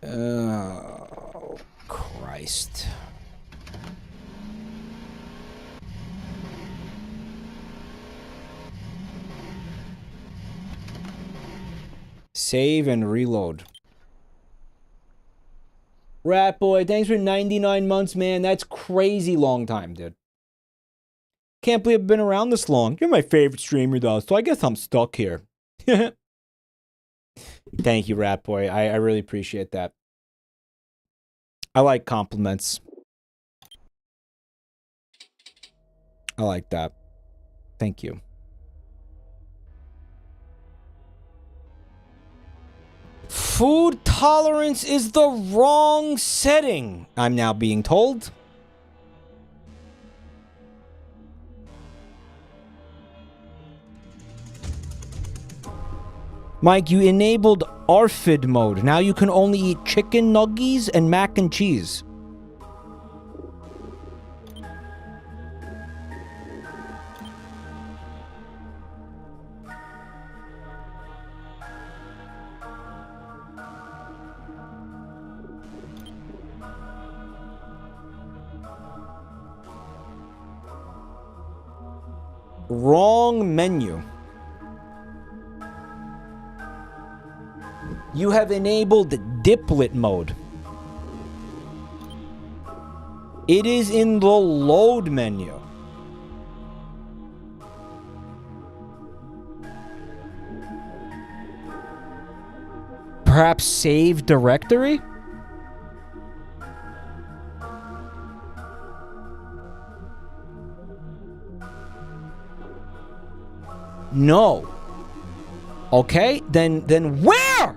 A: Oh, Christ. Save and reload. Rat Boy, thanks for 99 months, man. That's crazy long time, dude. Can't believe I've been around this long. You're my favorite streamer, though, so I guess I'm stuck here. Thank you, Rat Boy. I really appreciate that. I like compliments. I like that. Thank you. Food tolerance is the wrong setting, I'm now being told. Mike, you enabled ARFID mode. Now you can only eat chicken nuggies and mac and cheese. Wrong menu. You have enabled diplet mode. It is in the load menu. Perhaps save directory? No. Okay, then where?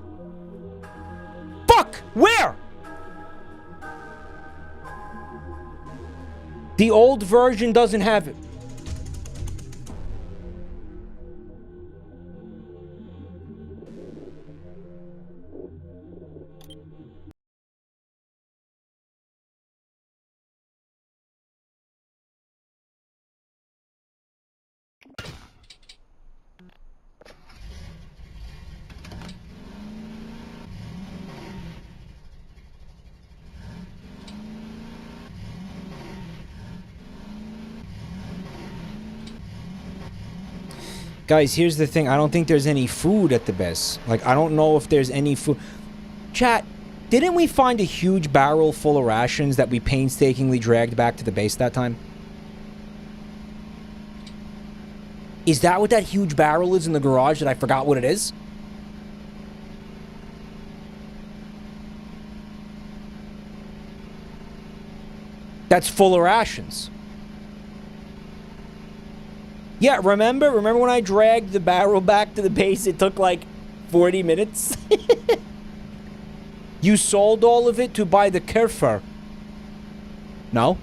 A: Fuck, where? The old version doesn't have it. Guys, here's the thing. I don't think there's any food at the base. Like, I don't know if there's any food. Chat, didn't we find a huge barrel full of rations that we painstakingly dragged back to the base that time? Is that what that huge barrel is in the garage that I forgot what it is? That's full of rations. Yeah, remember when I dragged the barrel back to the base? It took like 40 minutes. You sold all of it to buy the Kerfer. No?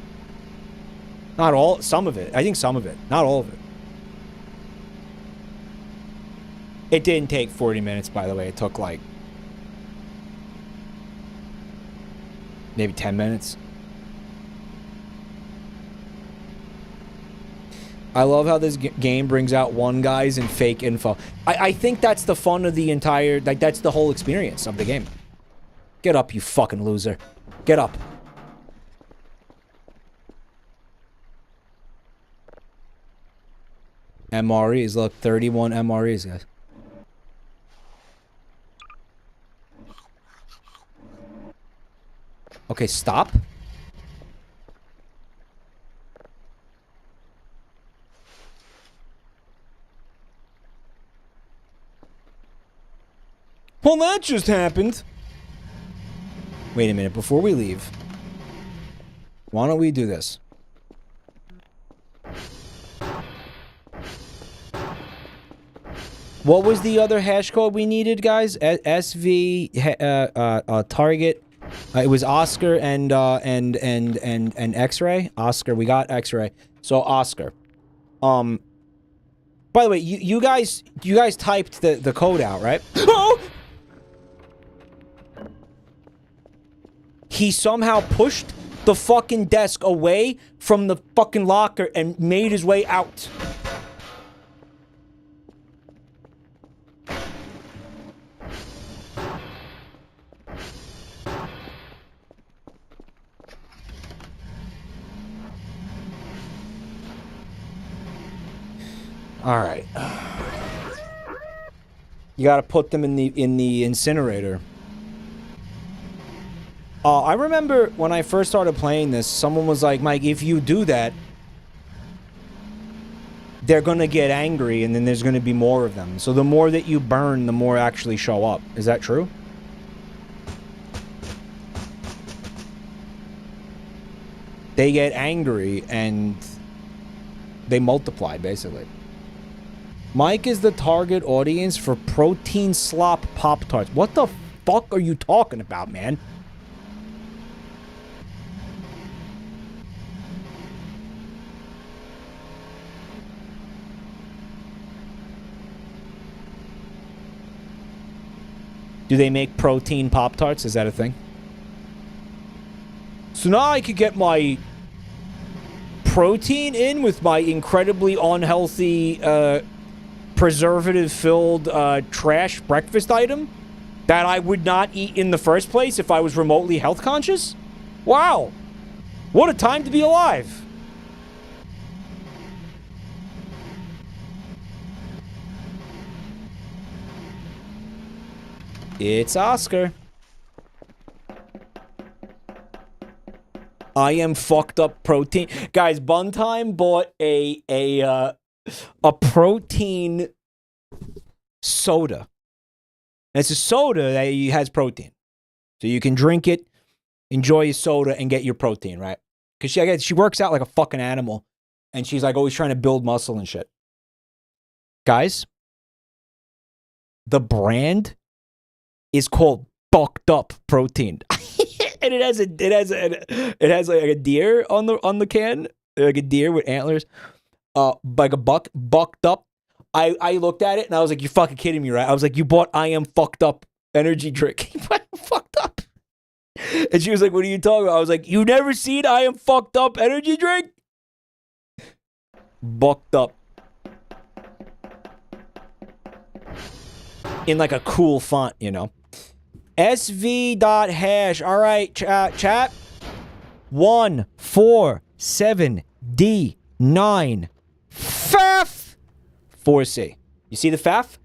A: Not all. Some of it. I think some of it. Not all of it. It didn't take 40 minutes, by the way. It took like maybe 10 minutes. I love how this game brings out one guys and fake info. I think that's the fun of the entire... Like, that's the whole experience of the game. Get up, you fucking loser. Get up. MREs. Look, 31 MREs, guys. Okay, stop. Well, that just happened. Wait a minute, before we leave, why don't we do this? What was the other hash code we needed, guys? SV target. It was Oscar and X-ray. Oscar, we got X-ray. So Oscar. By the way, you guys typed the code out, right? Oh! He somehow pushed the fucking desk away from the fucking locker and made his way out. All right. You gotta put them in the incinerator. I remember when I first started playing this, someone was like, Mike, if you do that, they're gonna get angry and then there's gonna be more of them. So the more that you burn, the more actually show up. Is that true? They get angry and they multiply, basically. Mike is the target audience for protein slop Pop-Tarts. What the fuck are you talking about, man? Do they make protein Pop-Tarts? Is that a thing? So now I could get my protein in with my incredibly unhealthy, preservative-filled, trash breakfast item that I would not eat in the first place if I was remotely health conscious? Wow. What a time to be alive. It's Oscar. I am fucked up protein. Guys, Buntime bought a protein soda. And it's a soda that has protein. So you can drink it, enjoy your soda, and get your protein, right? Because she works out like a fucking animal. And she's like always trying to build muscle and shit. Guys, the brand is called Bucked Up Protein. And it has like a deer on the can, like a deer with antlers, like a bucked up. I looked at it and I was like, "You're fucking kidding me, right?" I was like, "You bought I Am Fucked Up energy drink." Fucked up. And she was like, "What are you talking about?" I was like, "You never seen I Am Fucked Up energy drink?" Bucked up. In like a cool font, you know. SV.hash. All right, chat. 147D9 FAF 4C. You see the FAF?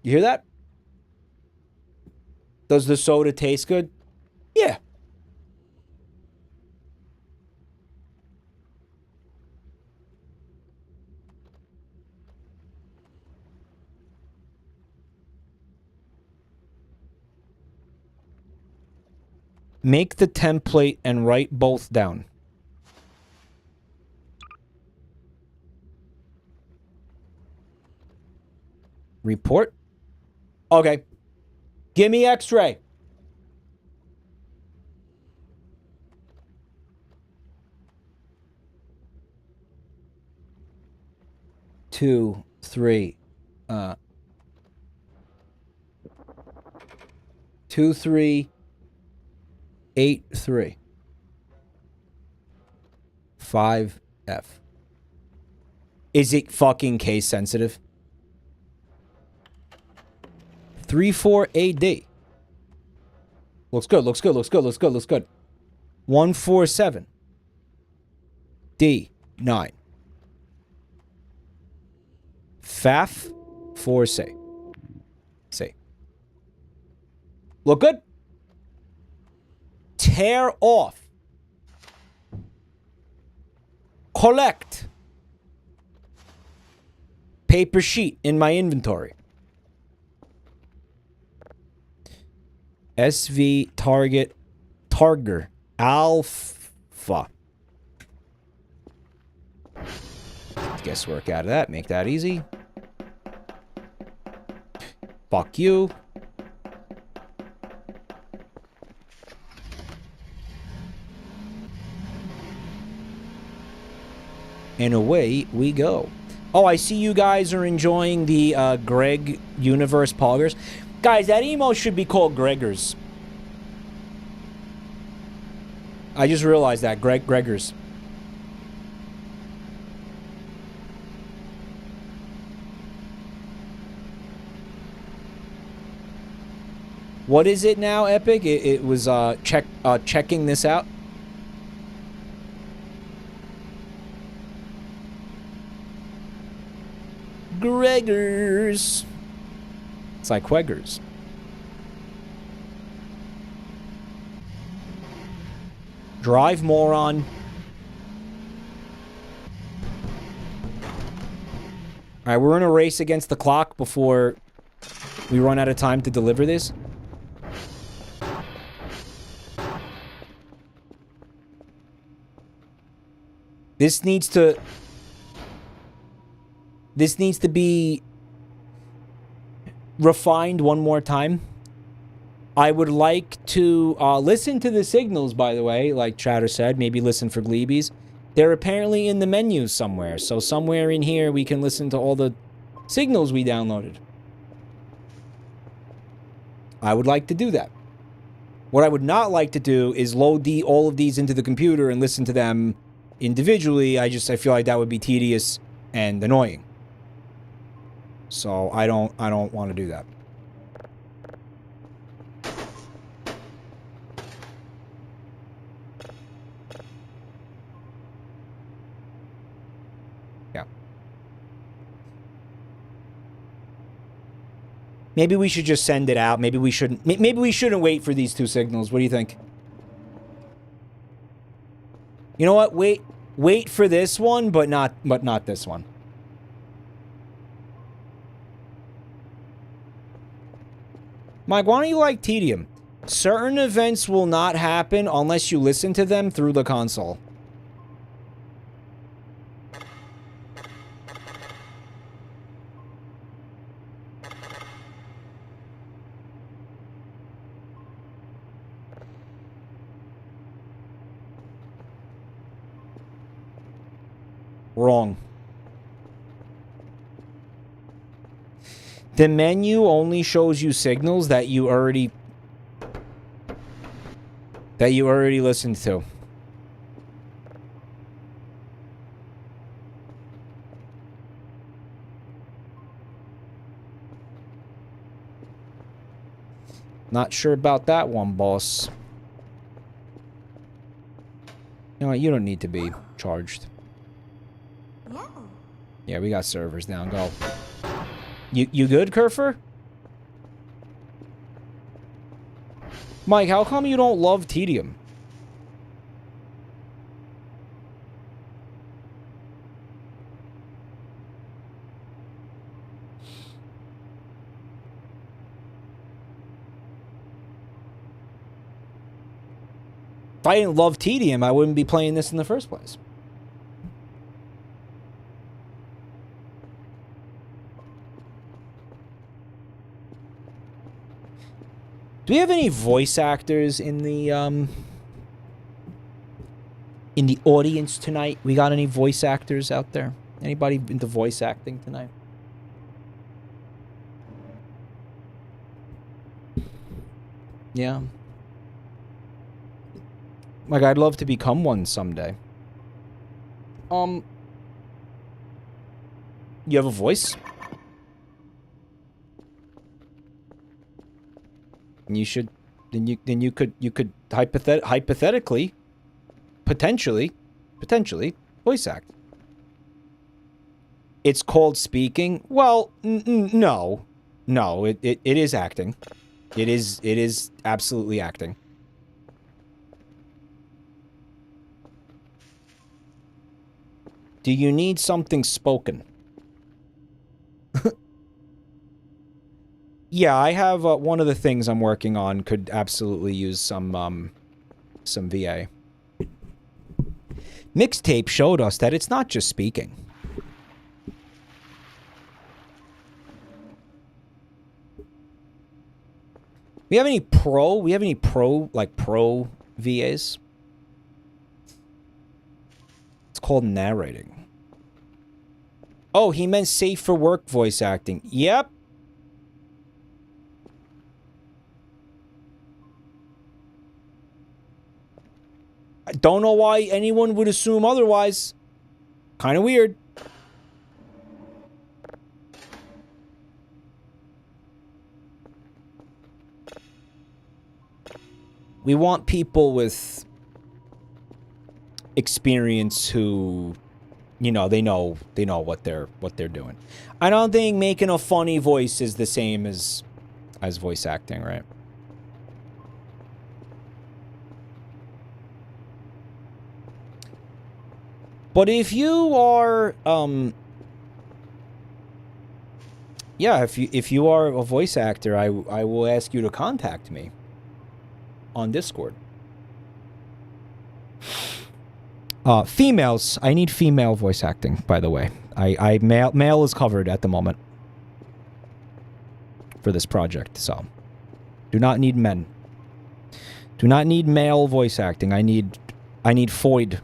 A: You hear that? Does the soda taste good? Yeah. Make the template and write both down. Report? Okay. Give me X-ray. Two, three, 2383 5F. Is it fucking case sensitive? 34AD. Looks good, looks good, looks good, looks good, looks good. 147 D9 FAF 4C. C. Look good? Tear off. Collect. Paper sheet in my inventory. SV target Targer Alpha. Guesswork out of that. Make that easy. Fuck you. And away we go. Oh, I see you guys are enjoying the Greg Universe Poggers. Guys, that emo should be called Gregors. I just realized that. Gregors. What is it now, Epic? It was checking this out. Gregors. It's like Queggers. Drive, moron. Alright, we're in a race against the clock before we run out of time to deliver this. This needs to be refined one more time. I would like to listen to the signals, by the way, like Chatter said. Maybe listen for Gleebies. They're apparently in the menu somewhere. So somewhere in here we can listen to all the signals we downloaded. I would like to do that. What I would not like to do is load all of these into the computer and listen to them individually. I feel like that would be tedious and annoying. So I don't want to do that. Yeah. Maybe we should just send it out. Maybe we shouldn't. Maybe we shouldn't wait for these two signals. What do you think? You know what? Wait for this one, but not this one. Mike, why don't you like Tedium? Certain events will not happen unless you listen to them through the console. Wrong. The menu only shows you signals that you already listened to. Not sure about that one, boss. You know what? You don't need to be charged. Yeah, we got servers down. Go. You good, Kerfer? Mike, how come you don't love Tedium? If I didn't love Tedium, I wouldn't be playing this in the first place. Do we have any voice actors in the audience tonight? We got any voice actors out there? Anybody into voice acting tonight? Yeah. Like, I'd love to become one someday. You have a voice? You should, then you could hypothetically, potentially voice act. It's called speaking. Well, no, it is acting. It is absolutely acting. Do you need something spoken? Yeah, I have one of the things I'm working on could absolutely use some VA. Mixtape showed us that it's not just speaking. We have any pro? We have any pro VAs? It's called narrating. Oh, he meant safe for work voice acting. Yep. I don't know why anyone would assume otherwise. Kind of weird. We want people with experience who you know, they know what they're doing. I don't think making a funny voice is the same as voice acting, right? But if you are, yeah, if you are a voice actor, I will ask you to contact me on Discord. Females, I need female voice acting, by the way. Male is covered at the moment for this project, so do not need men. Do not need male voice acting. I need Foyd.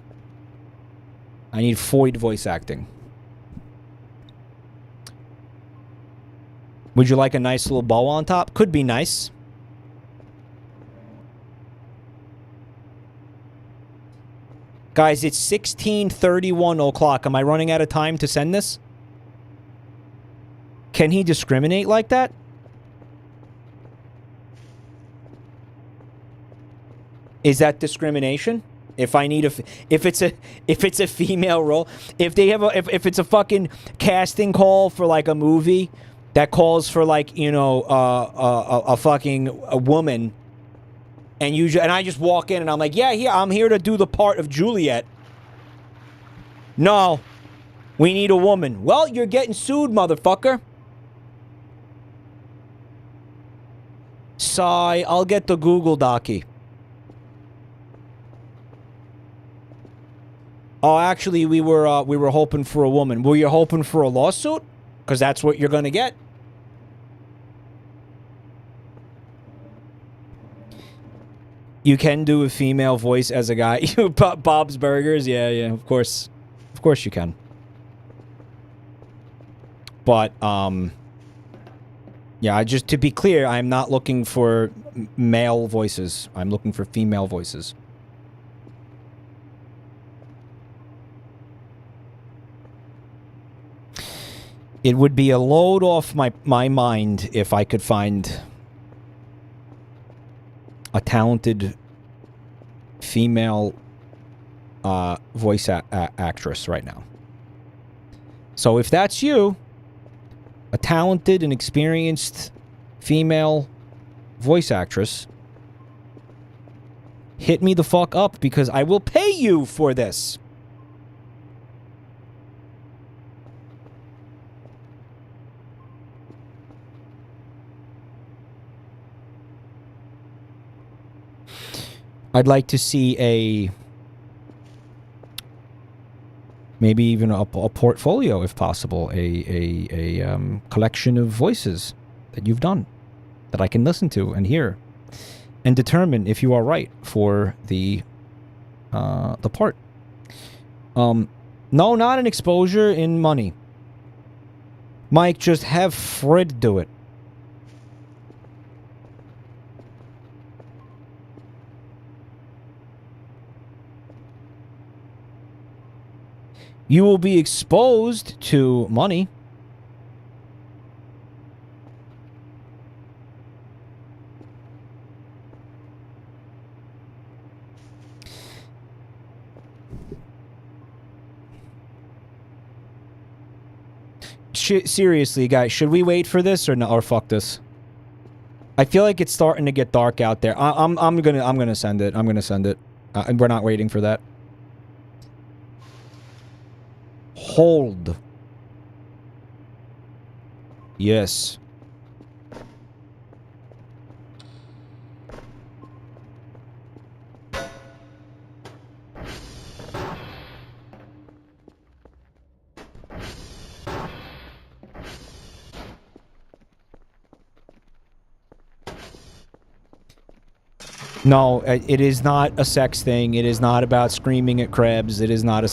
A: I need Foyd voice acting. Would you like a nice little bow on top? Could be nice. Guys, it's 16:31 o'clock. Am I running out of time to send this? Can he discriminate like that? Is that discrimination? If I need if it's a female role, if they have if it's a fucking casting call for like a movie that calls for like, you know, a fucking woman, and I just walk in and I'm like, yeah, I'm here to do the part of Juliet. No, we need a woman. Well, you're getting sued, motherfucker. Sigh, I'll get the Google Docky. Oh, actually, we were hoping for a woman. Were you hoping for a lawsuit? Because that's what you're gonna get. You can do a female voice as a guy. Bob's Burgers, yeah, of course you can. But yeah, just to be clear, I'm not looking for male voices. I'm looking for female voices. It would be a load off my mind if I could find a talented female voice actress right now. So if that's you, a talented and experienced female voice actress, hit me the fuck up because I will pay you for this. I'd like to see maybe even a portfolio, if possible, a collection of voices that you've done that I can listen to and hear and determine if you are right for the part. No, not an exposure in money. Mike, just have Fred do it. You will be exposed to money. Seriously, guys, should we wait for this or no? Or fuck this? I feel like it's starting to get dark out there. I'm gonna send it. I'm gonna send it. We're not waiting for that. Hold. Yes. No, it is not a sex thing. It is not about screaming at crabs. It is not a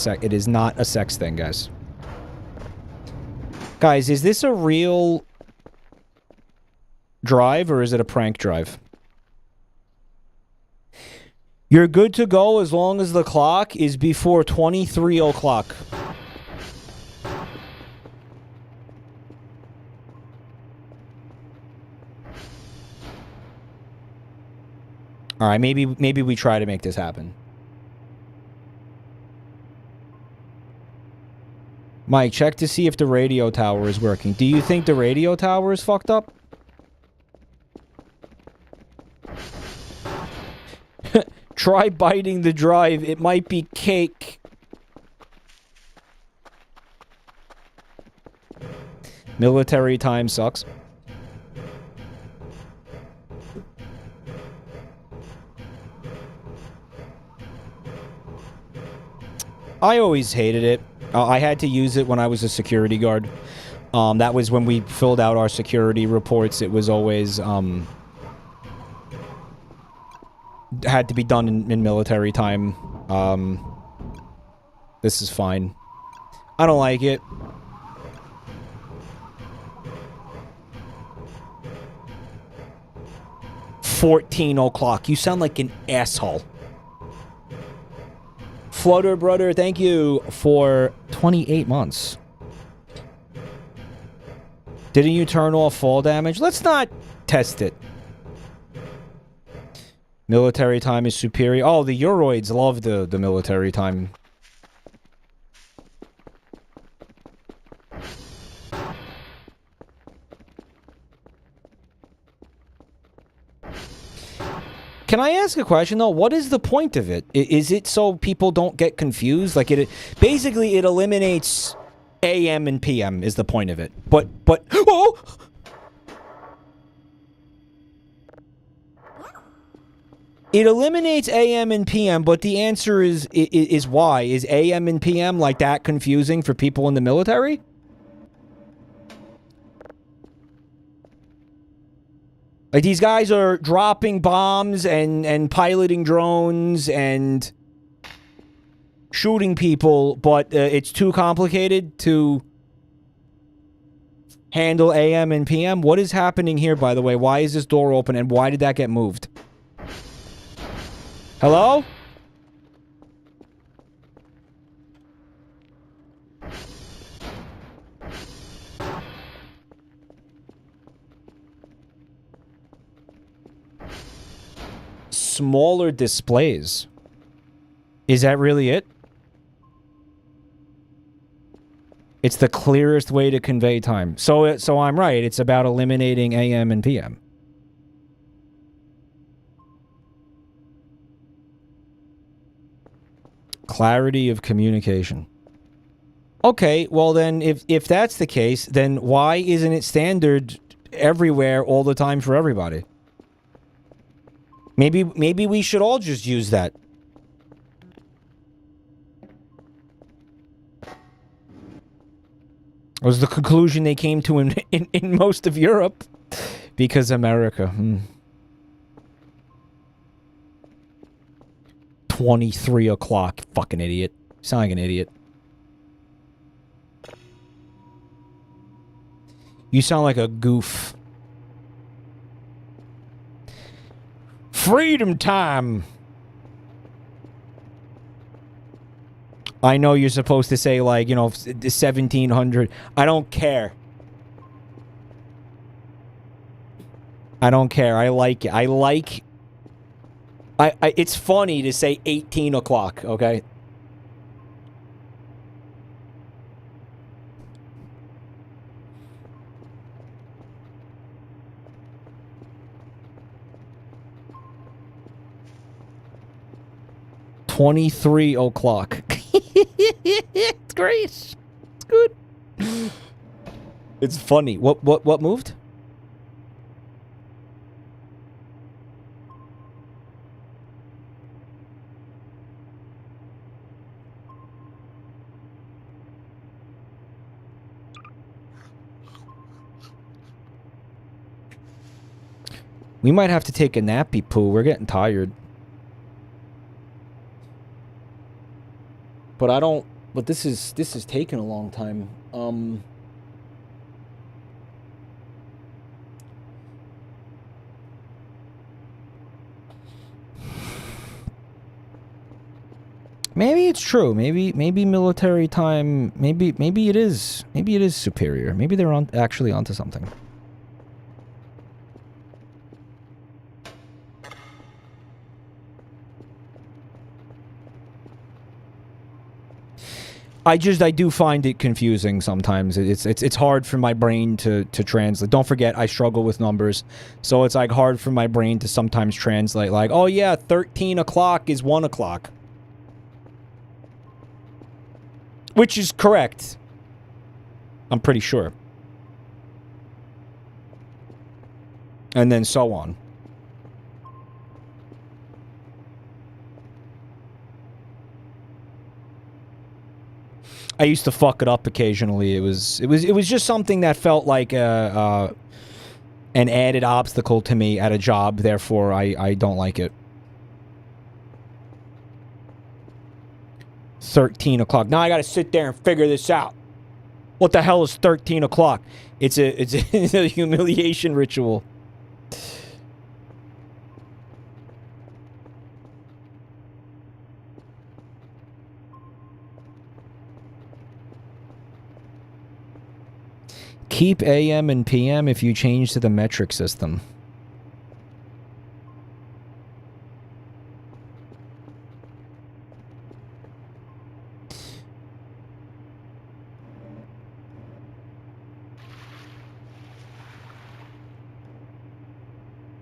A: sex thing, guys. Guys, is this a real drive or is it a prank drive? You're good to go as long as the clock is before 23 o'clock. All right, maybe we try to make this happen. Mike, check to see if the radio tower is working. Do you think the radio tower is fucked up? Try biting the drive. It might be cake. Military time sucks. I always hated it. I had to use it when I was a security guard. That was when we filled out our security reports. It was always had to be done in military time. This is fine. I don't like it. $14 You sound like an asshole. Flutter Brother, thank you for 28 months. Didn't you turn off fall damage? Let's not test it. Military time is superior. Oh, the Euroids love the military time. Can I ask a question though? What is the point of it? Is it so people don't get confused? Like basically it eliminates AM and PM is the point of it. But oh! It eliminates AM and PM, but the answer is why? Is AM and PM like that confusing for people in the military? Like, these guys are dropping bombs and piloting drones and shooting people, but it's too complicated to handle AM and PM. What is happening here, by the way? Why is this door open, and why did that get moved? Hello? Smaller displays. Is that really it? It's the clearest way to convey time. So I'm right. It's about eliminating AM and PM. Clarity of communication. Okay, well then, if that's the case, then why isn't it standard everywhere all the time for everybody? Maybe we should all just use that. Was the conclusion they came to in most of Europe. Because America. 23 o'clock. Fucking idiot. Sound like an idiot. You sound like a goof. Freedom time! I know you're supposed to say, like, you know, 1700. I don't care. I don't care. I like it. I like... it's funny to say 18 o'clock, okay? $23 It's great. It's good. It's funny. What moved? We might have to take a nappy poo. We're getting tired. But I don't... But this is taking a long time. Maybe it's true. Maybe military time... Maybe it is... Maybe it is superior. Maybe they're actually onto something. I do find it confusing sometimes. It's hard for my brain to translate. Don't forget, I struggle with numbers. So it's like hard for my brain to sometimes translate like, oh yeah, 13 o'clock is 1 o'clock. Which is correct. I'm pretty sure. And then so on. I used to fuck it up occasionally. It was just something that felt like an added obstacle to me at a job. Therefore, I don't like it. 13 o'clock. Now I gotta sit there and figure this out. What the hell is 13 o'clock? It's a humiliation ritual. Keep AM and PM if you change to the metric system.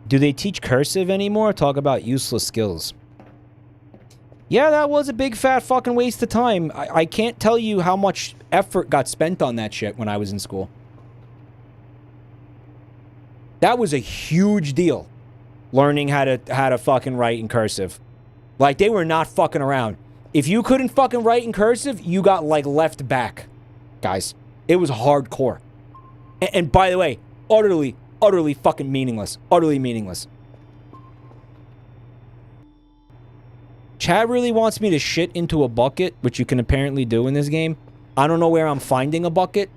A: Do they teach cursive anymore? Talk about useless skills. Yeah, that was a big fat fucking waste of time. I can't tell you how much effort got spent on that shit when I was in school. That was a huge deal. Learning how to fucking write in cursive. Like, they were not fucking around. If you couldn't fucking write in cursive, you got, like, left back. Guys, it was hardcore. And by the way, utterly fucking meaningless. Utterly meaningless. Chad really wants me to shit into a bucket, which you can apparently do in this game. I don't know where I'm finding a bucket.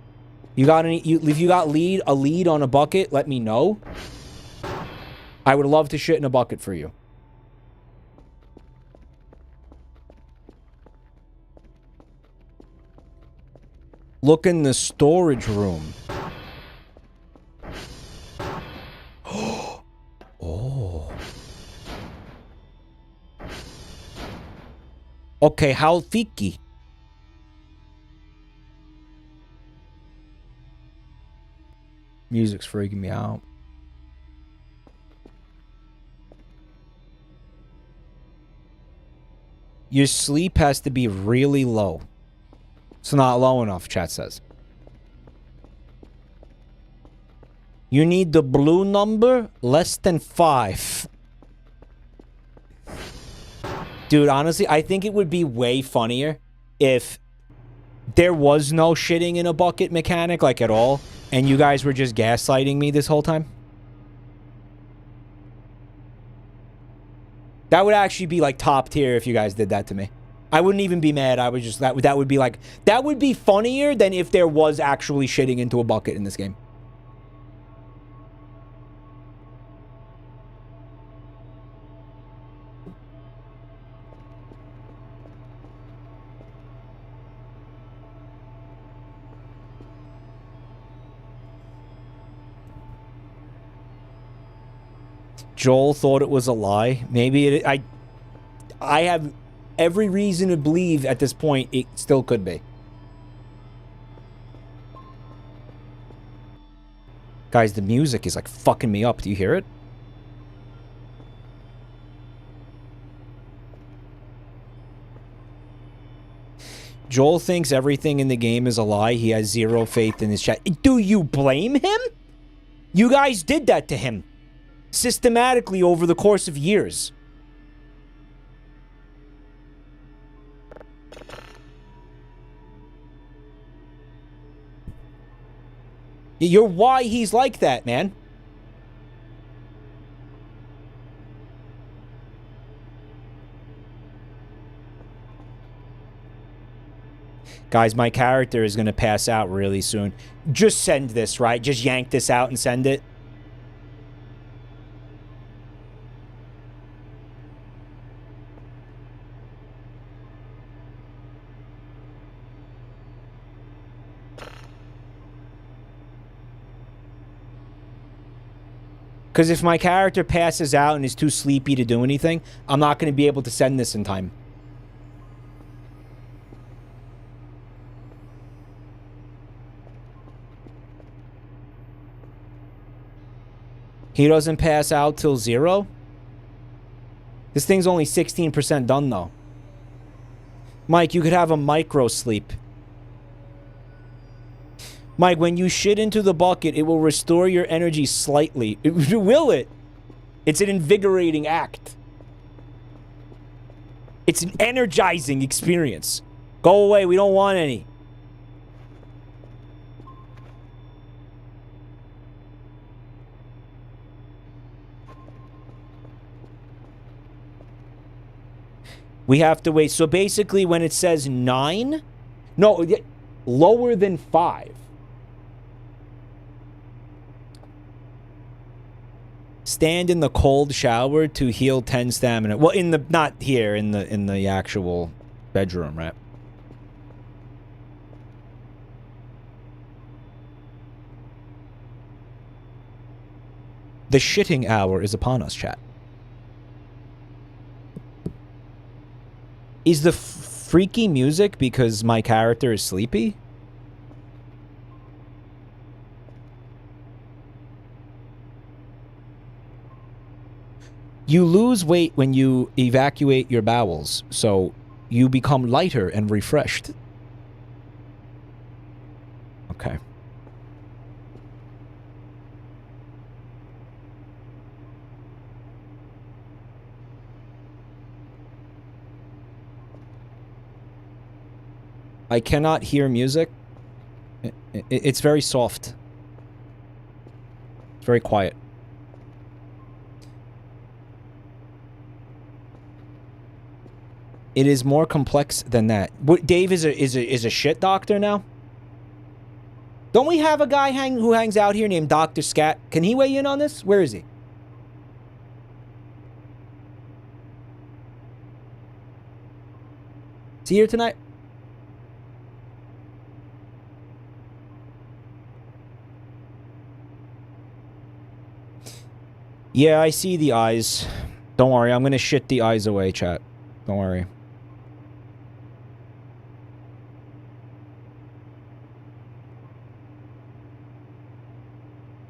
A: You got any? If you got a lead on a bucket, let me know. I would love to shit in a bucket for you. Look in the storage room. Oh. Okay, how fiki? Music's freaking me out. Your sleep has to be really low. It's not low enough, chat says. You need the blue number, less than 5. Dude, honestly, I think it would be way funnier if there was no shitting in a bucket mechanic, like, at all, and you guys were just gaslighting me this whole time. That would actually be, like, top tier if you guys did that to me. I wouldn't even be mad. I would just... That would be, like... That would be funnier than if there was actually shitting into a bucket in this game. Joel thought it was a lie. Maybe I have every reason to believe at this point it still could be. Guys, the music is like fucking me up. Do you hear it? Joel thinks everything in the game is a lie. He has zero faith in his chat. Do you blame him? You guys did that to him. Systematically over the course of years. You're why he's like that, man. Guys, my character is going to pass out really soon. Just send this, right? Just yank this out and send it. Because if my character passes out and is too sleepy to do anything, I'm not going to be able to send this in time. He doesn't pass out till 0? This thing's only 16% done, though. Mike, you could have a micro sleep. Mike, when you shit into the bucket, it will restore your energy slightly. Will it? It's an invigorating act. It's an energizing experience. Go away, we don't want any. We have to wait. So basically when it says 9, no, lower than 5. Stand in the cold shower to heal 10 stamina. Well, in the, not here, in the actual bedroom, right? The shitting hour is upon us, chat. Is the freaky music because my character is sleepy? You lose weight when you evacuate your bowels, so you become lighter and refreshed. Okay. I cannot hear music. It's very soft. It's very quiet. It is more complex than that. Dave is a shit doctor now? Don't we have a guy who hangs out here named Dr. Scat? Can he weigh in on this? Where is he? Is he here tonight? Yeah, I see the eyes. Don't worry, I'm gonna shit the eyes away, chat. Don't worry.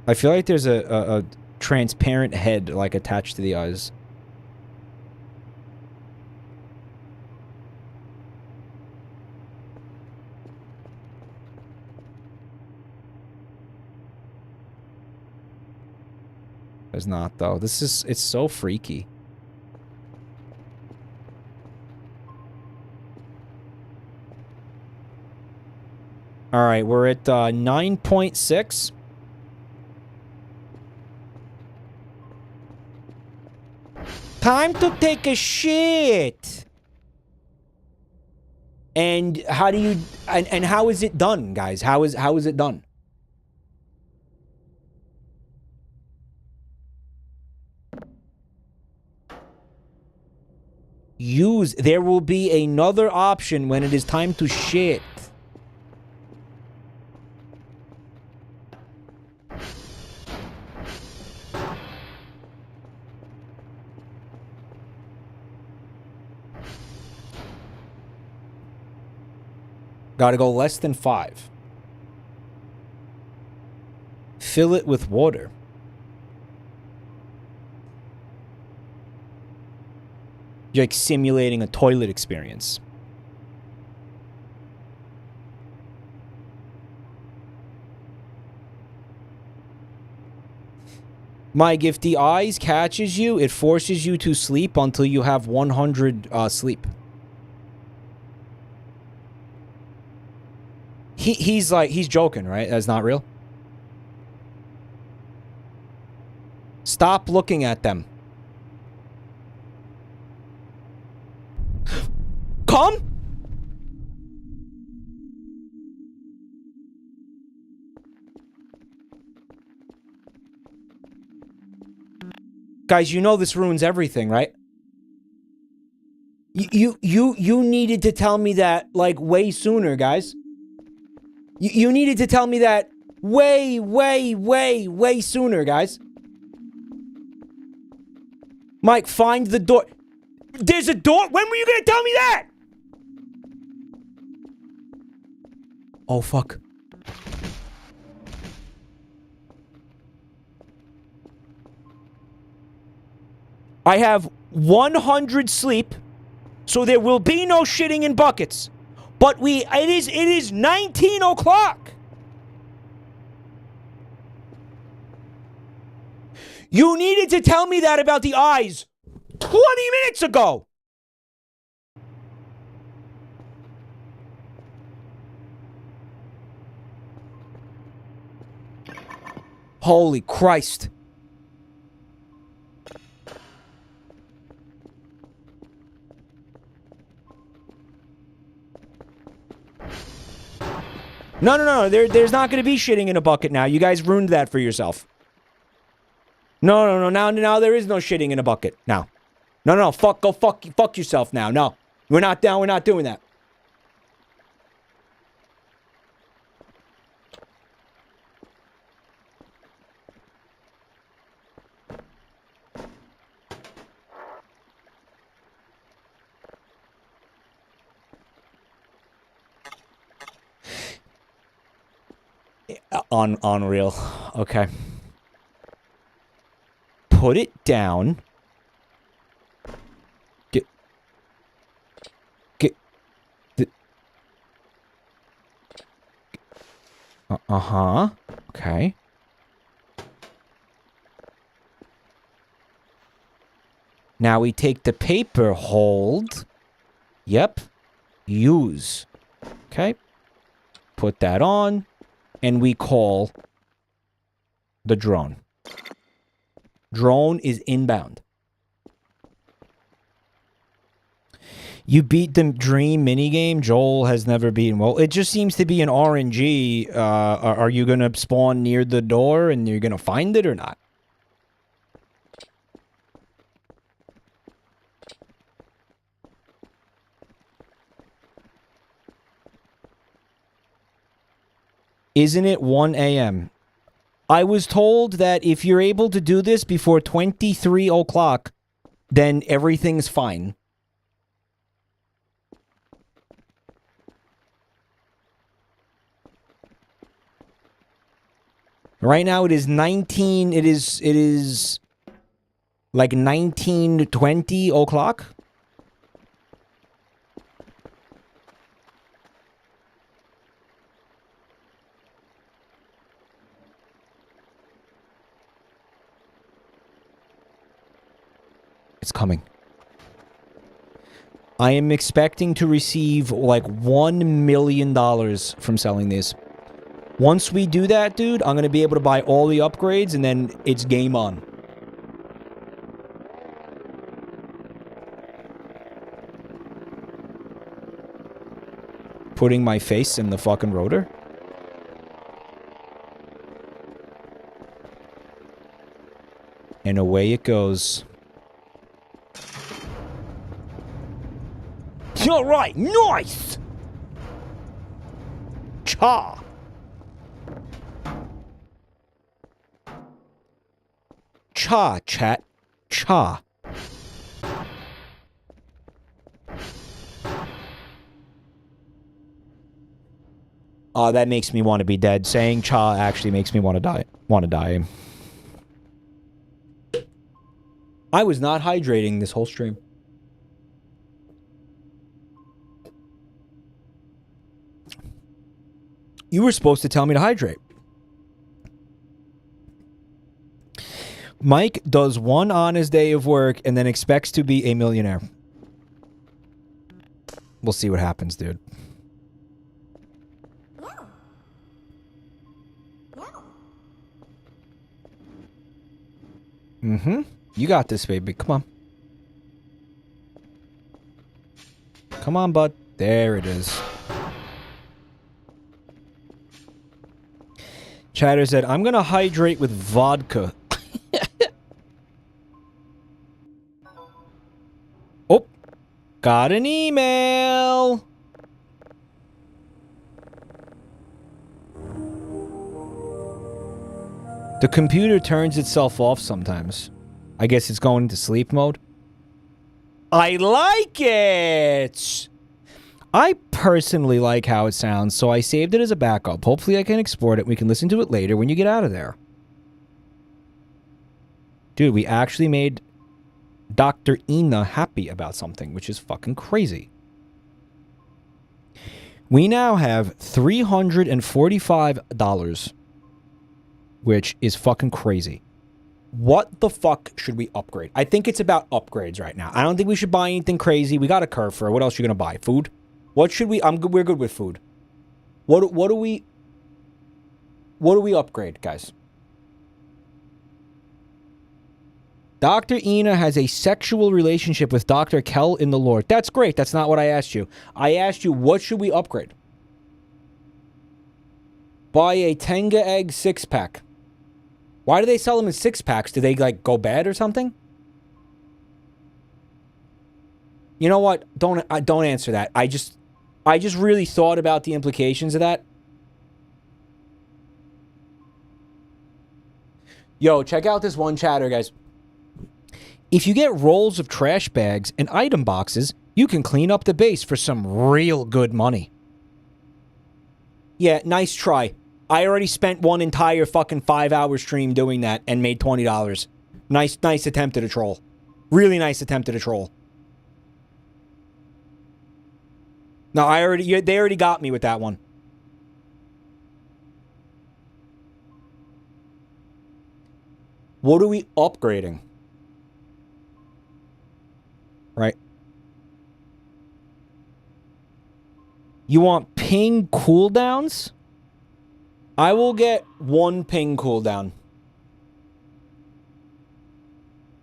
A: I feel like there's a transparent head, like, attached to the eyes. There's not, though. It's so freaky. Alright, we're at 9.6. Time to take a shit. And how do you and how is it done, guys? How is it done? There will be another option when it is time to shit. Gotta go less than 5. Fill it with water. You're like simulating a toilet experience. Mike, if the eyes catches you, it forces you to sleep until you have 100 sleep. He's joking, right? That's not real. Stop looking at them. Come? Guys, you know this ruins everything, right? You needed to tell me that, like, way sooner, guys. You needed to tell me that way sooner, guys. Mike, find the door. There's a door? When were you gonna tell me that? Oh, fuck. I have 100 sleep, so there will be no shitting in buckets. But it is 19 o'clock. You needed to tell me that about the eyes 20 minutes ago. Holy Christ. No. There's not going to be shitting in a bucket now. You guys ruined that for yourself. No. Now there is no shitting in a bucket. Now. No. Fuck yourself now. No. We're not down. We're not doing that. Unreal. Okay. Put it down. Get the uh-huh. Okay. Now we take the paper, hold. Yep. Use. Okay. Put that on. And we call the drone. Drone is inbound. You beat the dream minigame? Joel has never beaten. Well, it just seems to be an RNG. Are you going to spawn near the door and you're going to find it or not? Isn't it 1 a.m.? I was told that if you're able to do this before 23 o'clock, then everything's fine. Right now it is 19, it is like 19:20 o'clock. It's coming. I am expecting to receive like $1 million from selling these. Once we do that, dude, I'm going to be able to buy all the upgrades and then it's game on. Putting my face in the fucking rotor. And away it goes. All right, nice. Cha. Cha, chat. Cha. Oh, that makes me want to be dead. Saying cha actually makes me want to die. I was not hydrating this whole stream. You were supposed to tell me to hydrate. Mike does one honest day of work and then expects to be a millionaire. We'll see what happens, dude. Mm-hmm. You got this, baby. Come on. Come on, bud. There it is. Chatter said, I'm gonna hydrate with vodka. Oh, got an email. The computer turns itself off sometimes. I guess it's going into sleep mode. I like it! I personally like how it sounds, so I saved it as a backup. Hopefully I can export it and we can listen to it later when you get out of there. Dude, we actually made Dr. Ina happy about something, which is fucking crazy. We now have $345, which is fucking crazy. What the fuck should we upgrade? I think it's about upgrades right now. I don't think we should buy anything crazy. We got a Kerfur. What else are you gonna buy? Food? What should we? We're good with food. What do we upgrade, guys? Dr. Ina has a sexual relationship with Dr. Kell in the Lord. That's great. That's not what I asked you. I asked you, what should we upgrade? Buy a Tenga egg 6-pack. Why do they sell them in 6-packs? Do they, like, go bad or something? You know what? Don't answer that. I just really thought about the implications of that. Yo, check out this one chatter, guys. If you get rolls of trash bags and item boxes, you can clean up the base for some real good money. Yeah, nice try. I already spent one entire fucking 5-hour stream doing that and made $20. Nice attempt at a troll. Really nice attempt at a troll. No, they already got me with that one. What are we upgrading? Right. You want ping cooldowns? I will get 1 ping cooldown.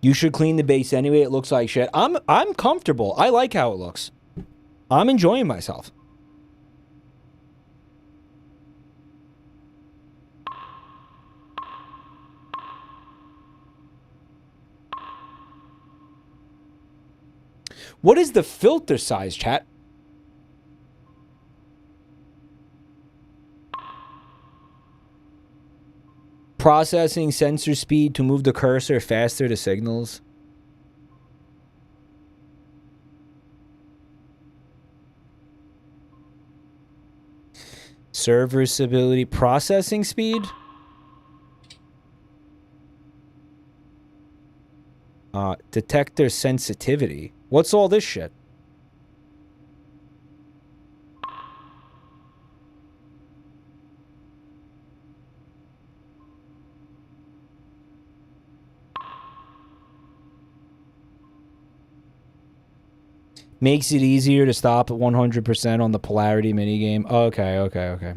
A: You should clean the base anyway. It looks like shit. I'm comfortable. I like how it looks. I'm enjoying myself. What is the filter size, chat? Processing sensor speed to move the cursor faster to signals. Server stability. Processing speed? Detector sensitivity. What's all this shit? Makes it easier to stop at 100% on the polarity minigame. Okay.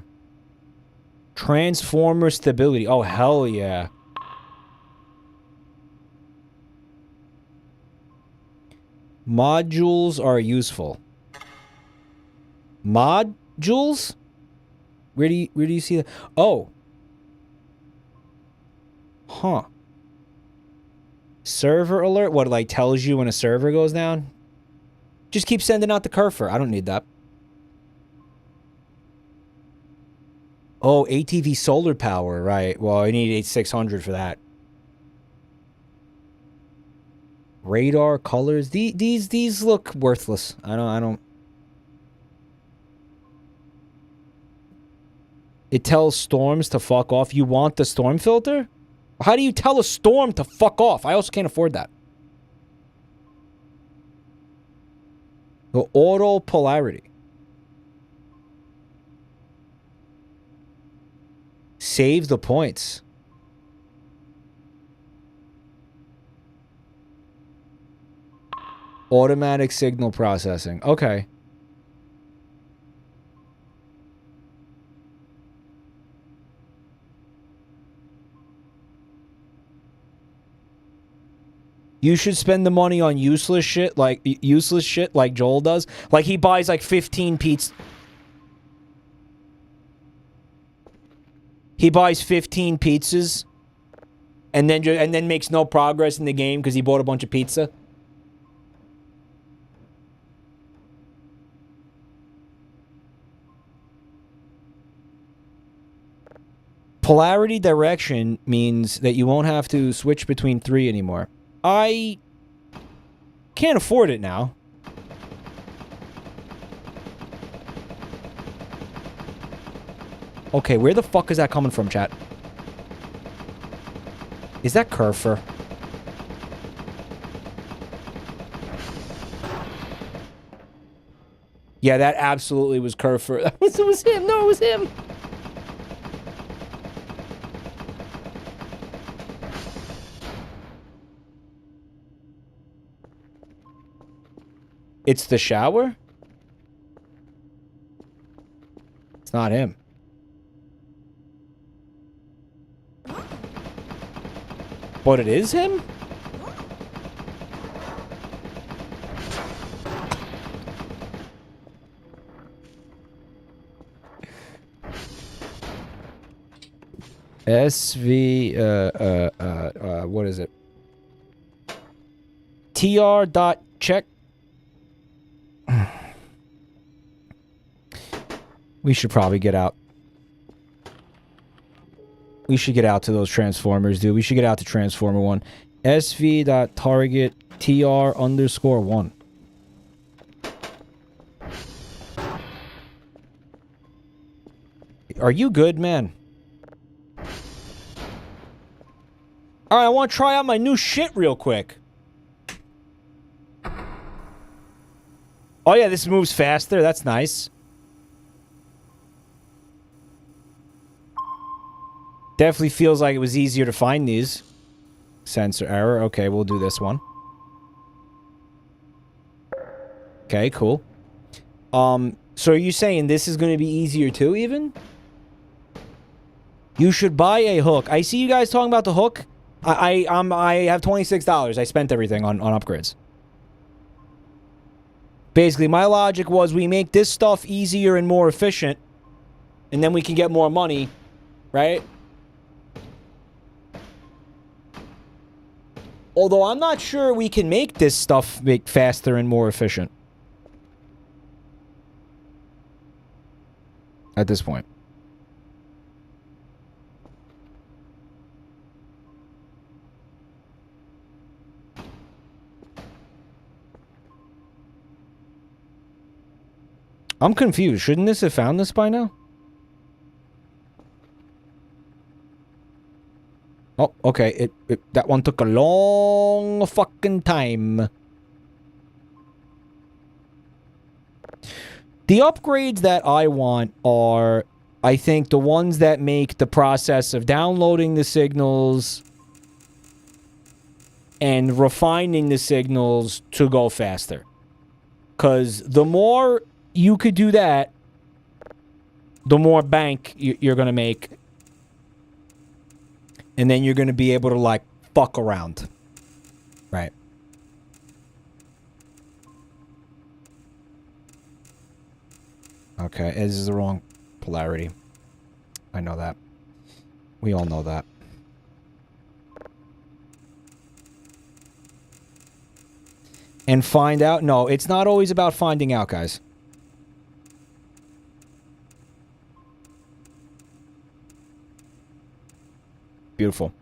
A: Transformer stability. Oh, hell yeah. Modules are useful. Modules? Where do you see that? Oh. Huh. Server alert? What, like tells you when a server goes down? Just keep sending out the Kerfur. I don't need that. Oh, ATV solar power, right. Well, I need 8600 for that. Radar colors. These look worthless. I don't. It tells storms to fuck off. You want the storm filter? How do you tell a storm to fuck off? I also can't afford that. The auto polarity. Save the points. Automatic signal processing. Okay. You should spend the money on useless shit like Joel does. Like he buys like 15 pizzas. He buys 15 pizzas and then makes no progress in the game because he bought a bunch of pizza. Polarity direction means that you won't have to switch between 3 anymore. I can't afford it now. Okay, where the fuck is that coming from, chat? Is that Kerfur? Yeah, that absolutely was Kerfer. It was him. No, it was him. It's the shower? It's not him. But it is him? What is it? tr.check. We should probably get out. We should get out to those Transformers, dude. We should get out to Transformer 1. sv.target tr_1. Are you good, man? Alright, I want to try out my new shit real quick. Oh yeah, this moves faster. That's nice. Definitely feels like it was easier to find these. Sensor error. Okay, we'll do this one. Okay, cool. So are you saying this is going to be easier too, even? You should buy a hook. I see you guys talking about the hook. I have $26. I spent everything on upgrades. Basically, my logic was we make this stuff easier and more efficient, and then we can get more money, right? Although I'm not sure we can make this stuff faster and more efficient. At this point. I'm confused. Shouldn't this have found this by now? Oh, okay. That one took a long fucking time. The upgrades that I want are, I think, the ones that make the process of downloading the signals and refining the signals to go faster. Because the more you could do that, the more bank you're going to make. And then you're going to be able to, like, fuck around. Right. Okay, this is the wrong polarity. I know that. We all know that. And find out? No, it's not always about finding out, guys. Beautiful.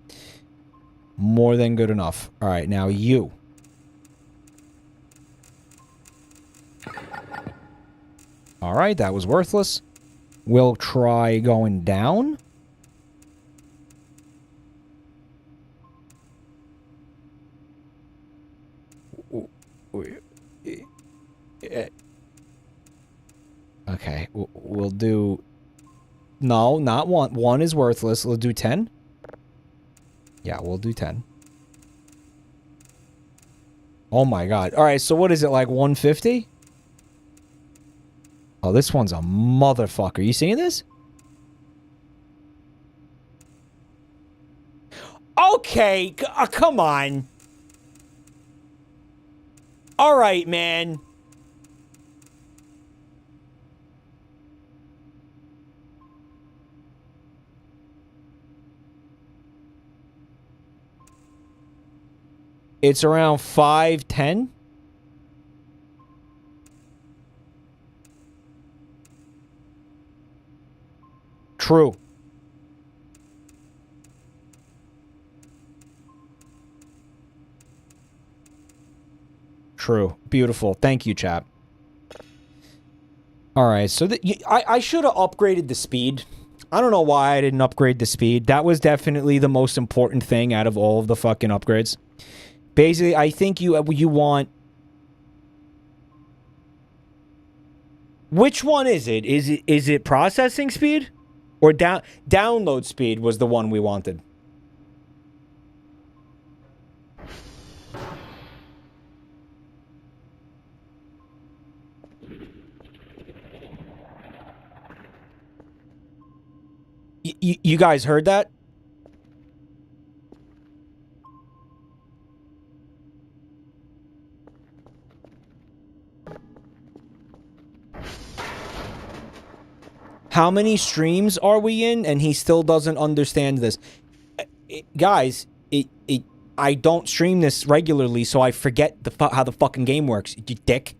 A: More than good enough. All right, now you. All right, that was worthless. We'll try going down. Okay, we'll do... No, not one. One is worthless. We'll do 10. Yeah, we'll do 10. Oh my god. Alright, so what is it, like 150? Oh, this one's a motherfucker. You seeing this? Okay, come on. Alright, man. It's around 510. True. True. Beautiful. Thank you, chap. Alright, so I should have upgraded the speed. I don't know why I didn't upgrade the speed. That was definitely the most important thing out of all of the fucking upgrades. Basically, I think you want... Which one is it? Is it processing speed? Or download speed was the one we wanted? You guys heard that? How many streams are we in and he still doesn't understand this? Guys, I don't stream this regularly, so I forget how the fucking game works, you dick.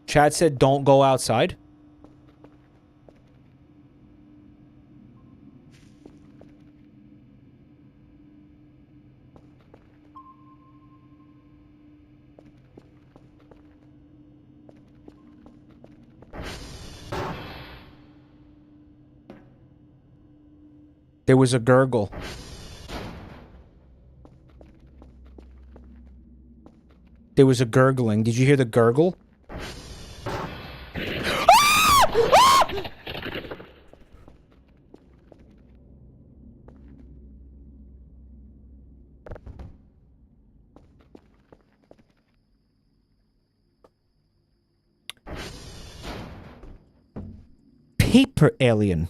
A: Chad said don't go outside. There was a gurgle. There was a gurgling. Did you hear the gurgle? Paper alien.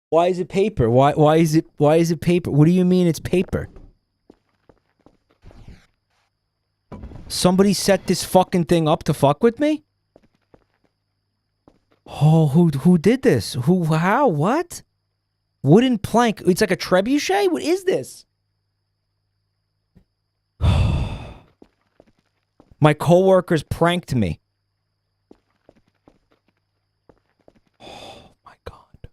A: Why is it paper? Why is it paper? What do you mean it's paper? Somebody set this fucking thing up to fuck with me? Oh, who did this? How? What? Wooden plank. It's like a trebuchet? What is this? My coworkers pranked me. Oh my god.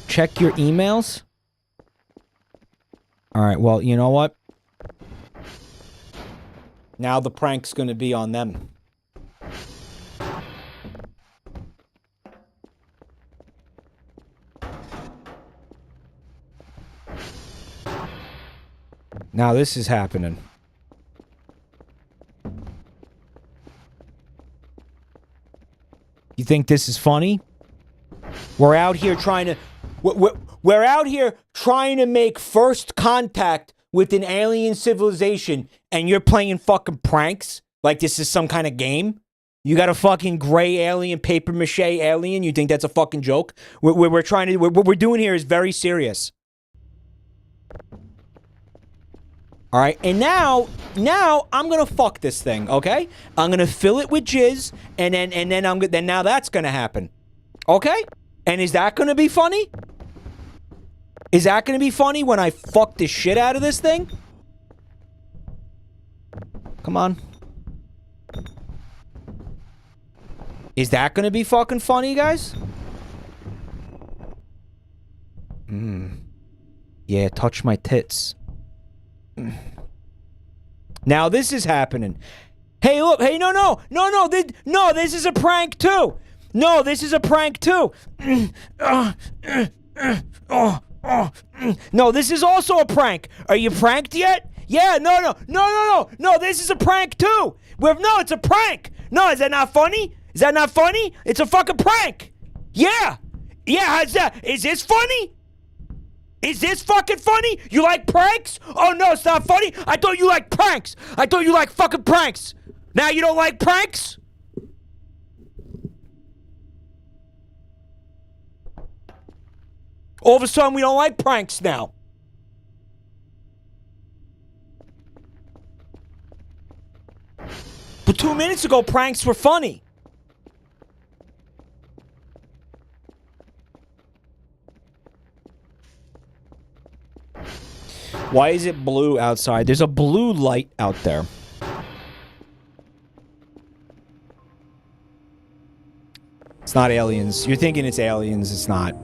A: Check your emails. All right, well, you know what? Now the prank's going to be on them. Now this is happening. You think this is funny? We're out here trying to... We're out here trying to make first contact with an alien civilization, and you're playing fucking pranks? Like this is some kind of game? You got a fucking gray alien, paper mache alien? You think that's a fucking joke? We're trying to... What we're doing here is very serious. All right, and now I'm gonna fuck this thing, okay? I'm gonna fill it with jizz, and then now that's gonna happen, okay? And is that gonna be funny? Is that gonna be funny when I fuck the shit out of this thing? Come on. Is that gonna be fucking funny, guys? Yeah, touch my tits. Now this is happening. Hey, look. Hey, no, this is a prank too. No, this is a prank too. No, this is also a prank. Are you pranked yet? Yeah, no, this is a prank too. No, it's a prank. No, is that not funny? Is that not funny? It's a fucking prank. Yeah, how's that? Is this funny? Is this fucking funny? You like pranks? Oh, no, it's not funny. I thought you liked pranks. I thought you liked fucking pranks. Now you don't like pranks? All of a sudden, we don't like pranks now. But 2 minutes ago, pranks were funny. Why is it blue outside? There's a blue light out there. It's not aliens. You're thinking it's aliens. It's not.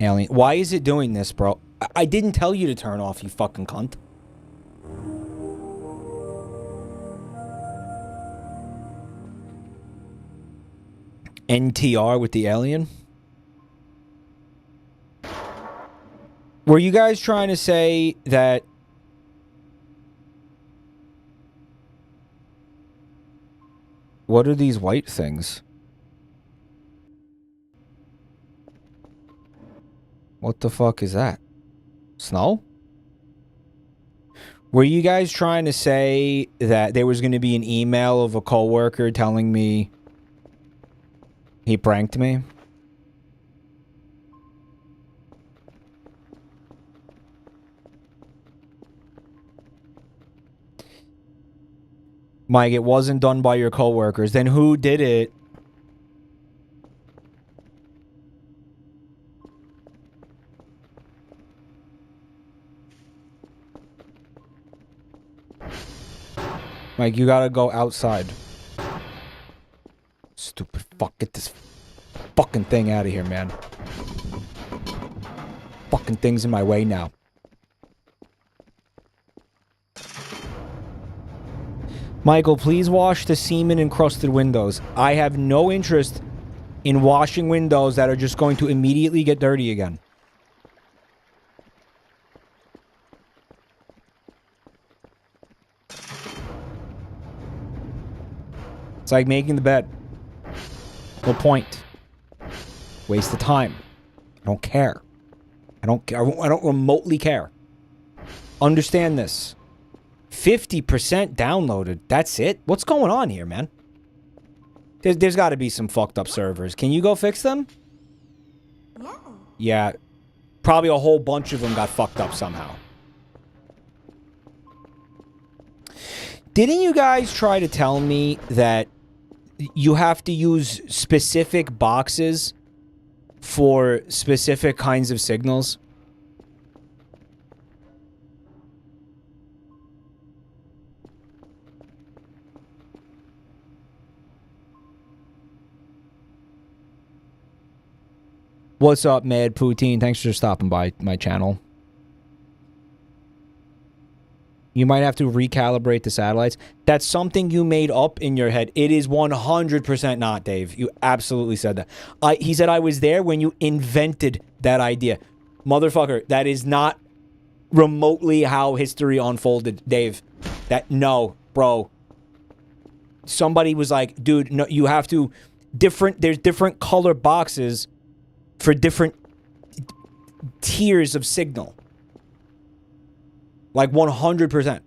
A: Alien. Why is it doing this, bro? I didn't tell you to turn off, you fucking cunt. NTR with the alien? Were you guys trying to say that... What are these white things? What the fuck is that? Snow? Were you guys trying to say that there was going to be an email of a coworker telling me he pranked me? Mike, it wasn't done by your coworkers. Then who did it? Mike, you gotta go outside. Stupid fuck. Get this fucking thing out of here, man. Fucking thing's in my way now. Michael, please wash the semen-encrusted windows. I have no interest in washing windows that are just going to immediately get dirty again. It's like making the bed. No point. Waste of time. I don't care. I don't care. I don't remotely care. Understand this. 50% downloaded. That's it? What's going on here, man? There's got to be some fucked up servers. Can you go fix them?
E: Yeah.
A: Yeah. Probably a whole bunch of them got fucked up somehow. Didn't you guys try to tell me that you have to use specific boxes for specific kinds of signals? What's up, Mad Poutine? Thanks for stopping by my channel. You might have to recalibrate the satellites. That's something you made up in your head. It is 100% not, Dave. You absolutely said that. He said I was there when you invented that idea. Motherfucker, that is not remotely how history unfolded, Dave. No, bro. Somebody was like, dude, no, you have to... There's different color boxes for different tiers of signal. Like 100%.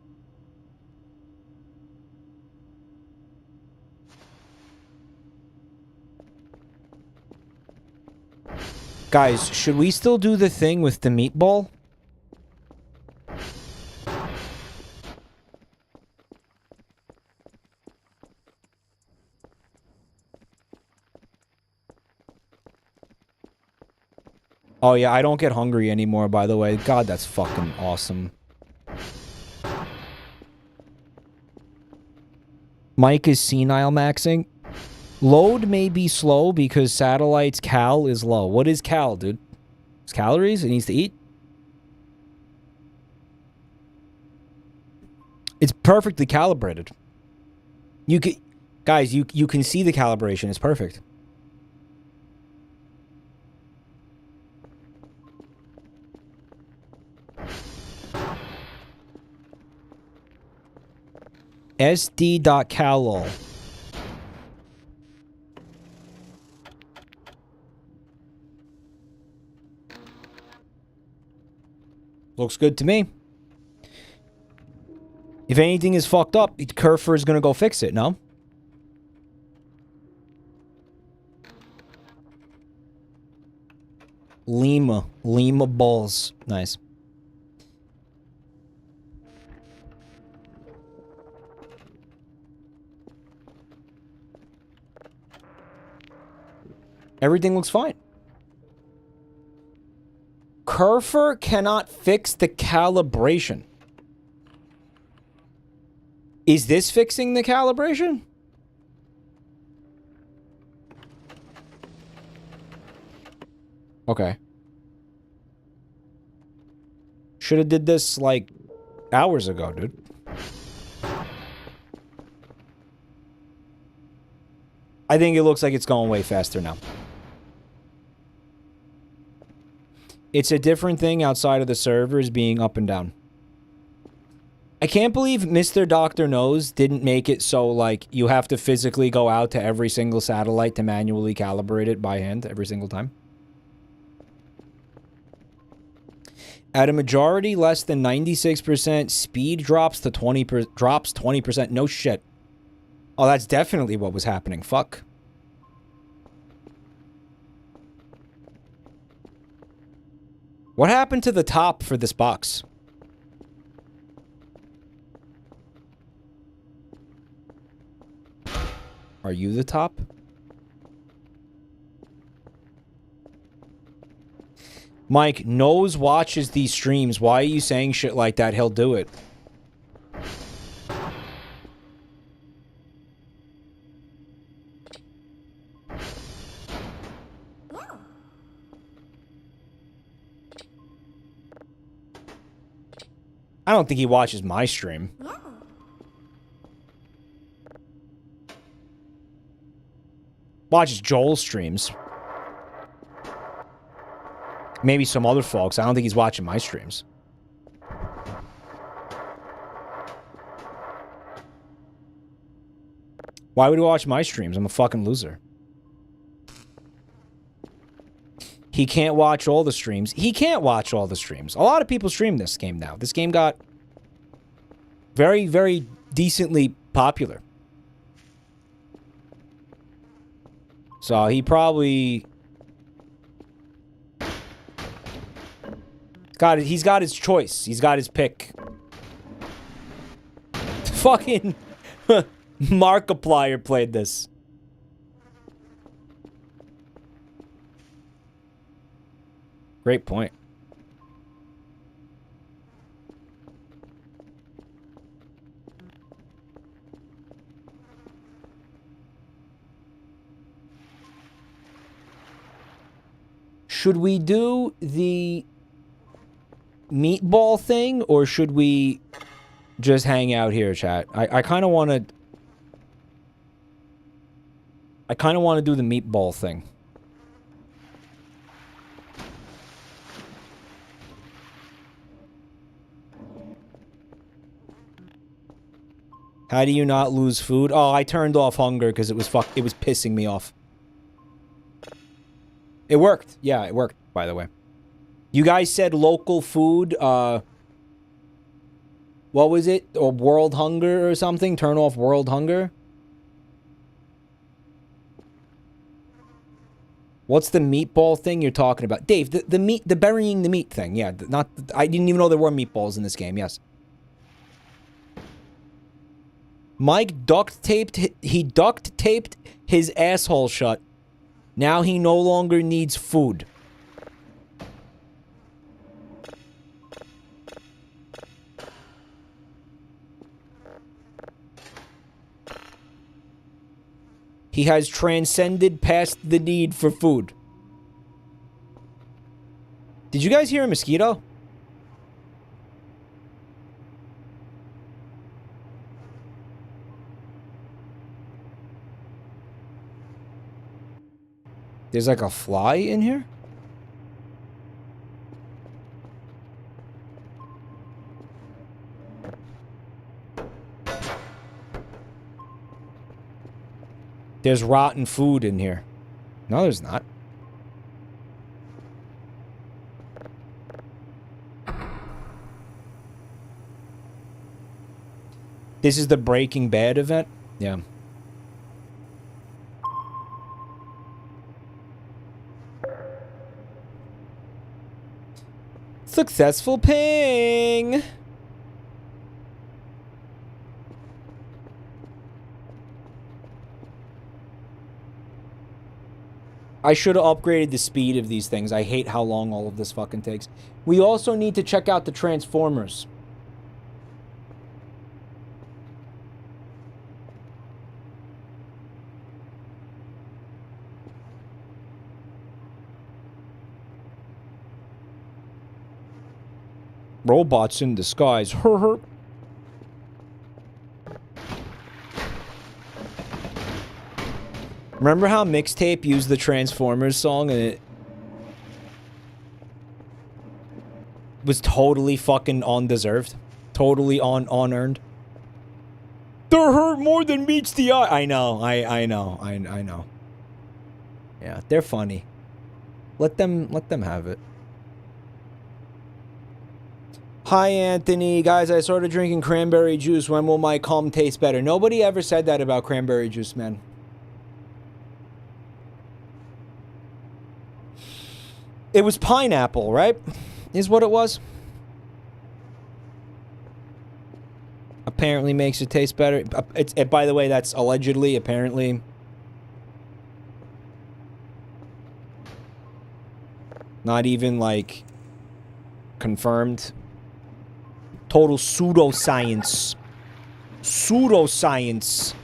A: Guys, should we still do the thing with the meatball? Oh yeah, I don't get hungry anymore, by the way. God, that's fucking awesome. Mike is senile maxing. Load may be slow because satellite's cal is low. What is cal, dude? It's calories? It needs to eat? It's perfectly calibrated. You can, guys, you can see the calibration. It's perfect. SD.calol. Looks good to me. If anything is fucked up, Kerfer is gonna go fix it, no? Lima balls. Nice. Everything looks fine. Kerfer cannot fix the calibration. Is this fixing the calibration? Okay. Should have did this, like, hours ago, dude. I think it looks like it's going way faster now. It's a different thing outside of the servers being up and down. I can't believe Mr. Dr. Knows didn't make it so, like, you have to physically go out to every single satellite to manually calibrate it by hand every single time. At a majority less than 96%, speed drops to 20%. No shit. Oh, that's definitely what was happening. Fuck. What happened to the top for this box? Are you the top? Mike, Nose watches these streams. Why are you saying shit like that? He'll do it. I don't think he watches my stream.
E: Yeah.
A: Watches Joel's streams. Maybe some other folks. I don't think he's watching my streams. Why would he watch my streams? I'm a fucking loser. He can't watch all the streams. He can't watch all the streams. A lot of people stream this game now. This game got very, very decently popular. So he probably... he's got his choice. He's got his pick. Fucking Markiplier played this. Great point. Should we do the meatball thing, or should we just hang out here, chat? I kind of want to... I kind of want to do the meatball thing. How do you not lose food? Oh, I turned off hunger because it was pissing me off. It worked. Yeah, it worked, by the way. You guys said local food, what was it? Or world hunger or something? Turn off world hunger? What's the meatball thing you're talking about? Dave, the burying the meat thing. Yeah, I didn't even know there were meatballs in this game, yes. Mike duct taped his asshole shut. Now he no longer needs food. He has transcended past the need for food. Did you guys hear a mosquito? There's like a fly in here? There's rotten food in here. No, there's not. This is the Breaking Bad event? Yeah. Successful ping! I should have upgraded the speed of these things. I hate how long all of this fucking takes. We also need to check out the Transformers. Robots in disguise. Her. Remember how Mixtape used the Transformers song and it was totally fucking undeserved? Totally unearned? They're hurt more than meets the eye. I know. I know. Yeah, they're funny. Let them have it. Hi, Anthony. Guys, I started drinking cranberry juice. When will my cum taste better? Nobody ever said that about cranberry juice, man. It was pineapple, right? Is what it was. Apparently makes it taste better. By the way, that's allegedly, apparently. Not even, like, confirmed. Total pseudoscience. Pseudoscience.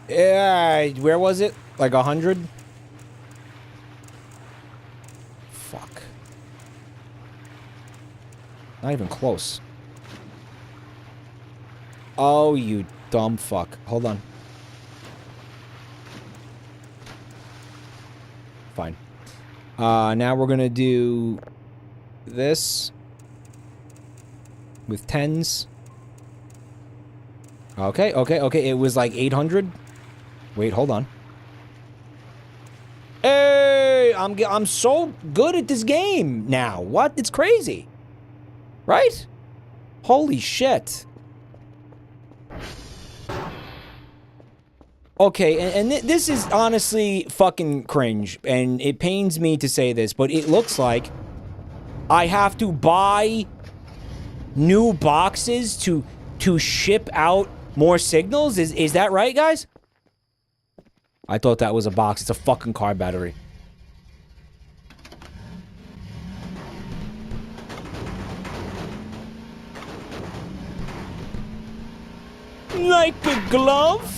A: Yeah, where was it? Like 100? Fuck. Not even close. Oh, you dumb fuck. Hold on. Fine. Now we're gonna do this with 10s. Okay. It was like 800. Wait, hold on. Hey, I'm so good at this game now. What? It's crazy. Right? Holy shit. Okay, and this is honestly fucking cringe, and it pains me to say this, but it looks like I have to buy new boxes to ship out more signals. Is that right, guys? I thought that was a box. It's a fucking car battery. Like a glove?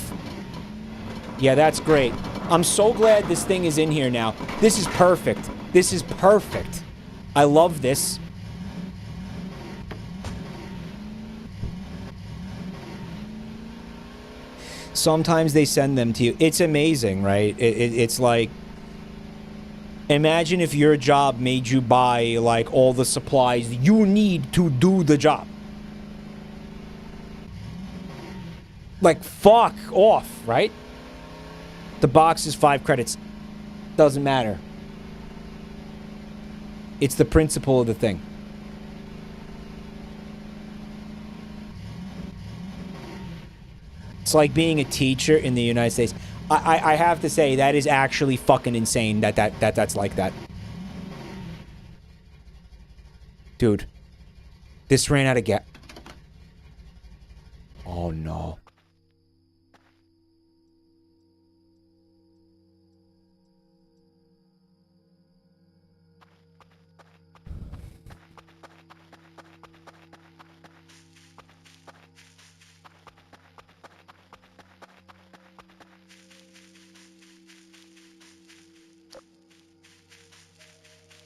A: Yeah, that's great. I'm so glad this thing is in here now. This is perfect. This is perfect. I love this. Sometimes they send them to you. It's amazing, right? It's like, imagine if your job made you buy, like, all the supplies you need to do the job. Like, fuck off, right? The box is 5 credits. Doesn't matter. It's the principle of the thing. It's like being a teacher in the United States. I have to say, that is actually fucking insane that's like that. Dude. This ran out of gas. Oh, no.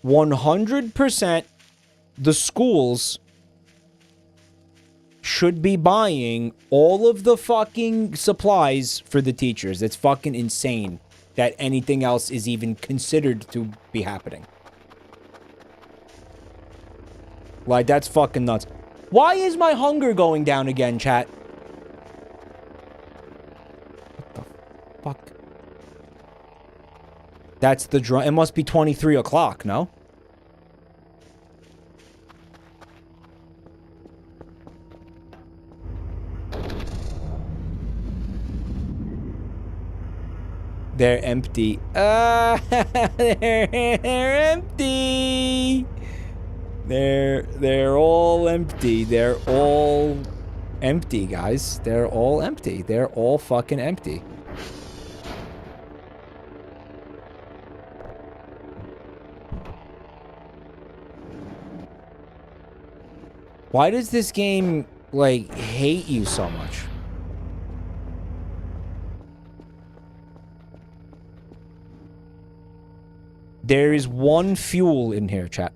A: %, the schools should be buying all of the fucking supplies for the teachers. It's fucking insane that anything else is even considered to be happening. Like, that's fucking nuts. Why is my hunger going down again, chat? What the fuck? That's the drum. It must be 23 o'clock, no? They're empty. They're empty. They're all empty. They're all empty, guys. They're all empty. They're all fucking empty. Why does this game, like, hate you so much? There is one fuel in here, chat.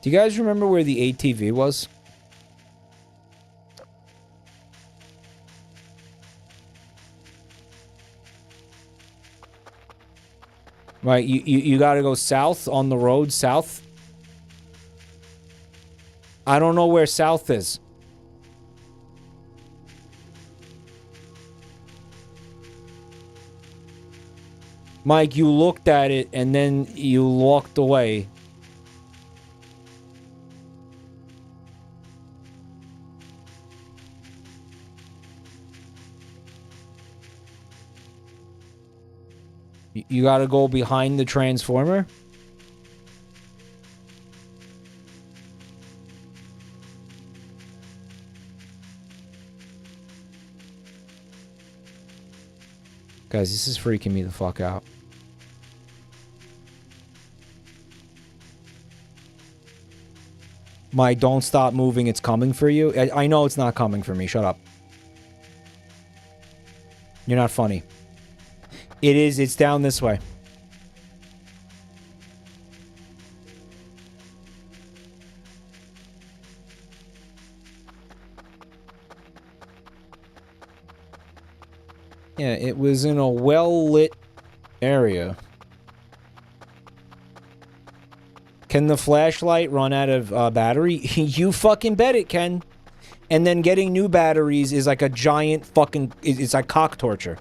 A: Do you guys remember where the ATV was? Right, you gotta go south on the road, south. I don't know where south is. Mike, you looked at it and then you walked away. You gotta go behind the transformer? Guys, this is freaking me the fuck out. Mike, don't stop moving. It's coming for you. I know it's not coming for me. Shut up. You're not funny. It is. It's down this way. Yeah, it was in a well-lit area. Can the flashlight run out of battery? You fucking bet it can. And then getting new batteries is like a giant fucking... It's like cock torture.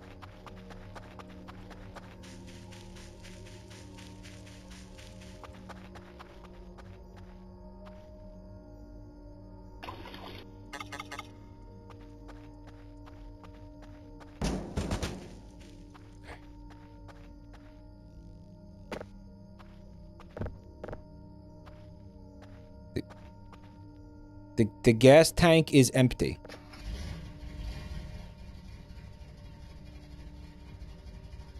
A: The gas tank is empty.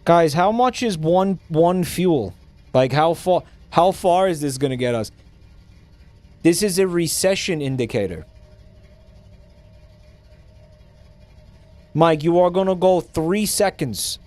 A: Guys, how much is one fuel? Like how far is this gonna get us? This is a recession indicator. Mike, you are gonna go 3 seconds.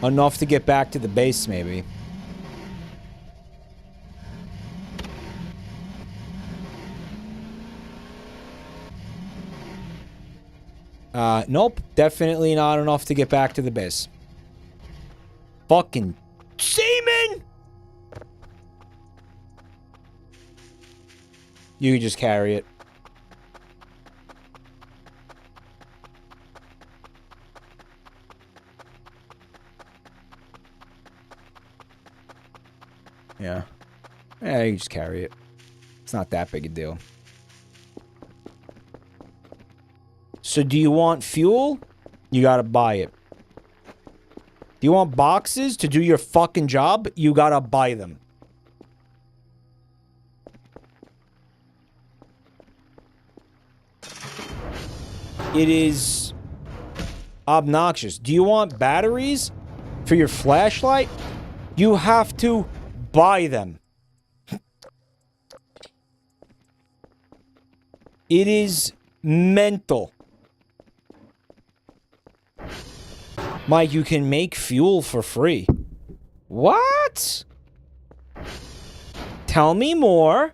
A: Enough to get back to the base, maybe. Nope. Definitely not enough to get back to the base. Fucking semen! You can just carry it. Yeah. Yeah, you just carry it. It's not that big a deal. So do you want fuel? You gotta buy it. Do you want boxes to do your fucking job? You gotta buy them. It is obnoxious. Do you want batteries for your flashlight? You have to buy them. It is mental. Mike, you can make fuel for free. What? Tell me more.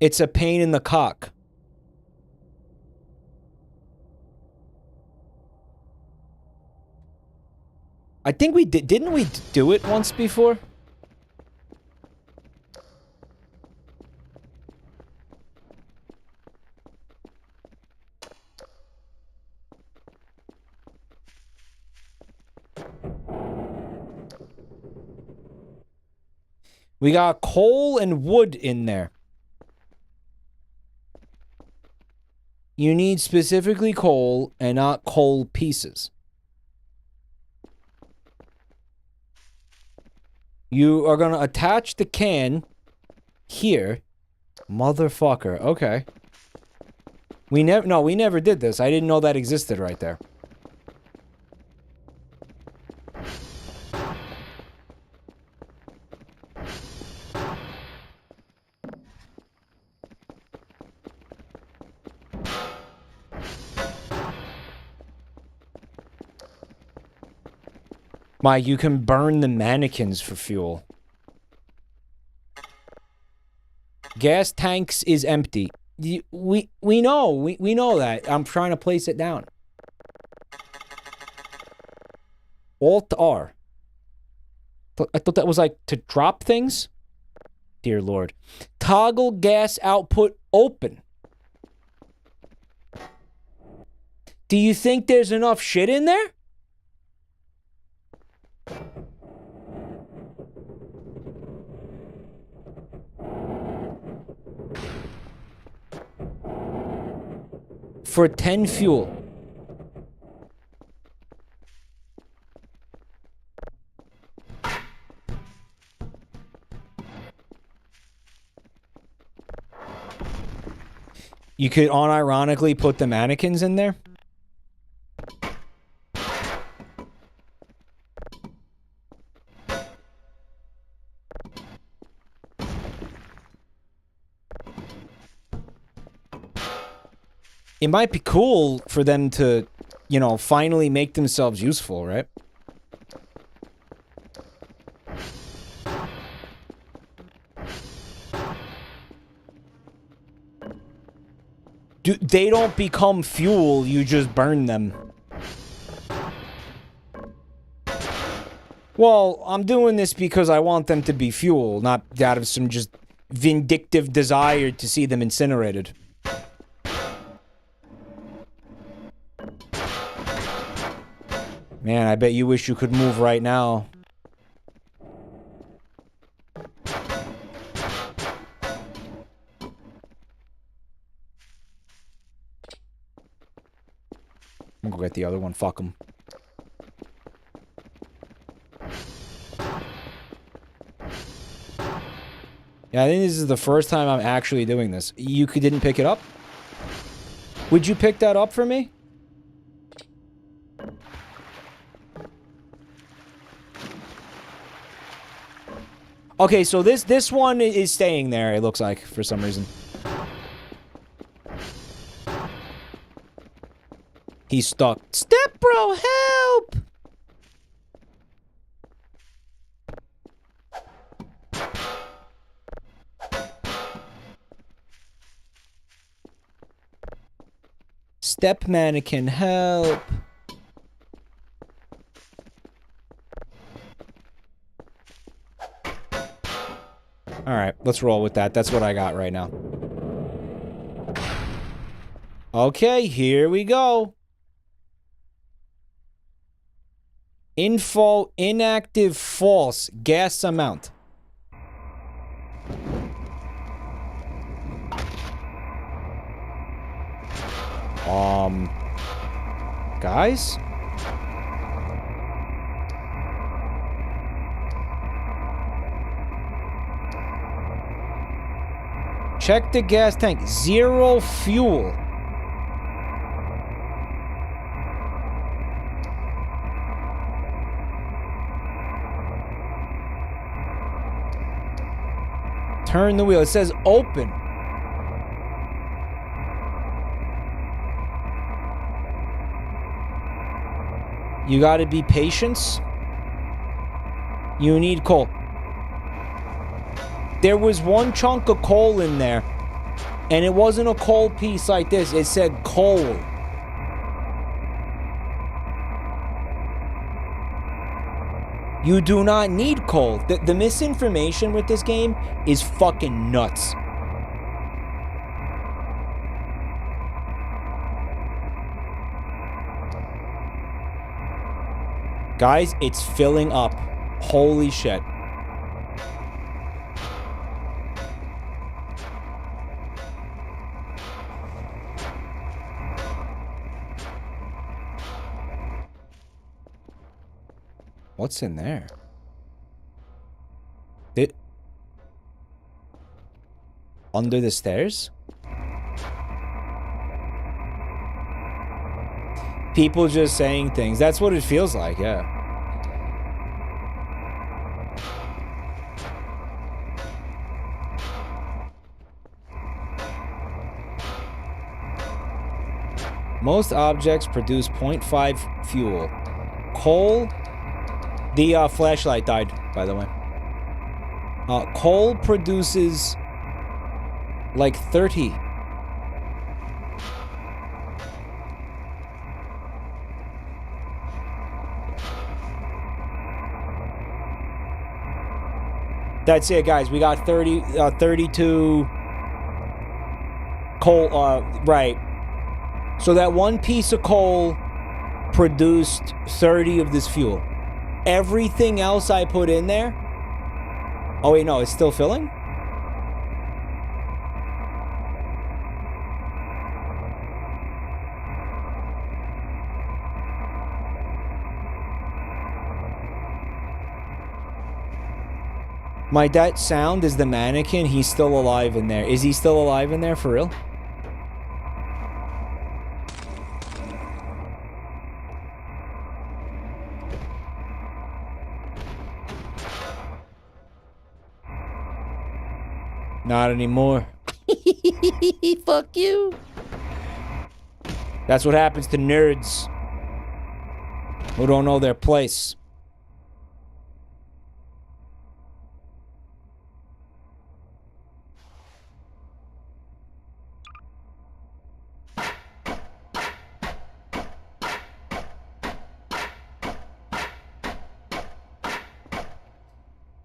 A: It's a pain in the cock. I think we did. Didn't we do it once before? We got coal and wood in there. You need specifically coal and not coal pieces. You are going to attach the can here. Motherfucker. Okay. We never did this. I didn't know that existed right there. Mike, you can burn the mannequins for fuel. Gas tanks is empty. We know. We know that. I'm trying to place it down. Alt-R. I thought that was like to drop things. Dear Lord. Toggle gas output open. Do you think there's enough shit in there? For 10 fuel. You could unironically put the mannequins in there. It might be cool for them to, you know, finally make themselves useful, right? They don't become fuel, you just burn them. Well, I'm doing this because I want them to be fuel, not out of some just vindictive desire to see them incinerated. Man, I bet you wish you could move right now. I'm gonna go get the other one. Fuck him. Yeah, I think this is the first time I'm actually doing this. You didn't pick it up? Would you pick that up for me? Okay, so this one is staying there, it looks like, for some reason. He's stuck. Step bro, help! Step mannequin, help! Alright, let's roll with that. That's what I got right now. Okay, here we go. Info, inactive, false, gas amount. Guys? Check the gas tank. 0 fuel. Turn the wheel. It says open. You gotta be patient. You need coal. There was one chunk of coal in there, and it wasn't a coal piece like this. It said coal. You do not need coal. The misinformation with this game is fucking nuts. Guys, it's filling up. Holy shit. What's in there? Under the stairs? People just saying things. That's what it feels like, yeah. Most objects produce 0.5 fuel. Coal... The flashlight died, by the way. Coal produces... like 30. That's it, guys. We got 32 coal, right. So that one piece of coal produced 30 of this fuel. Everything else I put in there... Oh, wait, no, it's still filling? That sound is the mannequin. He's still alive in there. Is he still alive in there for real? Not anymore. Fuck you. That's what happens to nerds who don't know their place.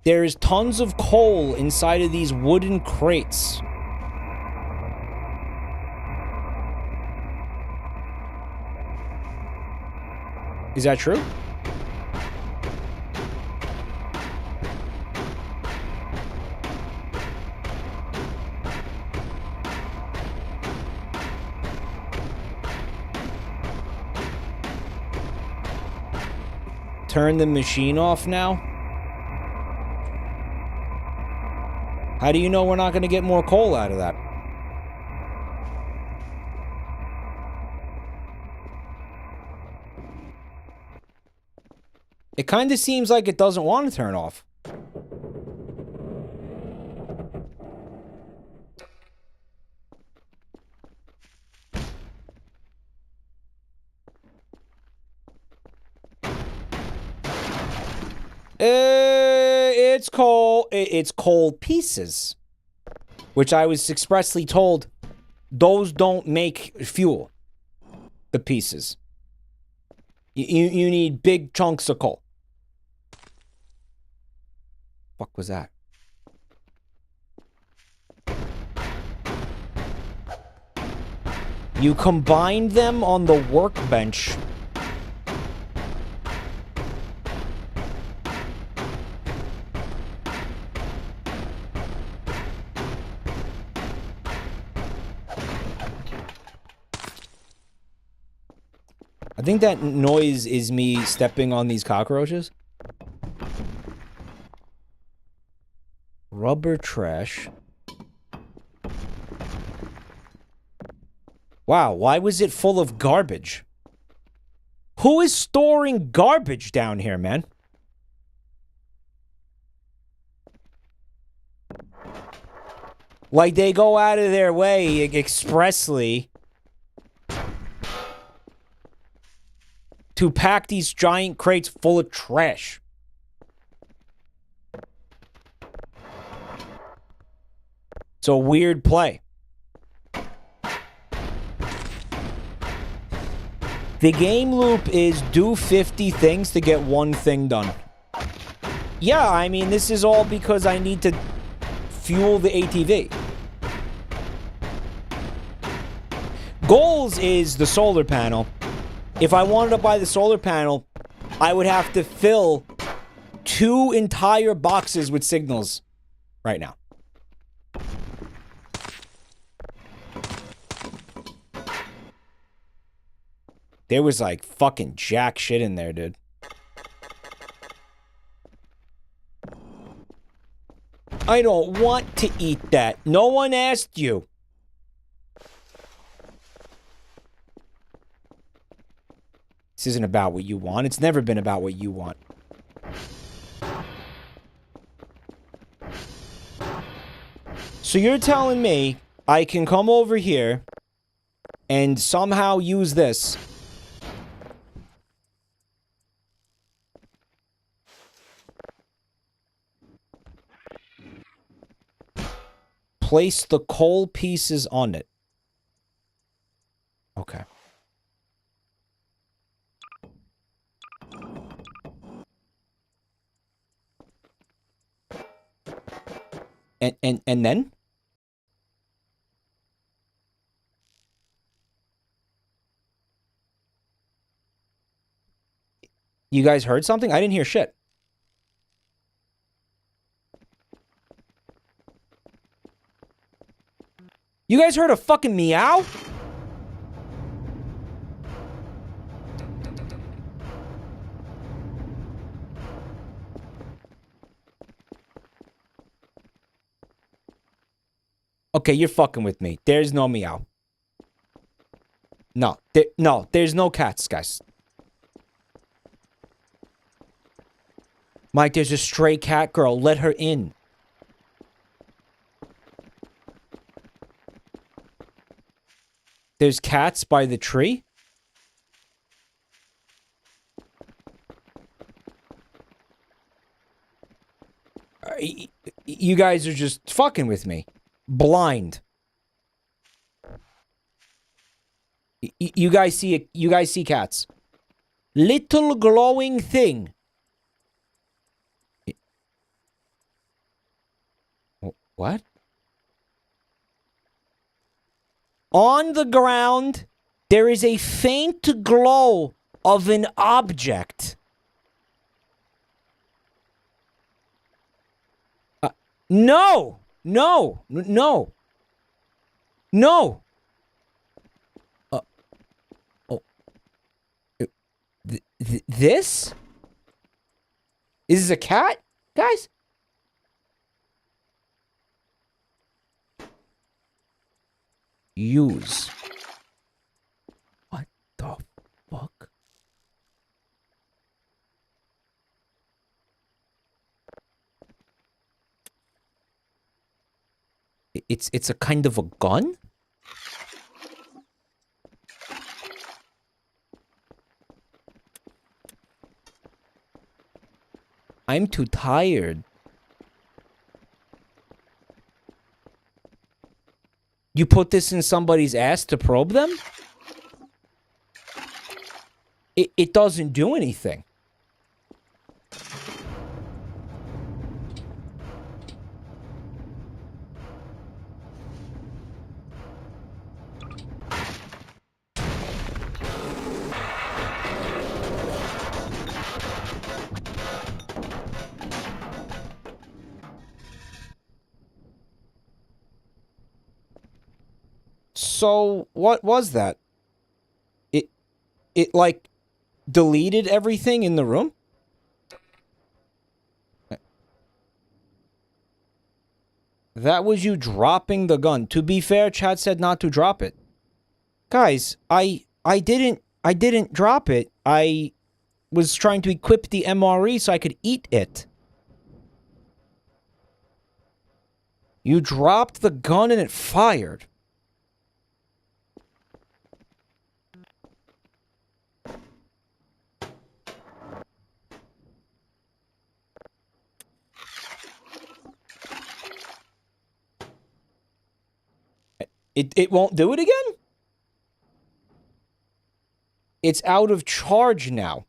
A: There is tons of coal inside of these wooden crates. Is that true? Turn the machine off now? How do you know we're not going to get more coal out of that? It kind of seems like it doesn't want to turn off. It's coal. It's coal pieces, which I was expressly told those don't make fuel. The pieces. You need big chunks of coal. Fuck was that? You combined them on the workbench. I think that noise is me stepping on these cockroaches. Rubber trash. Wow, why was it full of garbage? Who is storing garbage down here, man? Like they go out of their way expressly to pack these giant crates full of trash. It's a weird play. The game loop is do 50 things to get one thing done. Yeah, I mean, this is all because I need to fuel the ATV. Goals is the solar panel. If I wanted to buy the solar panel, I would have to fill 2 entire boxes with signals right now. There was like fucking jack shit in there, dude. I don't want to eat that. No one asked you. This isn't about what you want. It's never been about what you want. So you're telling me I can come over here and somehow use this. Place the coal pieces on it. Okay. And then? You guys heard something? I didn't hear shit. You guys heard a fucking meow? Okay, you're fucking with me. There's no meow. No, there's no cats, guys. Mike, there's a stray cat girl. Let her in. There's cats by the tree? You guys are just fucking with me. Blind. You guys see cats. Little glowing thing. What? On the ground, there is a faint glow of an object. No! No! No! No! Oh. This? Is this a cat, guys? Use. What the fuck? It's a kind of a gun? I'm too tired. You put this in somebody's ass to probe them? It doesn't do anything. So, what was that? It like, deleted everything in the room? That was you dropping the gun. To be fair, Chad said not to drop it. Guys, I didn't drop it. I was trying to equip the MRE so I could eat it. You dropped the gun and it fired. It won't do it again? It's out of charge now.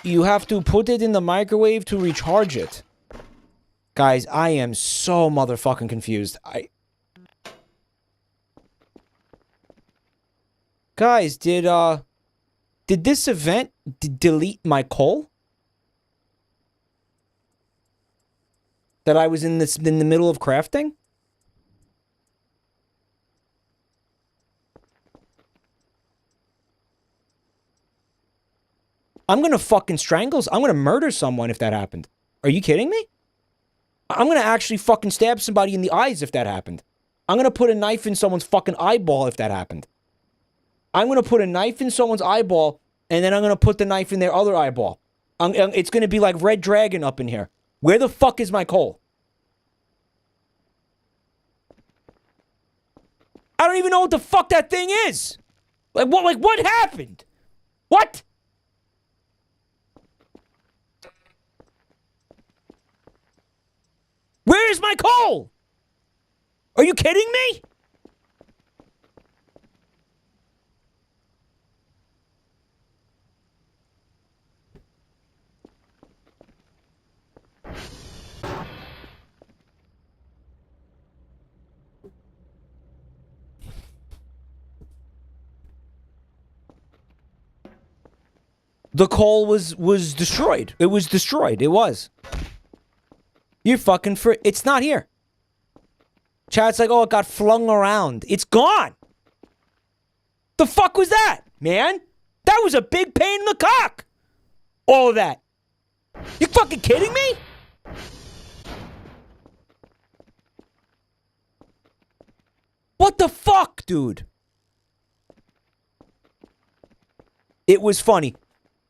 A: You have to put it in the microwave to recharge it. Guys, I am so motherfucking confused. Guys, did this event delete my coal? That I was in the middle of crafting? I'm gonna fucking strangle. I'm gonna murder someone if that happened. Are you kidding me? I'm gonna actually fucking stab somebody in the eyes if that happened. I'm gonna put a knife in someone's fucking eyeball if that happened. I'm gonna put a knife in someone's eyeball, and then I'm gonna put the knife in their other eyeball. It's gonna be like Red Dragon up in here. Where the fuck is my coal? I don't even know what the fuck that thing is. Like what happened? What? Where is my coal? Are you kidding me? The coal was destroyed. It was destroyed. It was. You're fucking for it's not here. Chat's like, oh, it got flung around. It's gone. The fuck was that, man? That was a big pain in the cock. All of that. You fucking kidding me? What the fuck, dude? It was funny.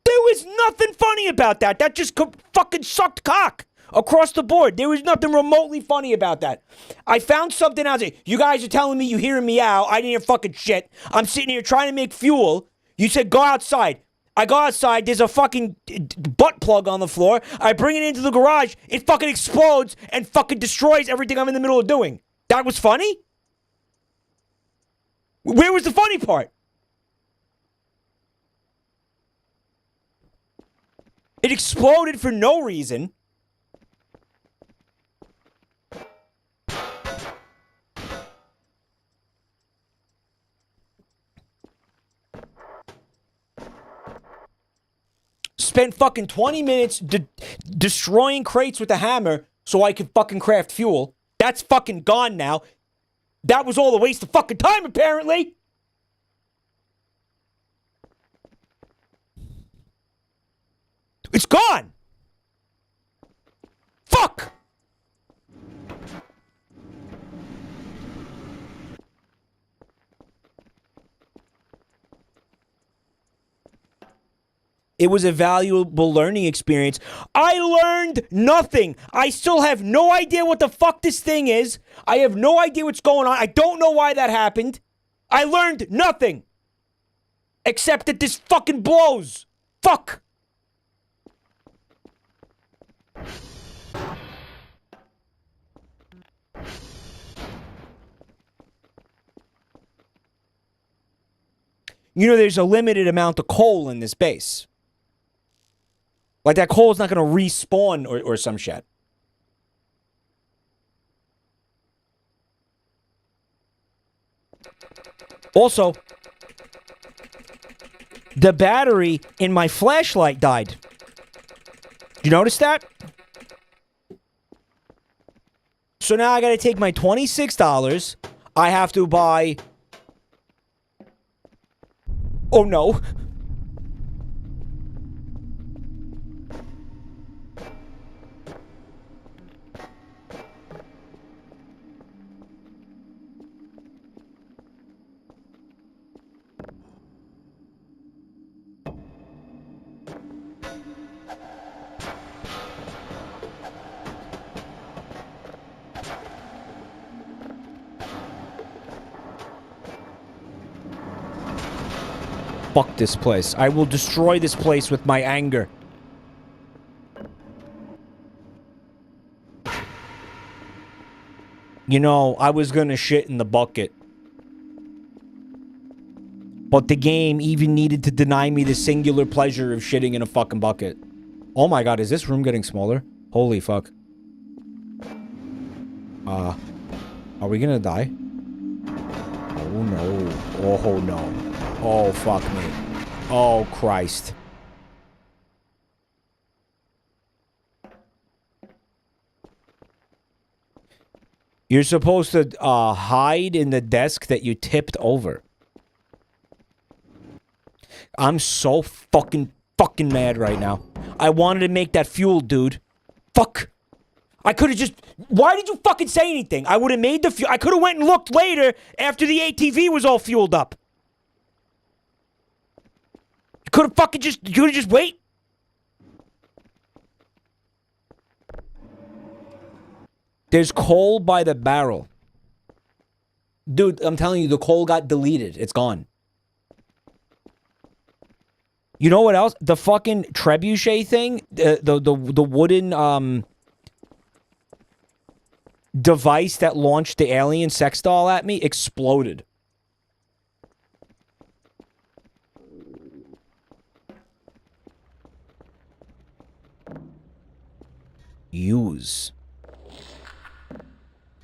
A: There was nothing funny about that. That just fucking sucked cock across the board. There was nothing remotely funny about that. I found something else. You guys are telling me you hearing me out. I didn't hear fucking shit. I'm sitting here trying to make fuel. You said go outside. I go outside. There's a fucking butt plug on the floor. I bring it into the garage. It fucking explodes and fucking destroys everything I'm in the middle of doing. That was funny? Where was the funny part? It exploded for no reason. Spent fucking 20 minutes destroying crates with a hammer so I could fucking craft fuel. That's fucking gone now. That was all a waste of fucking time, apparently. It's gone. Fuck. It was a valuable learning experience. I learned nothing. I still have no idea what the fuck this thing is. I have no idea what's going on. I don't know why that happened. I learned nothing. Except that this fucking blows. Fuck. You know, there's a limited amount of coal in this base. Like, that coal is not going to respawn or some shit. Also, the battery in my flashlight died. Did you notice that? So now I got to take my $26. I have to buy... Oh, no. Fuck this place. I will destroy this place with my anger. You know, I was gonna shit in the bucket. But the game even needed to deny me the singular pleasure of shitting in a fucking bucket. Oh my god, is this room getting smaller? Holy fuck. Are we gonna die? Oh no. Oh no. Oh, fuck me. Oh, Christ. You're supposed to hide in the desk that you tipped over. I'm so fucking mad right now. I wanted to make that fuel, dude. Fuck. I could have just... Why did you fucking say anything? I would have made the fuel... I could have went and looked later after the ATV was all fueled up. You could have fucking just... You could have just wait. There's coal by the barrel. Dude, I'm telling you, the coal got deleted. It's gone. You know what else? The fucking trebuchet thing, the wooden device that launched the alien sex doll at me exploded. Use.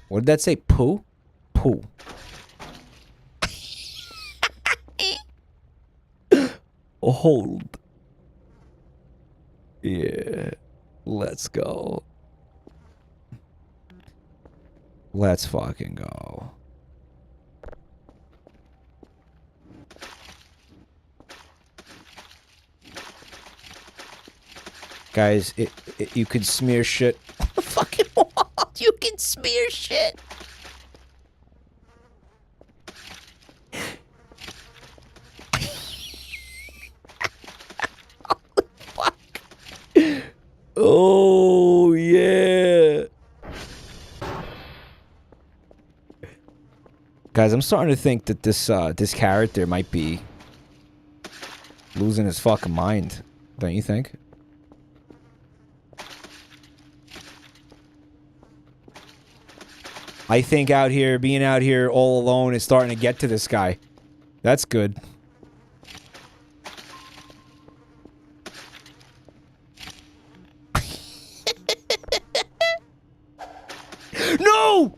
A: What did that say? Poo? Poo. Hold. Yeah. Let's go. Let's fucking go. Guys, you can smear shit on the fucking wall. You can smear shit. Oh, yeah. Guys, I'm starting to think that this character might be losing his fucking mind. Don't you think? I think being out here all alone is starting to get to this guy. That's good. No!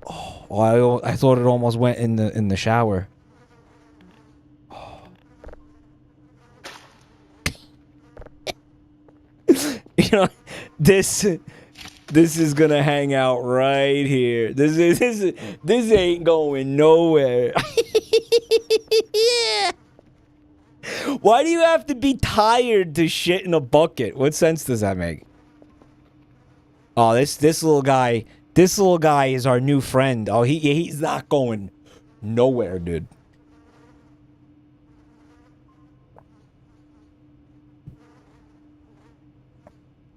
A: Oh, I thought it almost went in the shower. You know, this is gonna hang out right here. This ain't going nowhere. Why do you have to be tired to shit in a bucket? What sense does that make? Oh, this little guy is our new friend. Oh, he's not going nowhere, dude.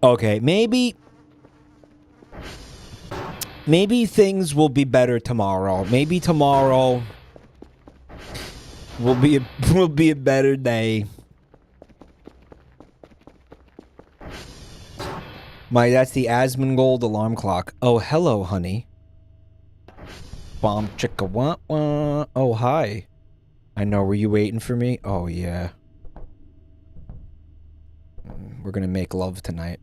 A: Okay, maybe things will be better tomorrow. Maybe tomorrow will be a better day. That's the Asmongold alarm clock. Oh, hello, honey. Bomb chicka wah wah. Oh, hi. I know, were you waiting for me? Oh, yeah. We're gonna make love tonight.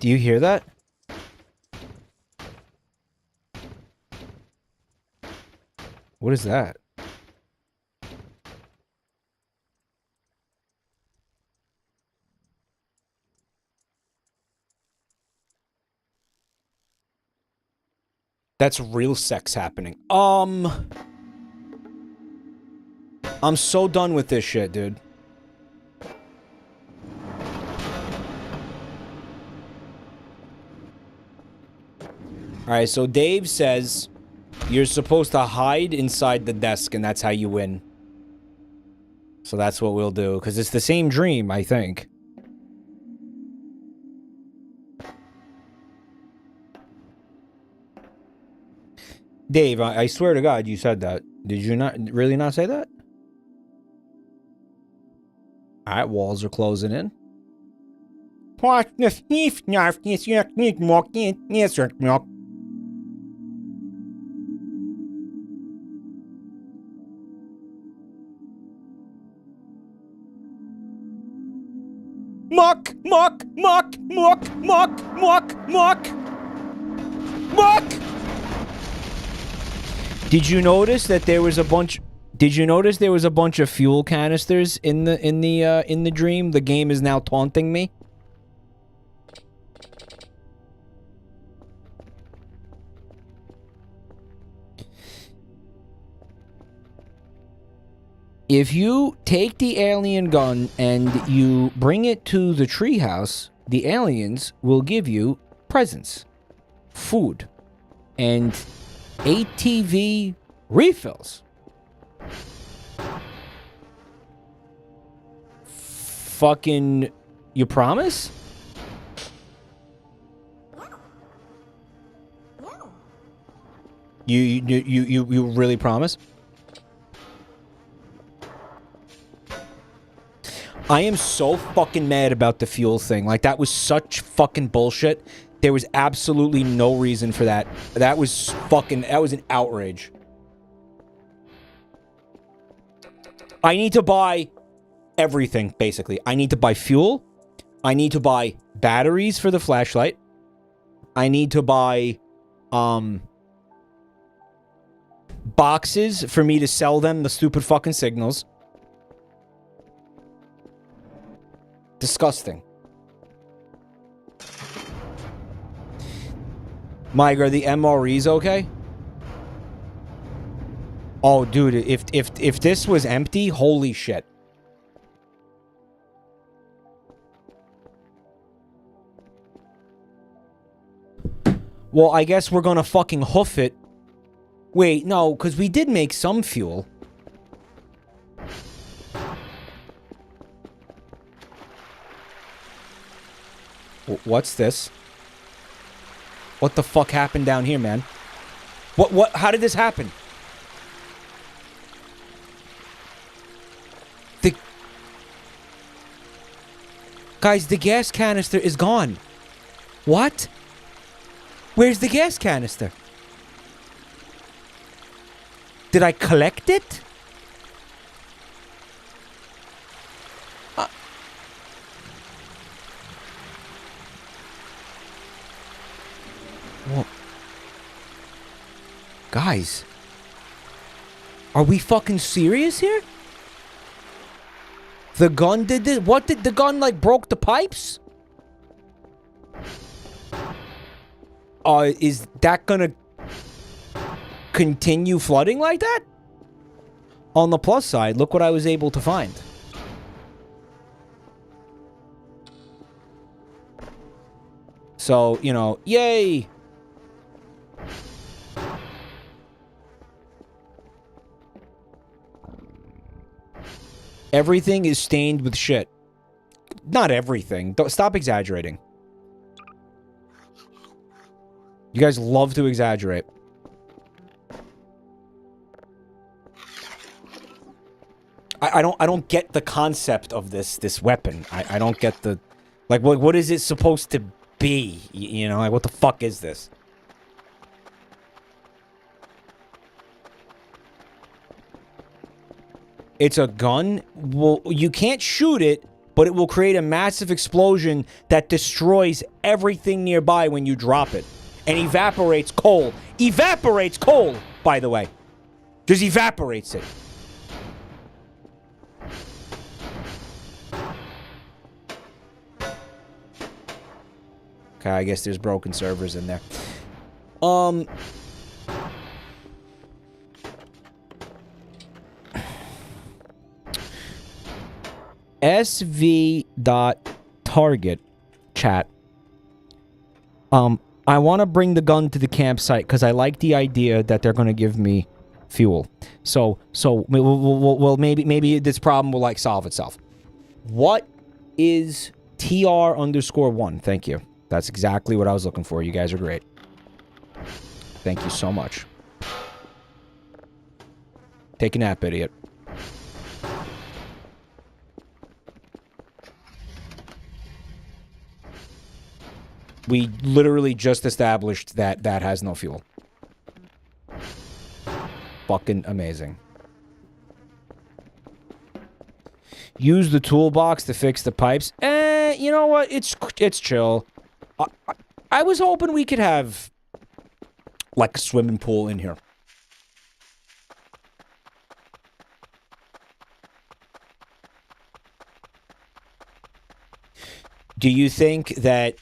A: Do you hear that? What is that? That's real sex happening. I'm so done with this shit, dude. Alright, so Dave says you're supposed to hide inside the desk and that's how you win. So that's what we'll do, because it's the same dream, I think. Dave, I swear to God you said that. Did you really not say that? Alright, walls are closing in. Muck! muck, muck, muck, muck, muck, muck, muck. Did you notice that there was a bunch? Did you notice there was a bunch of fuel canisters in the dream? The game is now taunting me. If you take the alien gun and you bring it to the treehouse, the aliens will give you presents, food, and ATV refills. Fucking, you promise? You really promise? I am so fucking mad about the fuel thing. Like, that was such fucking bullshit. There was absolutely no reason for that. That was an outrage. I need to buy everything, basically. I need to buy fuel. I need to buy batteries for the flashlight. I need to buy, boxes for me to sell them the stupid fucking signals. Disgusting. Mike, are the MREs okay? Oh, dude, if this was empty, holy shit. Well, I guess we're gonna fucking hoof it. Wait, no, because we did make some fuel. What's this? What the fuck happened down here, man? How did this happen? Guys, the gas canister is gone. What? Where's the gas canister? Did I collect it? Well, guys, are we fucking serious here? The gun did this? What did the gun, like, broke the pipes? Is that gonna continue flooding like that? On the plus side, look what I was able to find. So, you know, yay! Everything is stained with shit. Not everything. Stop exaggerating. You guys love to exaggerate. I don't get the concept of this weapon. I don't get the, like, what is it supposed to be? You know, like, what the fuck is this? It's a gun? Well, you can't shoot it, but it will create a massive explosion that destroys everything nearby when you drop it. And evaporates coal. Evaporates coal, by the way. Just evaporates it. Okay, I guess there's broken servers in there. SV.target chat. I want to bring the gun to the campsite because I like the idea that they're going to give me fuel. So well, maybe this problem will, like, solve itself. What is TR_1? Thank you. That's exactly what I was looking for. You guys are great. Thank you so much. Take a nap, idiot. We literally just established that that has no fuel. Fucking amazing. Use the toolbox to fix the pipes. you know what? It's chill. I was hoping we could have like a swimming pool in here. Do you think that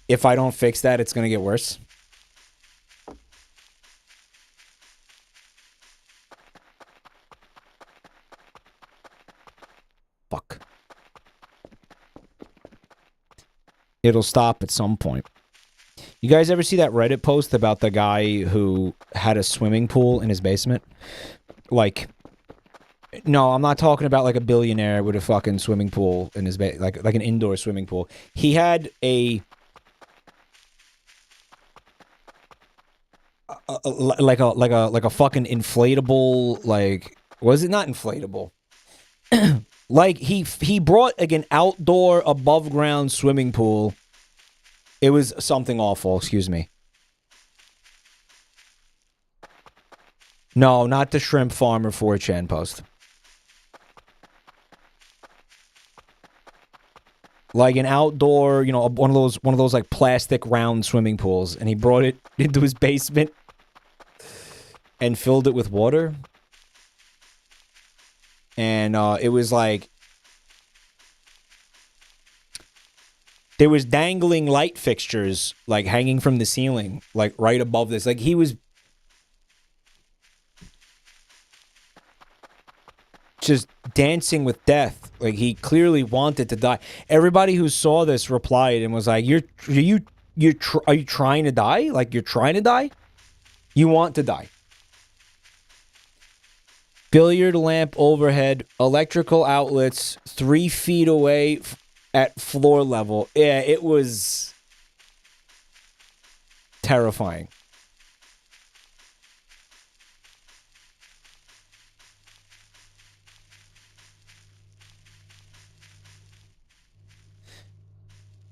A: if I don't fix that, it's gonna get worse? Fuck. It'll stop at some point. You guys ever see that Reddit post about the guy who had a swimming pool in his basement? Like, no, I'm not talking about like a billionaire with a fucking swimming pool in his like an indoor swimming pool. He had a like a fucking inflatable, like, was it not inflatable? Like he brought like an outdoor above ground swimming pool. It was something awful, excuse me. No, not the Shrimp Farmer 4chan post. Like an outdoor, you know, one of those like plastic round swimming pools, and he brought it into his basement and filled it with water. And it was like there was dangling light fixtures like hanging from the ceiling, like right above this. Like he was just dancing with death. Like he clearly wanted to die. Everybody who saw this replied and was like, are you trying to die? Like you're trying to die? You want to die. Billiard lamp overhead, electrical outlets 3 feet away at floor level. Yeah, it was terrifying.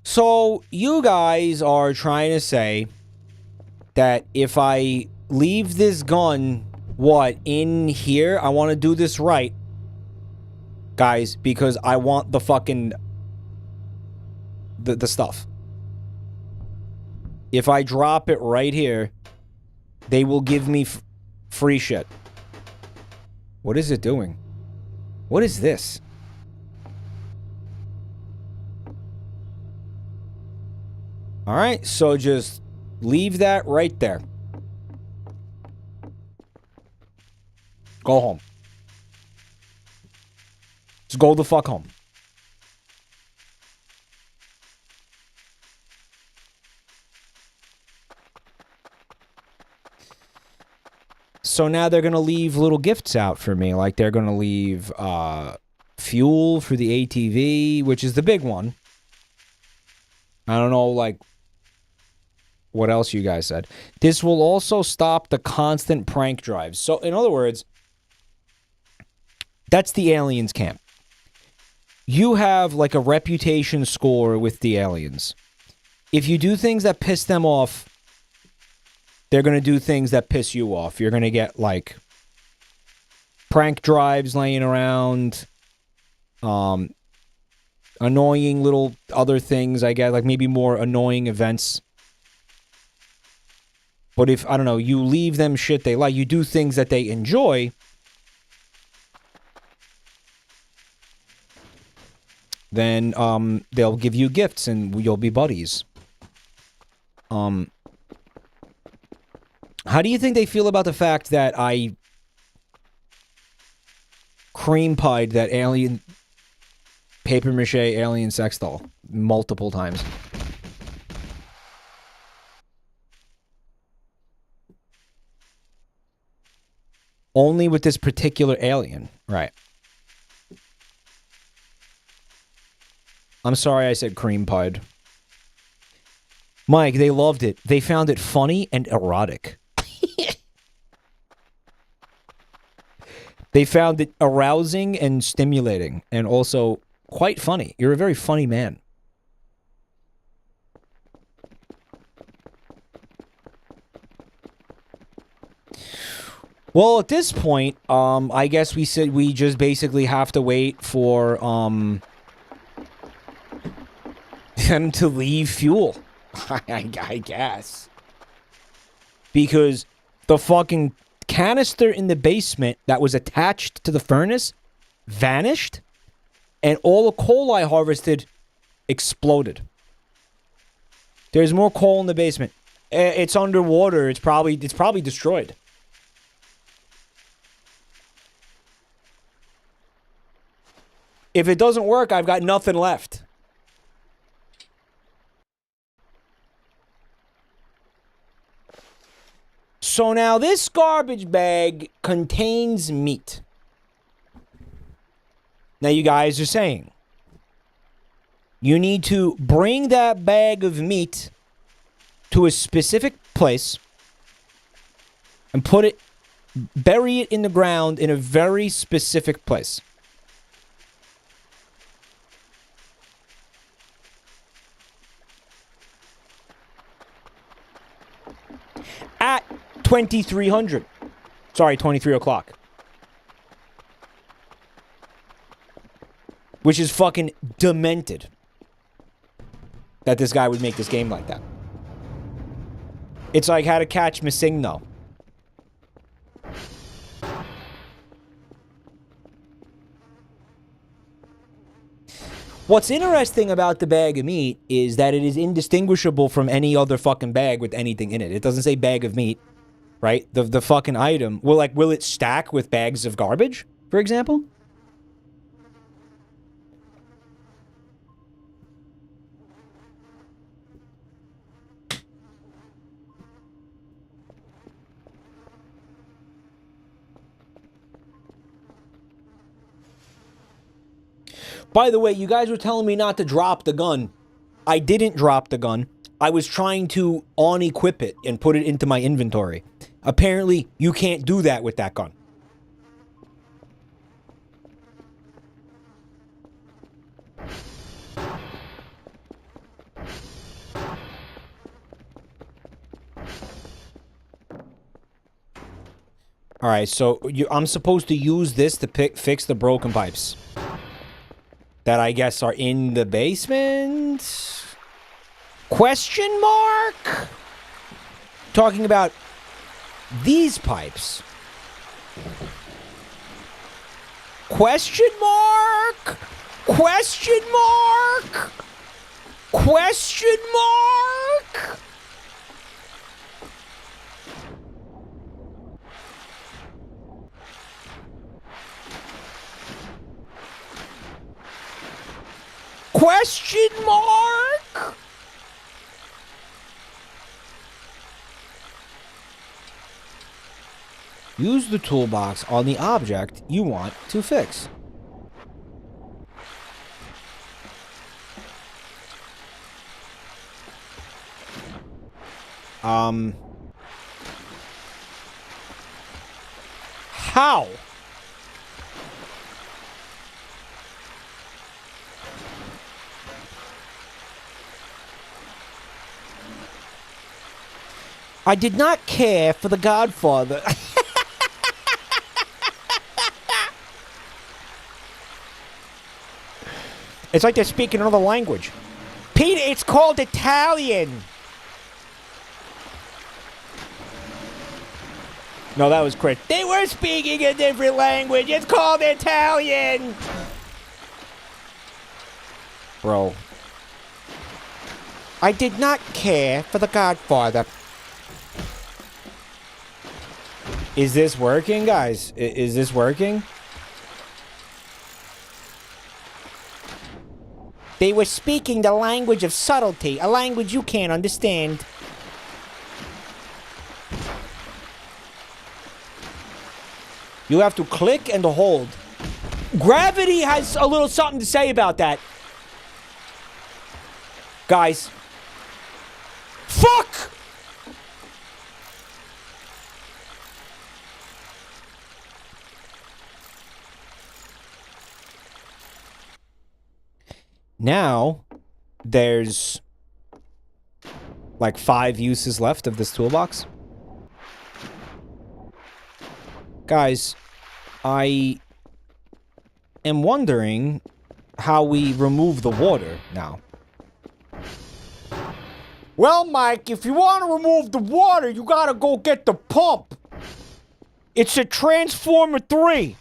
A: So you guys are trying to say that if I leave this gun, what, in here, I want to do this right, guys, because I want the fucking the stuff. If I drop it right here, they will give me free shit. What is it doing? What is this? All right, so just leave that right there. Go home. Just go the fuck home. So now they're going to leave little gifts out for me. Like they're going to leave fuel for the ATV, which is the big one. I don't know, like, what else you guys said. This will also stop the constant prank drives. So, in other words, that's the aliens camp. You have, like, a reputation score with the aliens. If you do things that piss them off, they're going to do things that piss you off. You're going to get, like, prank drives laying around, annoying little other things, I guess, like maybe more annoying events. But if, I don't know, you leave them shit they like, you do things that they enjoy, then they'll give you gifts and you'll be buddies. How do you think they feel about the fact that I cream pied that alien paper mache alien sex doll multiple times? Only with this particular alien. Right. I'm sorry I said cream pied. Mike, they loved it. They found it funny and erotic. They found it arousing and stimulating and also quite funny. You're a very funny man. Well, at this point, I guess we said we just basically have to wait for, them to leave fuel. I guess. Because the fucking canister in the basement that was attached to the furnace vanished, and all the coal I harvested exploded. There's more coal in the basement. It's underwater. It's probably destroyed. If it doesn't work, I've got nothing left. So now this garbage bag contains meat. Now you guys are saying you need to bring that bag of meat to a specific place and bury it in the ground in a very specific place. At 2300. Sorry, 23 o'clock. Which is fucking demented that this guy would make this game like that. It's like How to Catch Missingno. What's interesting about the bag of meat is that it is indistinguishable from any other fucking bag with anything in it. It doesn't say bag of meat, right? The fucking item. Will it stack with bags of garbage, for example? By the way, you guys were telling me not to drop the gun. I didn't drop the gun. I was trying to unequip it and put it into my inventory. Apparently, you can't do that with that gun. Alright, so I'm supposed to use this to fix the broken pipes that I guess are in the basement? Question mark? Talking about these pipes. Question mark? Question mark? Question mark? Question mark? Use the toolbox on the object you want to fix. How? I did not care for The Godfather. It's like they're speaking another language. Peter, it's called Italian. No, that was Chris. They were speaking a different language. It's called Italian. Bro. I did not care for The Godfather. Is this working, guys? Is this working? They were speaking the language of subtlety, a language you can't understand. You have to click and hold. Gravity has a little something to say about that. Guys. Fuck! Now, there's like 5 uses left of this toolbox. Guys, I am wondering how we remove the water now. Well, Mike, if you want to remove the water, you gotta go get the pump. It's a Transformer 3.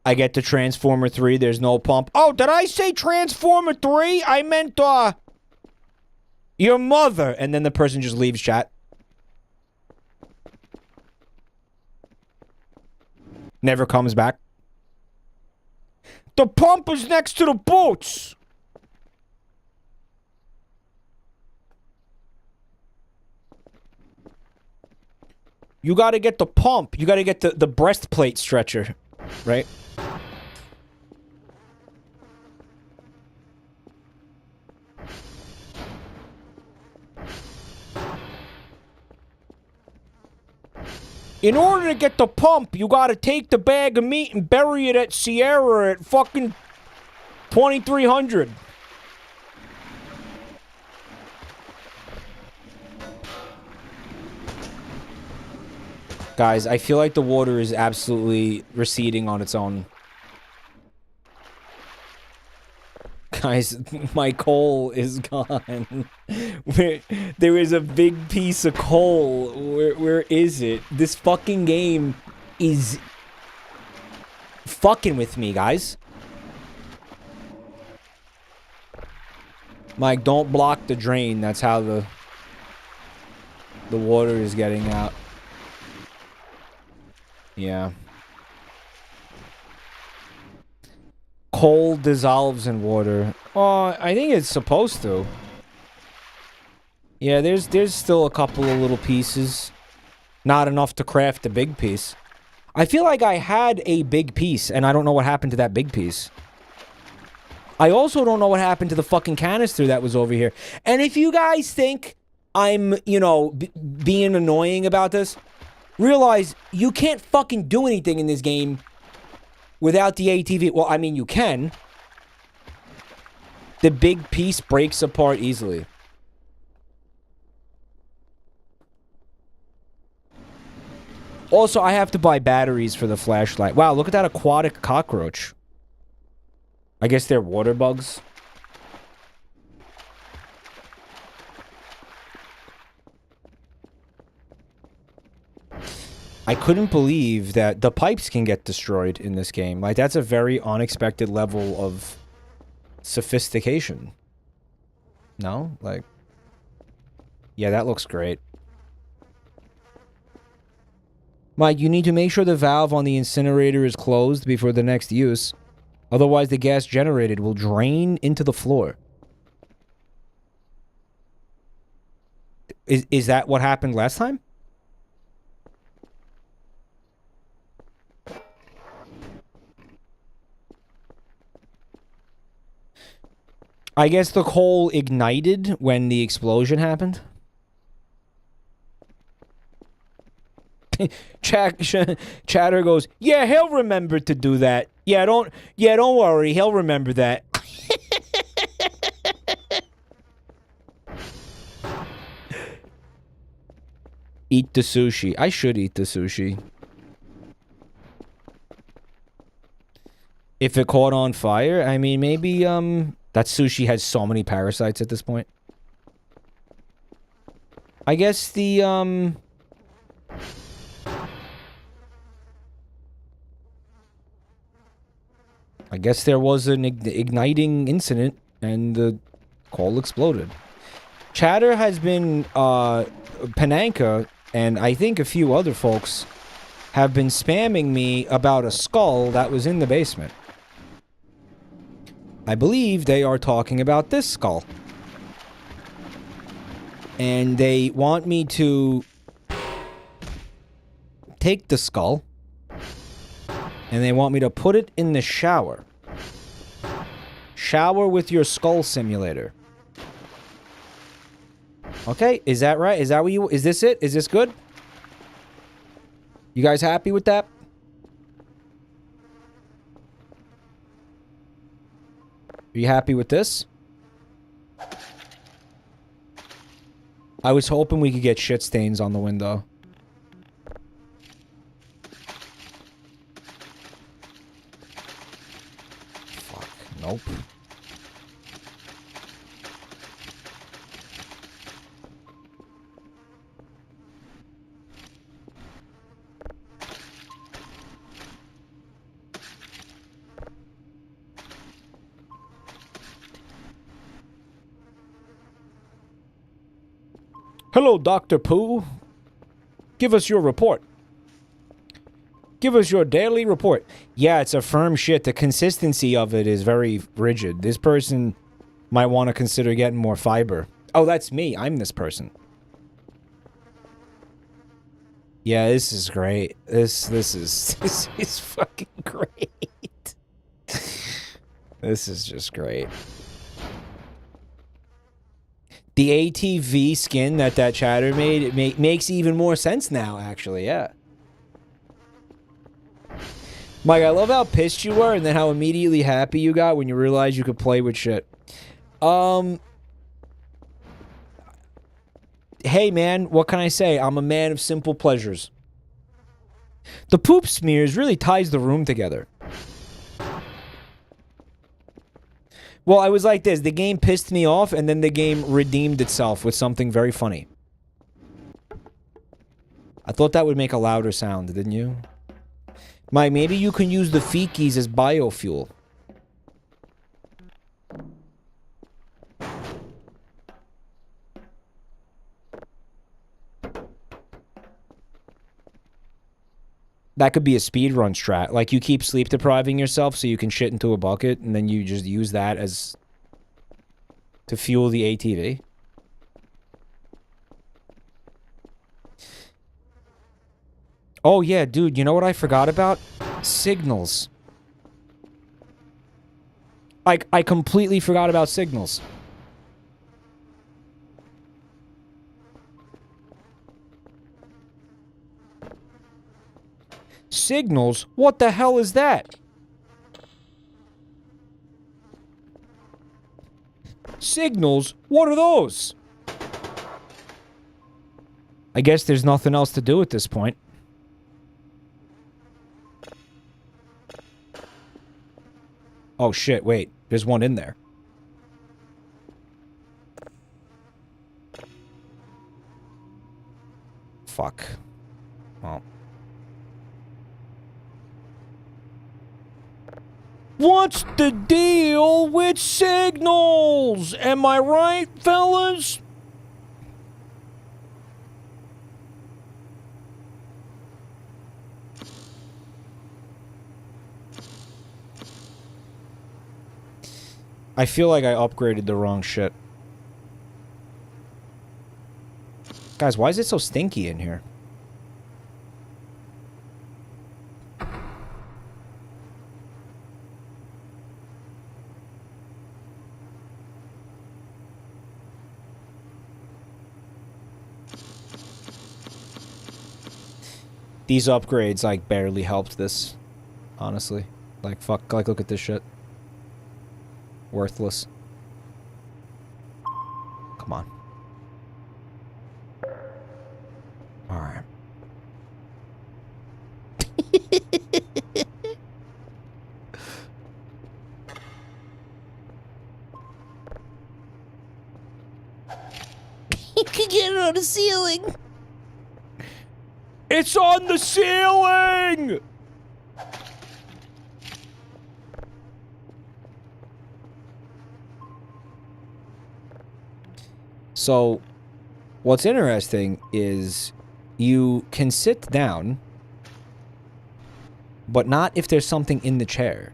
A: I get the Transformer 3, there's no pump. Oh, did I say Transformer 3? I meant, your mother. And then the person just leaves chat. Never comes back. The pump is next to the boots. You gotta get the pump. You gotta get the breastplate stretcher, right? In order to get the pump, you gotta take the bag of meat and bury it at Sierra at fucking 2300. Guys, I feel like the water is absolutely receding on its own. Guys, my coal is gone. There is a big piece of coal. Where is it? This fucking game is fucking with me, guys. Mike, don't block the drain. That's how the water is getting out. Yeah. Coal dissolves in water. Oh, I think it's supposed to. Yeah, there's still a couple of little pieces. Not enough to craft a big piece. I feel like I had a big piece, and I don't know what happened to that big piece. I also don't know what happened to the fucking canister that was over here. And if you guys think I'm, you know, being annoying about this, realize you can't fucking do anything in this game without the ATV. Well, I mean, you can. The big piece breaks apart easily. Also, I have to buy batteries for the flashlight. Wow, look at that aquatic cockroach. I guess they're water bugs. I couldn't believe that the pipes can get destroyed in this game. Like, that's a very unexpected level of sophistication. No? Like... Yeah, that looks great. Mike, you need to make sure the valve on the incinerator is closed before the next use. Otherwise, the gas generated will drain into the floor. Is that what happened last time? I guess the coal ignited when the explosion happened. Chatter goes, yeah, he'll remember to do that. Yeah, don't worry, he'll remember that. Eat the sushi. I should eat the sushi. If it caught on fire, I mean, maybe, that sushi has so many parasites at this point. I guess the, I guess there was an igniting incident, and the coal exploded. Chatter has been, Pananka, and I think a few other folks, have been spamming me about a skull that was in the basement. I believe they are talking about this skull. And they want me to take the skull, and they want me to put it in the shower. Shower with your skull simulator. Okay, is that right? Is that what you... Is this it? Is this good? You guys happy with that? Are you happy with this? I was hoping we could get shit stains on the window. Fuck, nope. Hello, Dr. Pooh. Give us your report. Give us your daily report. Yeah, it's a firm shit. The consistency of it is very rigid. This person might want to consider getting more fiber. Oh, that's me. I'm this person. Yeah, this is great. This is fucking great. This is just great. The ATV skin that chatter made, it makes even more sense now, actually, yeah. Mike, I love how pissed you were and then how immediately happy you got when you realized you could play with shit. Hey, man, what can I say? I'm a man of simple pleasures. The poop smears really ties the room together. Well, I was like this. The game pissed me off, and then the game redeemed itself with something very funny. I thought that would make a louder sound, didn't you? Mike, maybe you can use the fikis as biofuel. That could be a speedrun strat. Like, you keep sleep depriving yourself so you can shit into a bucket, and then you just use that as... to fuel the ATV. Oh, yeah, dude, you know what I forgot about? Signals. I completely forgot about signals. Signals? What the hell is that? Signals? What are those? I guess there's nothing else to do at this point. Oh shit, wait. There's one in there. Fuck. Well. What's the deal with signals? Am I right, fellas? I feel like I upgraded the wrong shit. Guys, why is it so stinky in here? These upgrades, like, barely helped this. Honestly. Like, fuck, like, look at this shit. Worthless. Come on. Alright.
F: You can get it on the ceiling.
A: It's on the ceiling! So, what's interesting is you can sit down, but not if there's something in the chair.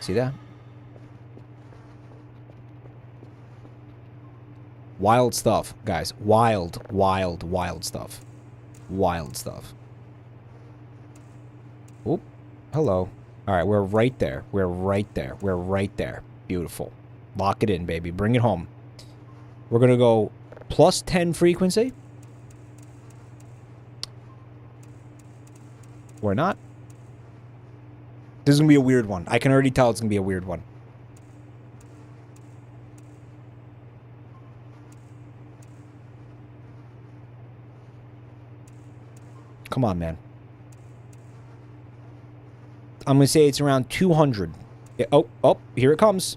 A: See that? Wild stuff, guys. Wild, wild, wild stuff. Wild stuff. Oop. Hello. Alright, we're right there. We're right there. We're right there. Beautiful. Lock it in, baby. Bring it home. We're gonna go plus 10 frequency. Or not. This is gonna be a weird one. I can already tell it's gonna be a weird one. Come on, man. I'm gonna say it's around 200. Yeah, oh, here it comes.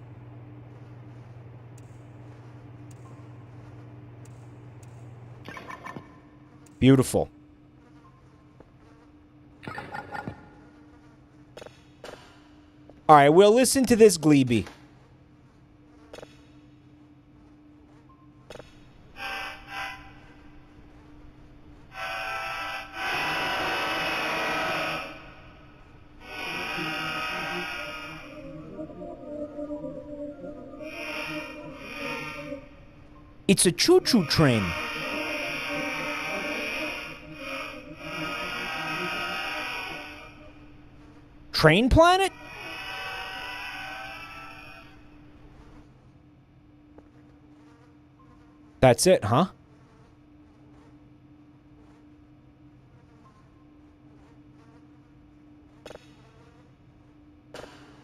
A: Beautiful. Alright, we'll listen to this Gleeby. It's a choo-choo train. Train Planet? That's it, huh?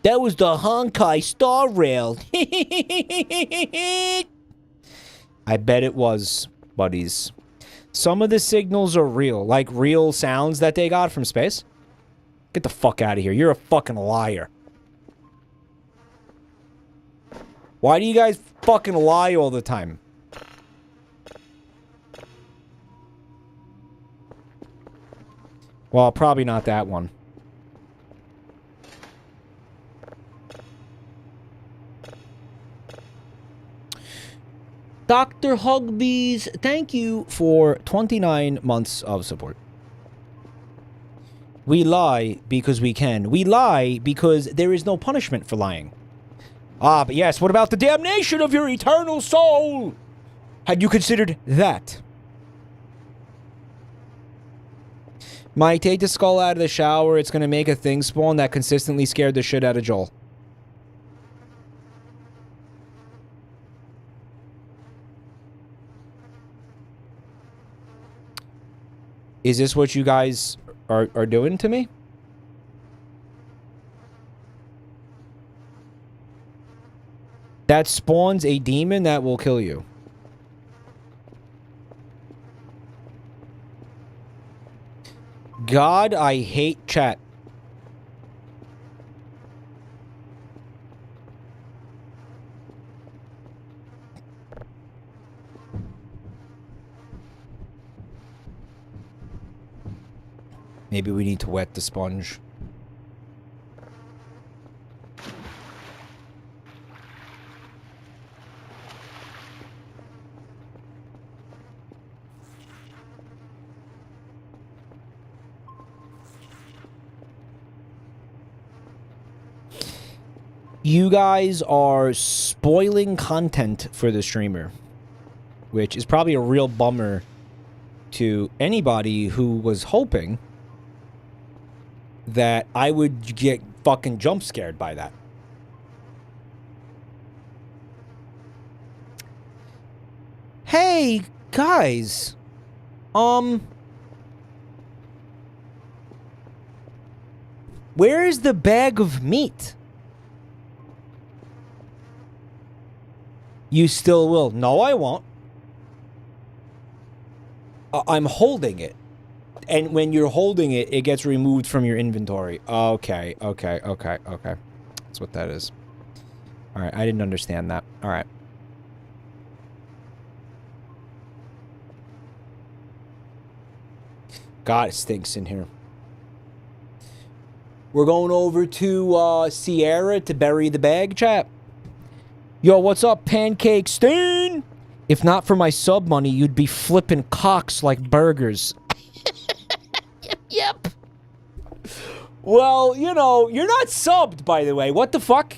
A: That was the Honkai Star Rail. I bet it was, buddies. Some of the signals are real, like real sounds that they got from space. Get the fuck out of here. You're a fucking liar. Why do you guys fucking lie all the time? Well, probably not that one. Dr. Hugbees, thank you for 29 months of support. We lie because we can. We lie because there is no punishment for lying. Ah, but yes, what about the damnation of your eternal soul? Had you considered that? Might take the skull out of the shower. It's going to make a thing spawn that consistently scared the shit out of Joel. Is this what you guys are doing to me? That spawns a demon that will kill you. God, I hate chat. Maybe we need to wet the sponge. You guys are spoiling content for the streamer, which is probably a real bummer to anybody who was hoping that I would get fucking jump scared by that. Hey, guys. Where is the bag of meat? You still will. No, I won't. I'm holding it. And when you're holding it, it gets removed from your inventory. Okay. That's what that is. Alright, I didn't understand that. Alright. God, it stinks in here. We're going over to Sierra to bury the bag, chap. Yo, what's up, Pancake Stain? If not for my sub money, you'd be flipping cocks like burgers. Yep. Well, you know, you're not subbed, by the way. What the fuck?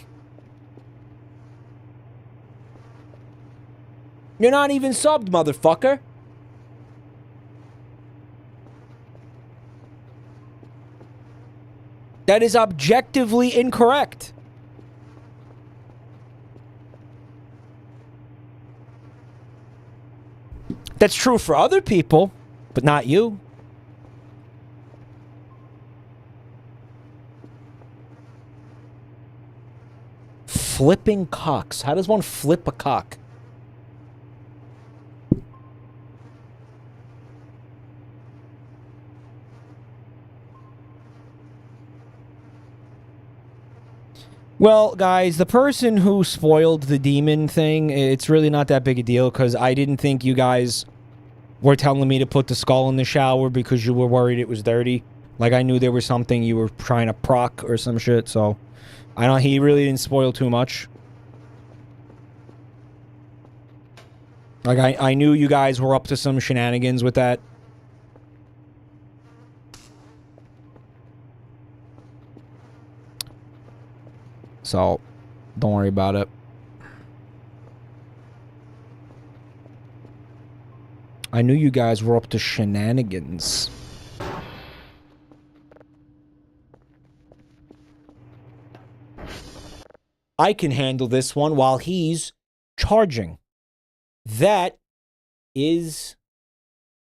A: You're not even subbed, motherfucker. That is objectively incorrect. That's true for other people, but not you. Flipping cocks. How does one flip a cock? Well, guys, the person who spoiled the demon thing, it's really not that big a deal because I didn't think you guys were telling me to put the skull in the shower because you were worried it was dirty. Like, I knew there was something you were trying to proc or some shit, so I don't. He really didn't spoil too much. Like, I knew you guys were up to some shenanigans with that. So, don't worry about it. I knew you guys were up to shenanigans. I can handle this one while he's charging. That is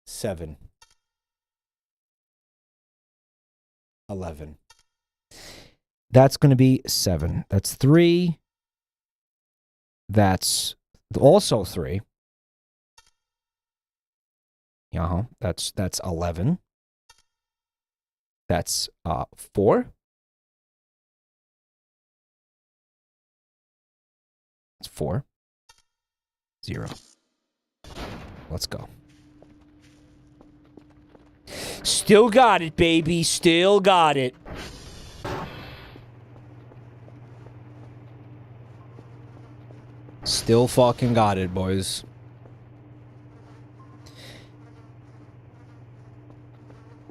A: 7. 11. That's going to be 7. That's 3. That's also 3. That's 11. That's 4. That's 4. 0. Let's go. Still got it, baby. Still got it. Still fucking got it, boys.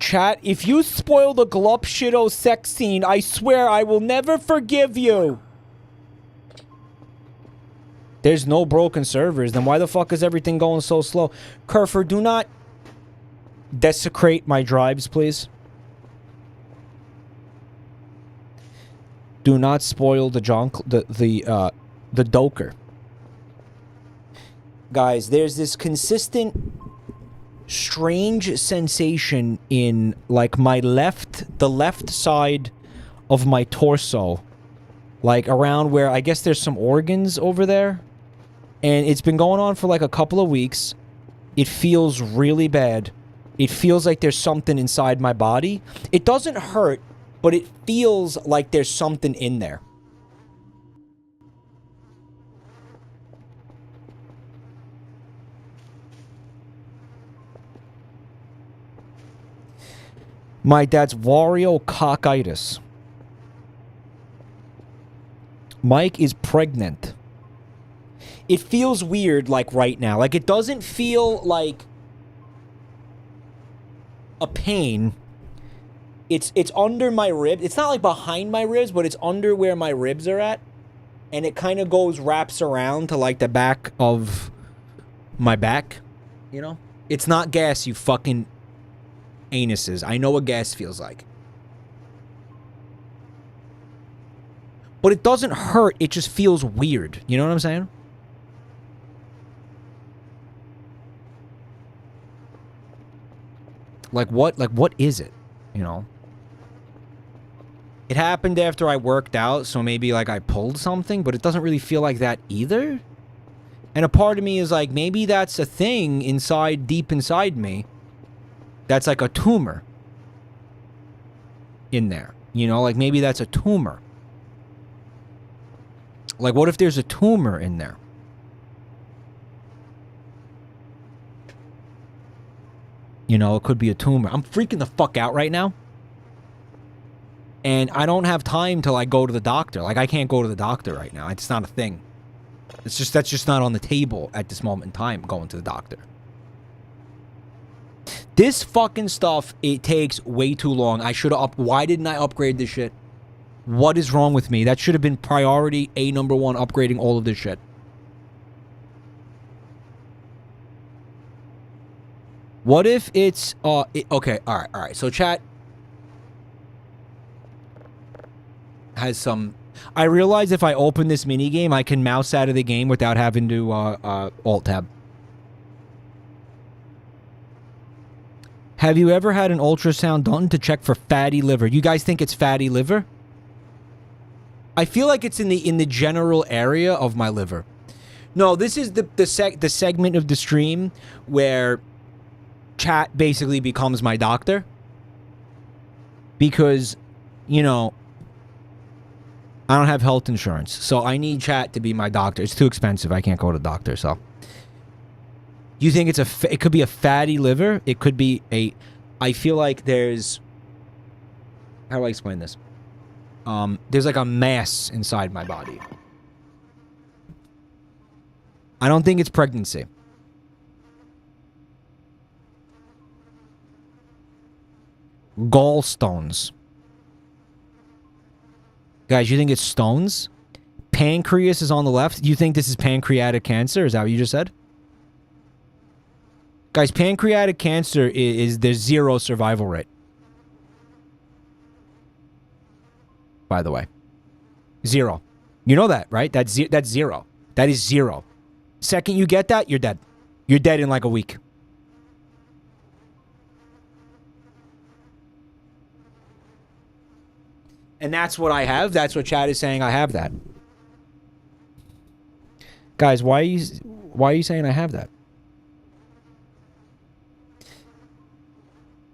A: Chat, if you spoil the Glupshido sex scene, I swear I will never forgive you. There's no broken servers. Then why the fuck is everything going so slow? Kerfer, do not desecrate my drives, please. Do not spoil the Doker. Guys, there's this consistent strange sensation in like the left side of my torso, like around where I guess there's some organs over there, and it's been going on for like a couple of weeks. It feels really bad. It feels like there's something inside my body. It doesn't hurt, but it feels like there's something in there. My dad's Wario cockitis. Mike is pregnant. It feels weird, like, right now. Like, it doesn't feel like a pain. It's under my rib. It's not, like, behind my ribs, but it's under where my ribs are at. And it kind of wraps around to, like, the back of my back. You know? It's not gas, you fucking anuses. I know what gas feels like. But it doesn't hurt, it just feels weird. You know what I'm saying? Like what is it? You know? It happened after I worked out, so maybe like I pulled something, but it doesn't really feel like that either. And a part of me is like, maybe that's a thing inside, deep inside me. That's like a tumor in there. You know, like maybe that's a tumor. Like, what if there's a tumor in there? You know, it could be a tumor. I'm freaking the fuck out right now. And I don't have time to, like, go to the doctor. Like, I can't go to the doctor right now. It's not a thing. It's just, that's just not on the table at this moment in time, going to the doctor. This fucking stuff, it takes way too long. I should have why didn't I upgrade this shit? What is wrong with me? That should have been priority number 1, upgrading all of this shit. What if it's, okay, alright. So chat has some, I realize if I open this minigame, I can mouse out of the game without having to, alt-tab. Have you ever had an ultrasound done to check for fatty liver? You guys think it's fatty liver? I feel like it's in the general area of my liver. No, this is the segment of the stream where chat basically becomes my doctor. Because, you know, I don't have health insurance, so I need chat to be my doctor. It's too expensive. I can't go to the doctor, so. You think it's it could be a fatty liver? It could be a, I feel like there's, how do I explain this? There's like a mass inside my body. I don't think it's pregnancy. Gallstones. Guys, you think it's stones? Pancreas is on the left. You think this is pancreatic cancer? Is that what you just said? Guys, pancreatic cancer is there's 0 survival rate. By the way. 0. You know that, right? That's 0. That is 0. Second you get that, you're dead. You're dead in like a week. And that's what I have. That's what Chad is saying. I have that. Guys, why are you saying I have that?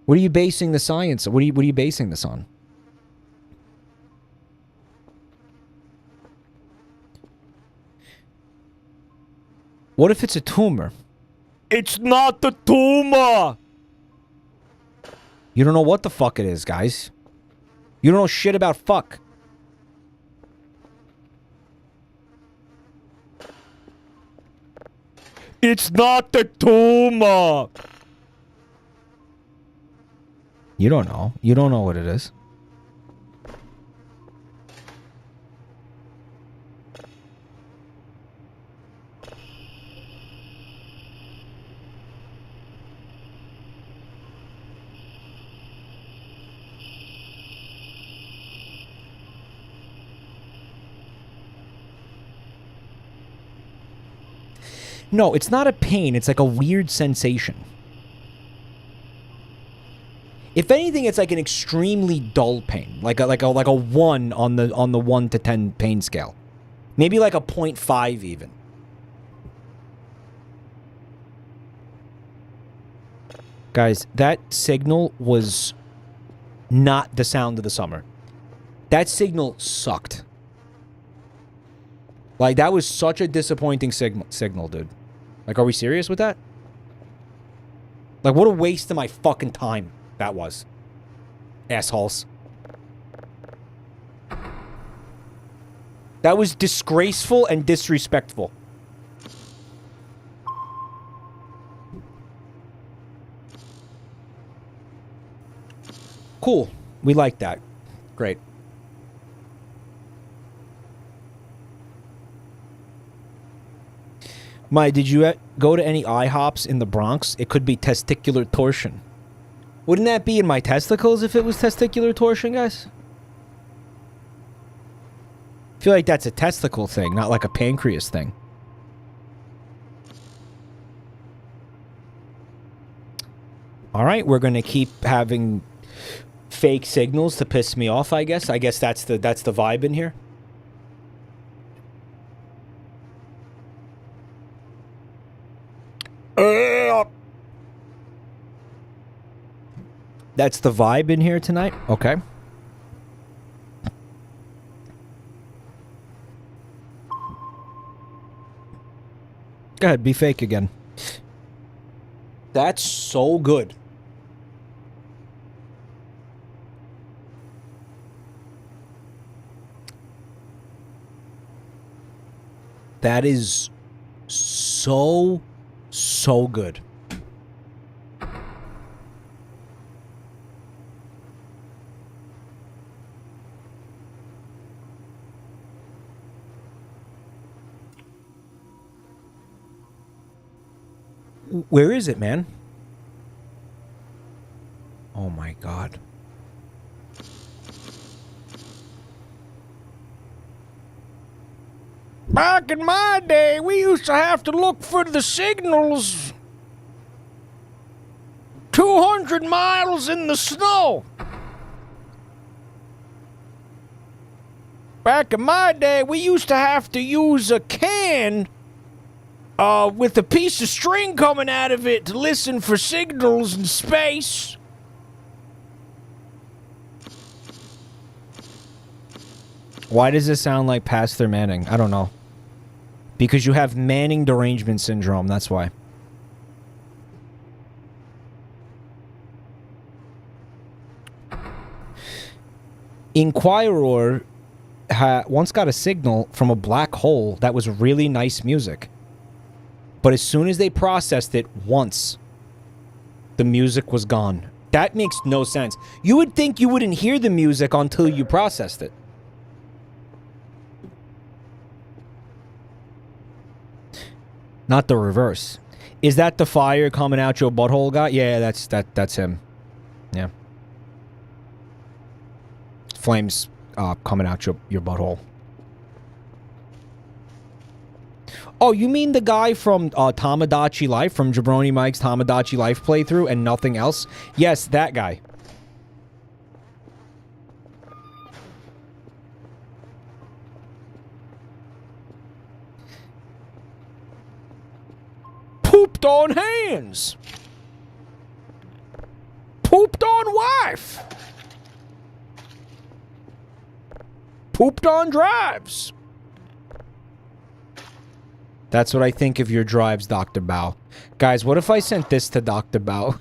A: What are you basing the science? What are you basing this on? What if it's a tumor? It's not the tumor. You don't know what the fuck it is, guys. You don't know shit about fuck. It's not the tumor. You don't know. You don't know what it is. No, it's not a pain. It's like a weird sensation. If anything, it's like an extremely dull pain, like a 1 on the 1 to 10 pain scale, maybe like a 0.5 even. Guys, that signal was not the sound of the summer. That signal sucked. Like, that was such a disappointing signal, dude. Like, are we serious with that? Like, what a waste of my fucking time that was. Assholes. That was disgraceful and disrespectful. Cool. We like that. Great. Mai, did you go to any IHOPs in the Bronx? It could be testicular torsion. Wouldn't that be in my testicles if it was testicular torsion, guys? I feel like that's a testicle thing, not like a pancreas thing. All right, we're going to keep having fake signals to piss me off, I guess. I guess that's the vibe in here. That's the vibe in here tonight? Okay. Go ahead, be fake again. That's so good. That is so good. Where is it, man? Oh my God. Back in my day, we used to have to look for the signals 200 miles in the snow. Back in my day, we used to have to use a can with a piece of string coming out of it to listen for signals in space. Why does this sound like Pastor Manning? I don't know. Because you have Manning derangement syndrome, that's why. Inquirer once got a signal from a black hole that was really nice music. But as soon as they processed it once, the music was gone. That makes no sense. You would think you wouldn't hear the music until you processed it. Not the reverse. Is that the fire coming out your butthole guy? Yeah, that's him. Yeah. Flames coming out your butthole. Oh, you mean the guy from Tamagotchi Life, from Jabroni Mike's Tamagotchi Life playthrough and nothing else? Yes, that guy. Pooped on hands. Pooped on wife. Pooped on drives. That's what I think of your drives, Dr. Bao. Guys, what if I sent this to Dr. Bao?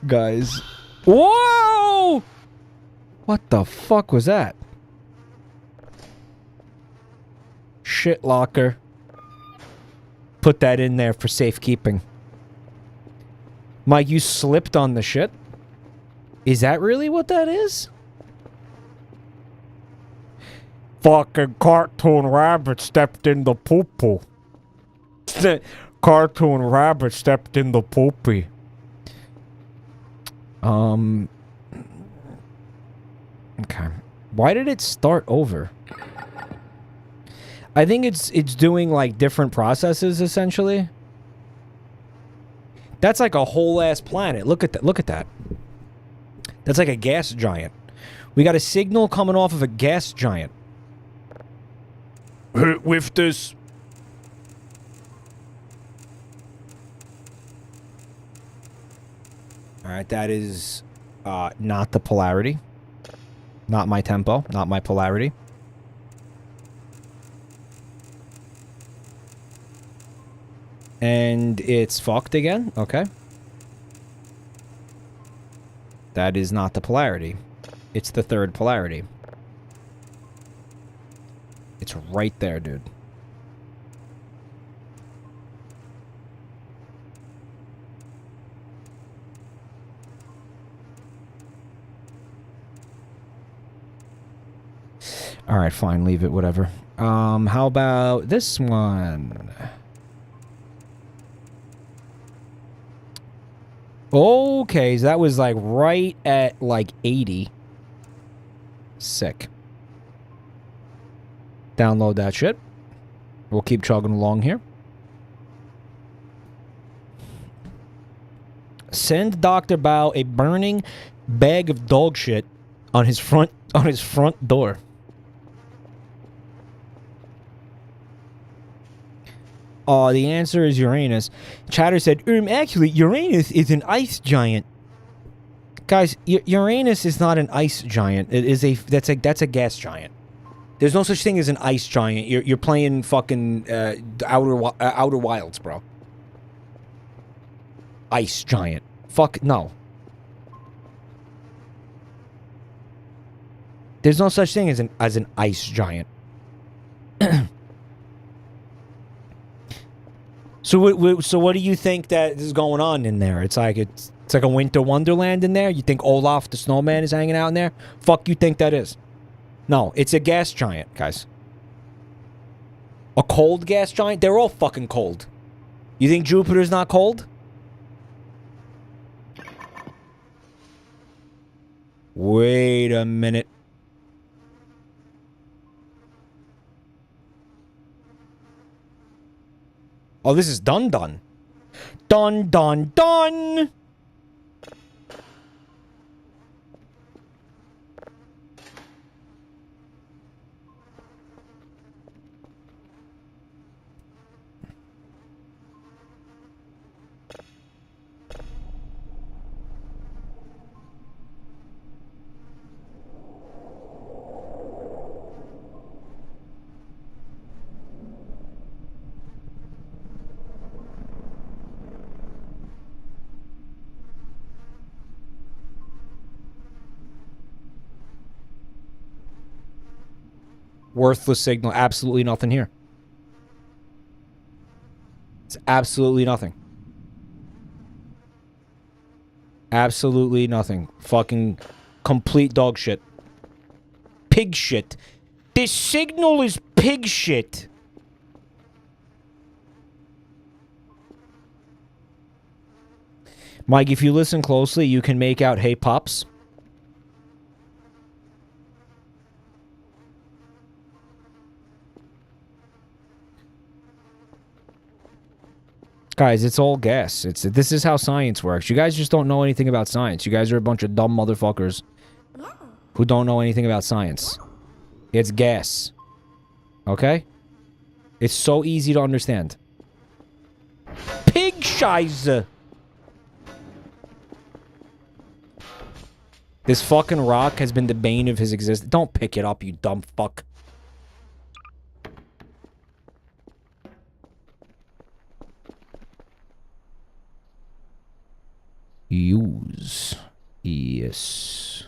A: Guys. Whoa! What the fuck was that? Shit locker. Put that in there for safekeeping. Mike, you slipped on the shit? Is that really what that is? Fucking cartoon rabbit stepped in the poo-poo. Cartoon rabbit stepped in the poopy. Okay. Why did it start over? I think it's doing like different processes essentially. That's like a whole ass planet. Look at that. Look at that. That's like a gas giant. We got a signal coming off of a gas giant. With this. Alright, that is not the polarity. Not my tempo. Not my polarity. And it's fucked again. Okay. That is not the polarity. It's the third polarity. It's right there, dude. Alright, fine. Leave it, whatever. How about this one? Okay, so that was like right at like 80. Sick. Download that shit. We'll keep chugging along here. Send Dr. Bao a burning bag of dog shit on his front door. The answer is Uranus. Chatter said, actually, Uranus is an ice giant. Guys, Uranus is not an ice giant. It is that's a gas giant. There's no such thing as an ice giant. You're playing fucking Outer Wilds, bro. Ice giant. Fuck no. There's no such thing as an ice giant. So what do you think that is going on in there? It's like a winter wonderland in there? You think Olaf the snowman is hanging out in there? Fuck you think that is? No, it's a gas giant, guys. A cold gas giant? They're all fucking cold. You think Jupiter's not cold? Wait a minute. Oh, this is done. Done. Worthless signal. Absolutely nothing here. It's absolutely nothing. Absolutely nothing. Fucking complete dog shit. Pig shit. This signal is pig shit. Mike, if you listen closely, you can make out "Hey Pops." Guys, it's all guess. This is how science works. You guys just don't know anything about science. You guys are a bunch of dumb motherfuckers who don't know anything about science. It's guess. Okay? It's so easy to understand. Pig scheiße. This fucking rock has been the bane of his existence. Don't pick it up, you dumb fuck. Use. Yes.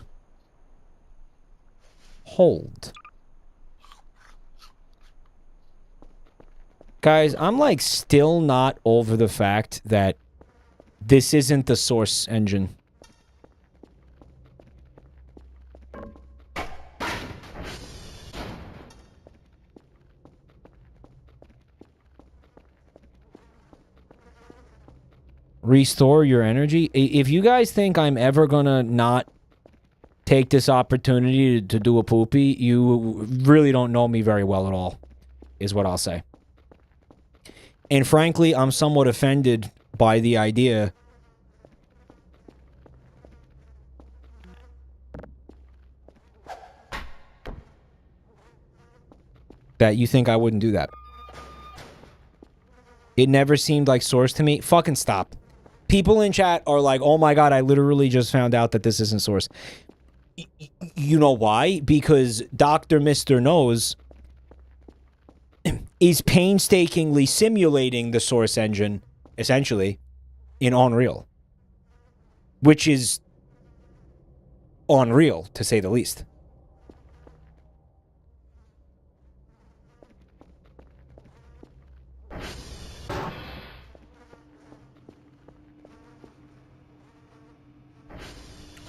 A: Hold. Guys, I'm like still not over the fact that this isn't the source engine. Restore your energy. If you guys think I'm ever gonna not take this opportunity to do a poopy, you really don't know me very well at all, is what I'll say. And frankly, I'm somewhat offended by the idea that you think I wouldn't do that. It never seemed like source to me. Fucking stop. People in chat are like, oh my god, I literally just found out that this isn't source. You know why? Because Dr. Mr. Nose is painstakingly simulating the source engine, essentially, in Unreal. Which is unreal, to say the least.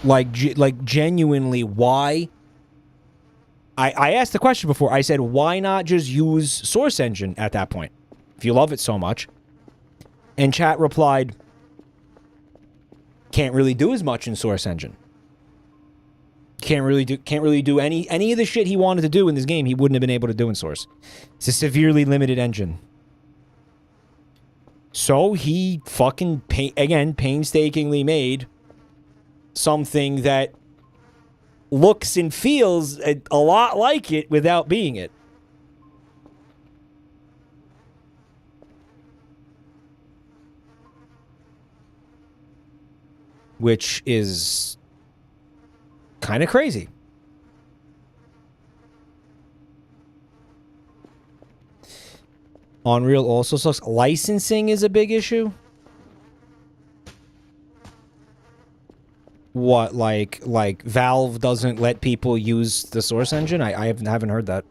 A: Like genuinely, why? I asked the question before. I said, why not just use Source Engine at that point? If you love it so much. And chat replied, can't really do as much in Source Engine. Can't really do any of the shit he wanted to do in this game, he wouldn't have been able to do in Source. It's a severely limited engine. So he fucking, painstakingly made something that looks and feels a lot like it without being it. Which is kind of crazy. Unreal also sucks. Licensing is a big issue. What, like Valve doesn't let people use the Source Engine? I haven't heard that.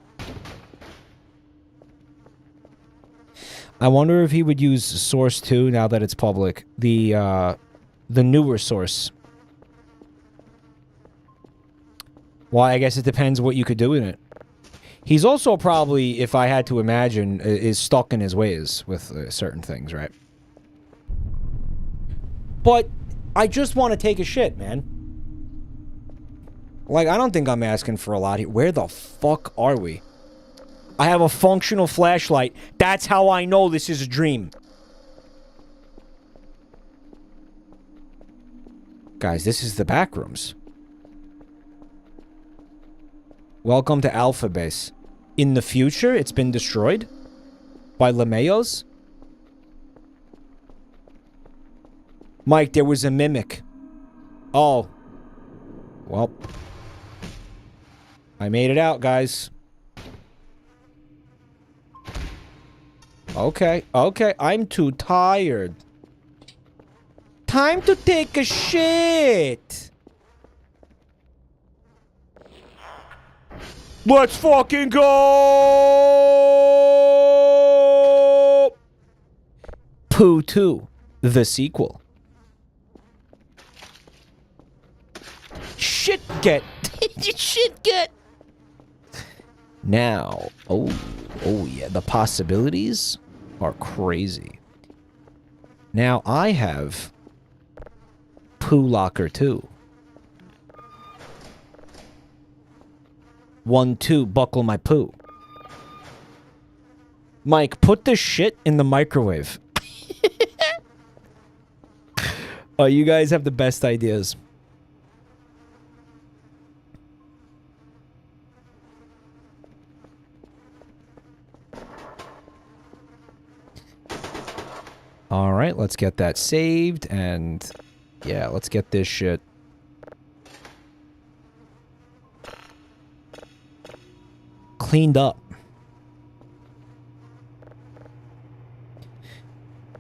A: I wonder if he would use Source 2 now that it's public. The newer Source. Well, I guess it depends what you could do in it. He's also probably, if I had to imagine, is stuck in his ways with certain things, right? But I just want to take a shit, man. Like, I don't think I'm asking for a lot here. Where the fuck are we? I have a functional flashlight. That's how I know this is a dream. Guys, this is the back rooms. Welcome to Alpha Base. In the future, it's been destroyed by Lemeos. Mike, there was a mimic. Oh. Well. I made it out, guys. Okay, okay. I'm too tired. Time to take a shit. Let's fucking go! Pooh 2, the sequel. Shit get.
F: Shit get.
A: Now, oh yeah, the possibilities are crazy. Now I have Poo Locker 2. 1, 2, buckle my poo. Mike, put the shit in the microwave. Oh, you guys have the best ideas. All right, let's get that saved, and yeah, let's get this shit cleaned up.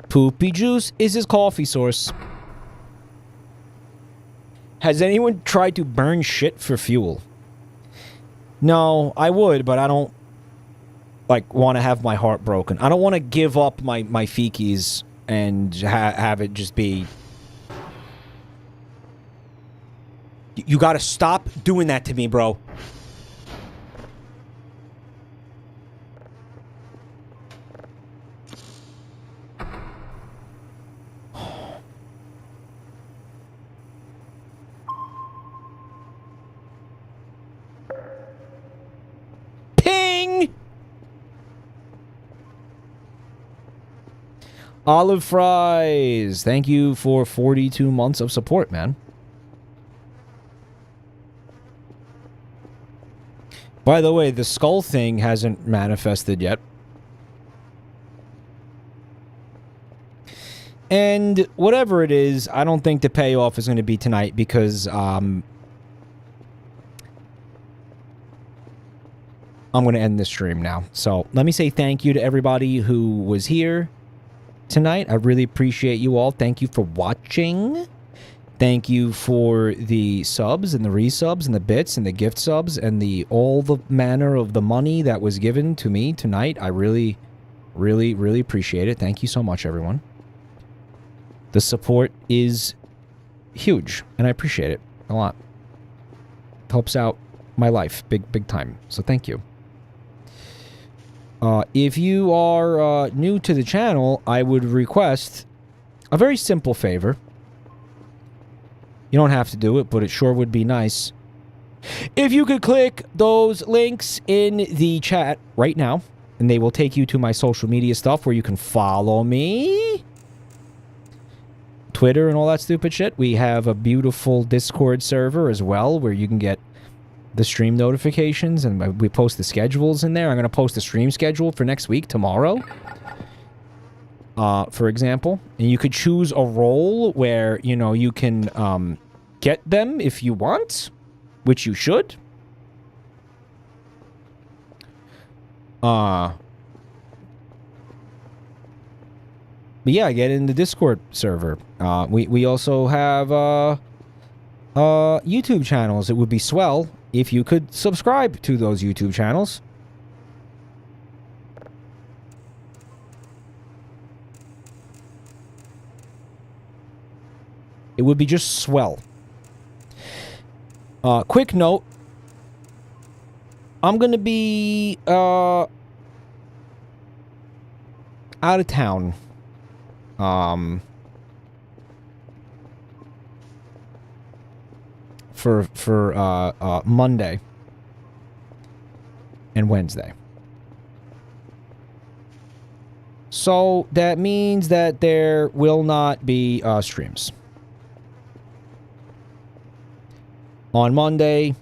A: Poopy juice is his coffee source. Has anyone tried to burn shit for fuel? No, I would, but I don't, like, want to have my heart broken. I don't want to give up my feces and have it just be... You gotta stop doing that to me, bro. Ping! Olive Fries, thank you for 42 months of support, man. By the way, the skull thing hasn't manifested yet. And whatever it is, I don't think the payoff is going to be tonight because, I'm going to end this stream now. So, let me say thank you to everybody who was here tonight. I really appreciate you all. Thank you for watching. Thank you for the subs and the resubs and the bits and the gift subs and the all the manner of the money that was given to me tonight. I really, really, really appreciate it. Thank you so much, everyone. The support is huge, and I appreciate it a lot. It helps out my life big time. So thank you. If you are new to the channel, I would request a very simple favor. You don't have to do it, but it sure would be nice. If you could click those links in the chat right now, and they will take you to my social media stuff where you can follow me. Twitter and all that stupid shit. We have a beautiful Discord server as well where you can get the stream notifications, and we post the schedules in there. I'm going to post the stream schedule for next week, tomorrow. For example. And you could choose a role where, you know, you can get them if you want, which you should. But yeah, get in the Discord server. We also have YouTube channels. It would be swell if you could subscribe to those YouTube channels. It would be just swell. Quick note. I'm going to be out of town. For Monday and Wednesday. So that means that there will not be streams on Monday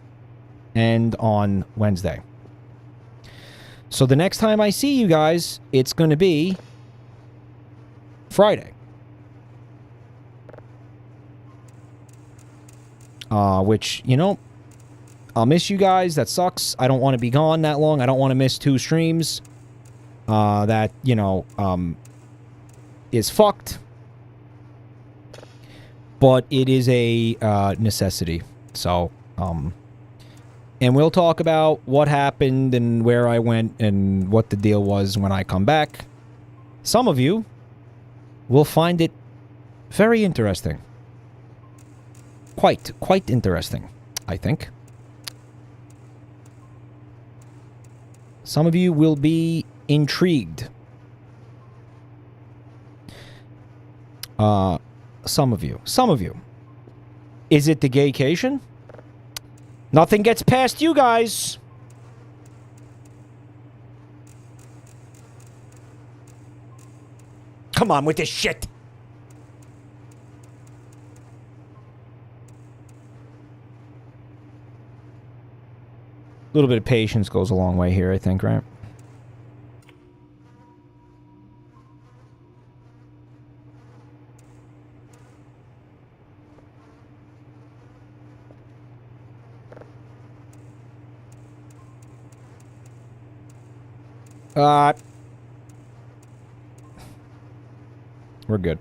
A: and on Wednesday. So the next time I see you guys, it's going to be Friday. Which, you know, I'll miss you guys. That sucks. I don't want to be gone that long. I don't want to miss 2 streams. That, you know, is fucked. But it is a necessity. So, and we'll talk about what happened and where I went and what the deal was when I come back. Some of you will find it very interesting. Quite interesting, I think. Some of you will be intrigued. Some of you. Is it the gaycation? Nothing gets past you guys. Come on with this shit. A little bit of patience goes a long way here, I think, right? We're good.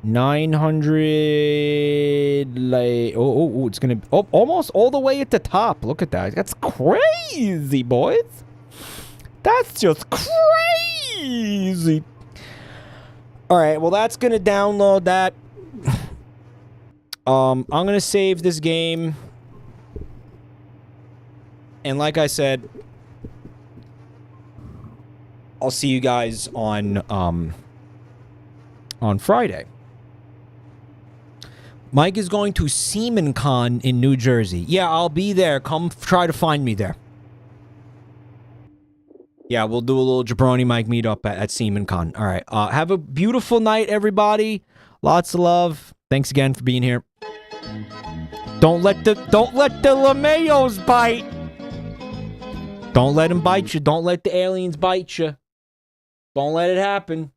A: 900, like, it's gonna, almost all the way at the top. Look at that. That's crazy, boys. That's just crazy. All right, well, that's gonna download that. I'm gonna save this game. And like I said, I'll see you guys on Friday. Mike is going to SeamanCon in New Jersey. Yeah, I'll be there. Come try to find me there. Yeah, we'll do a little Jabroni Mike meetup at SeamanCon. All right. Have a beautiful night, everybody. Lots of love. Thanks again for being here. Don't let the LeMayos bite. Don't let them bite you. Don't let the aliens bite you. Don't let it happen.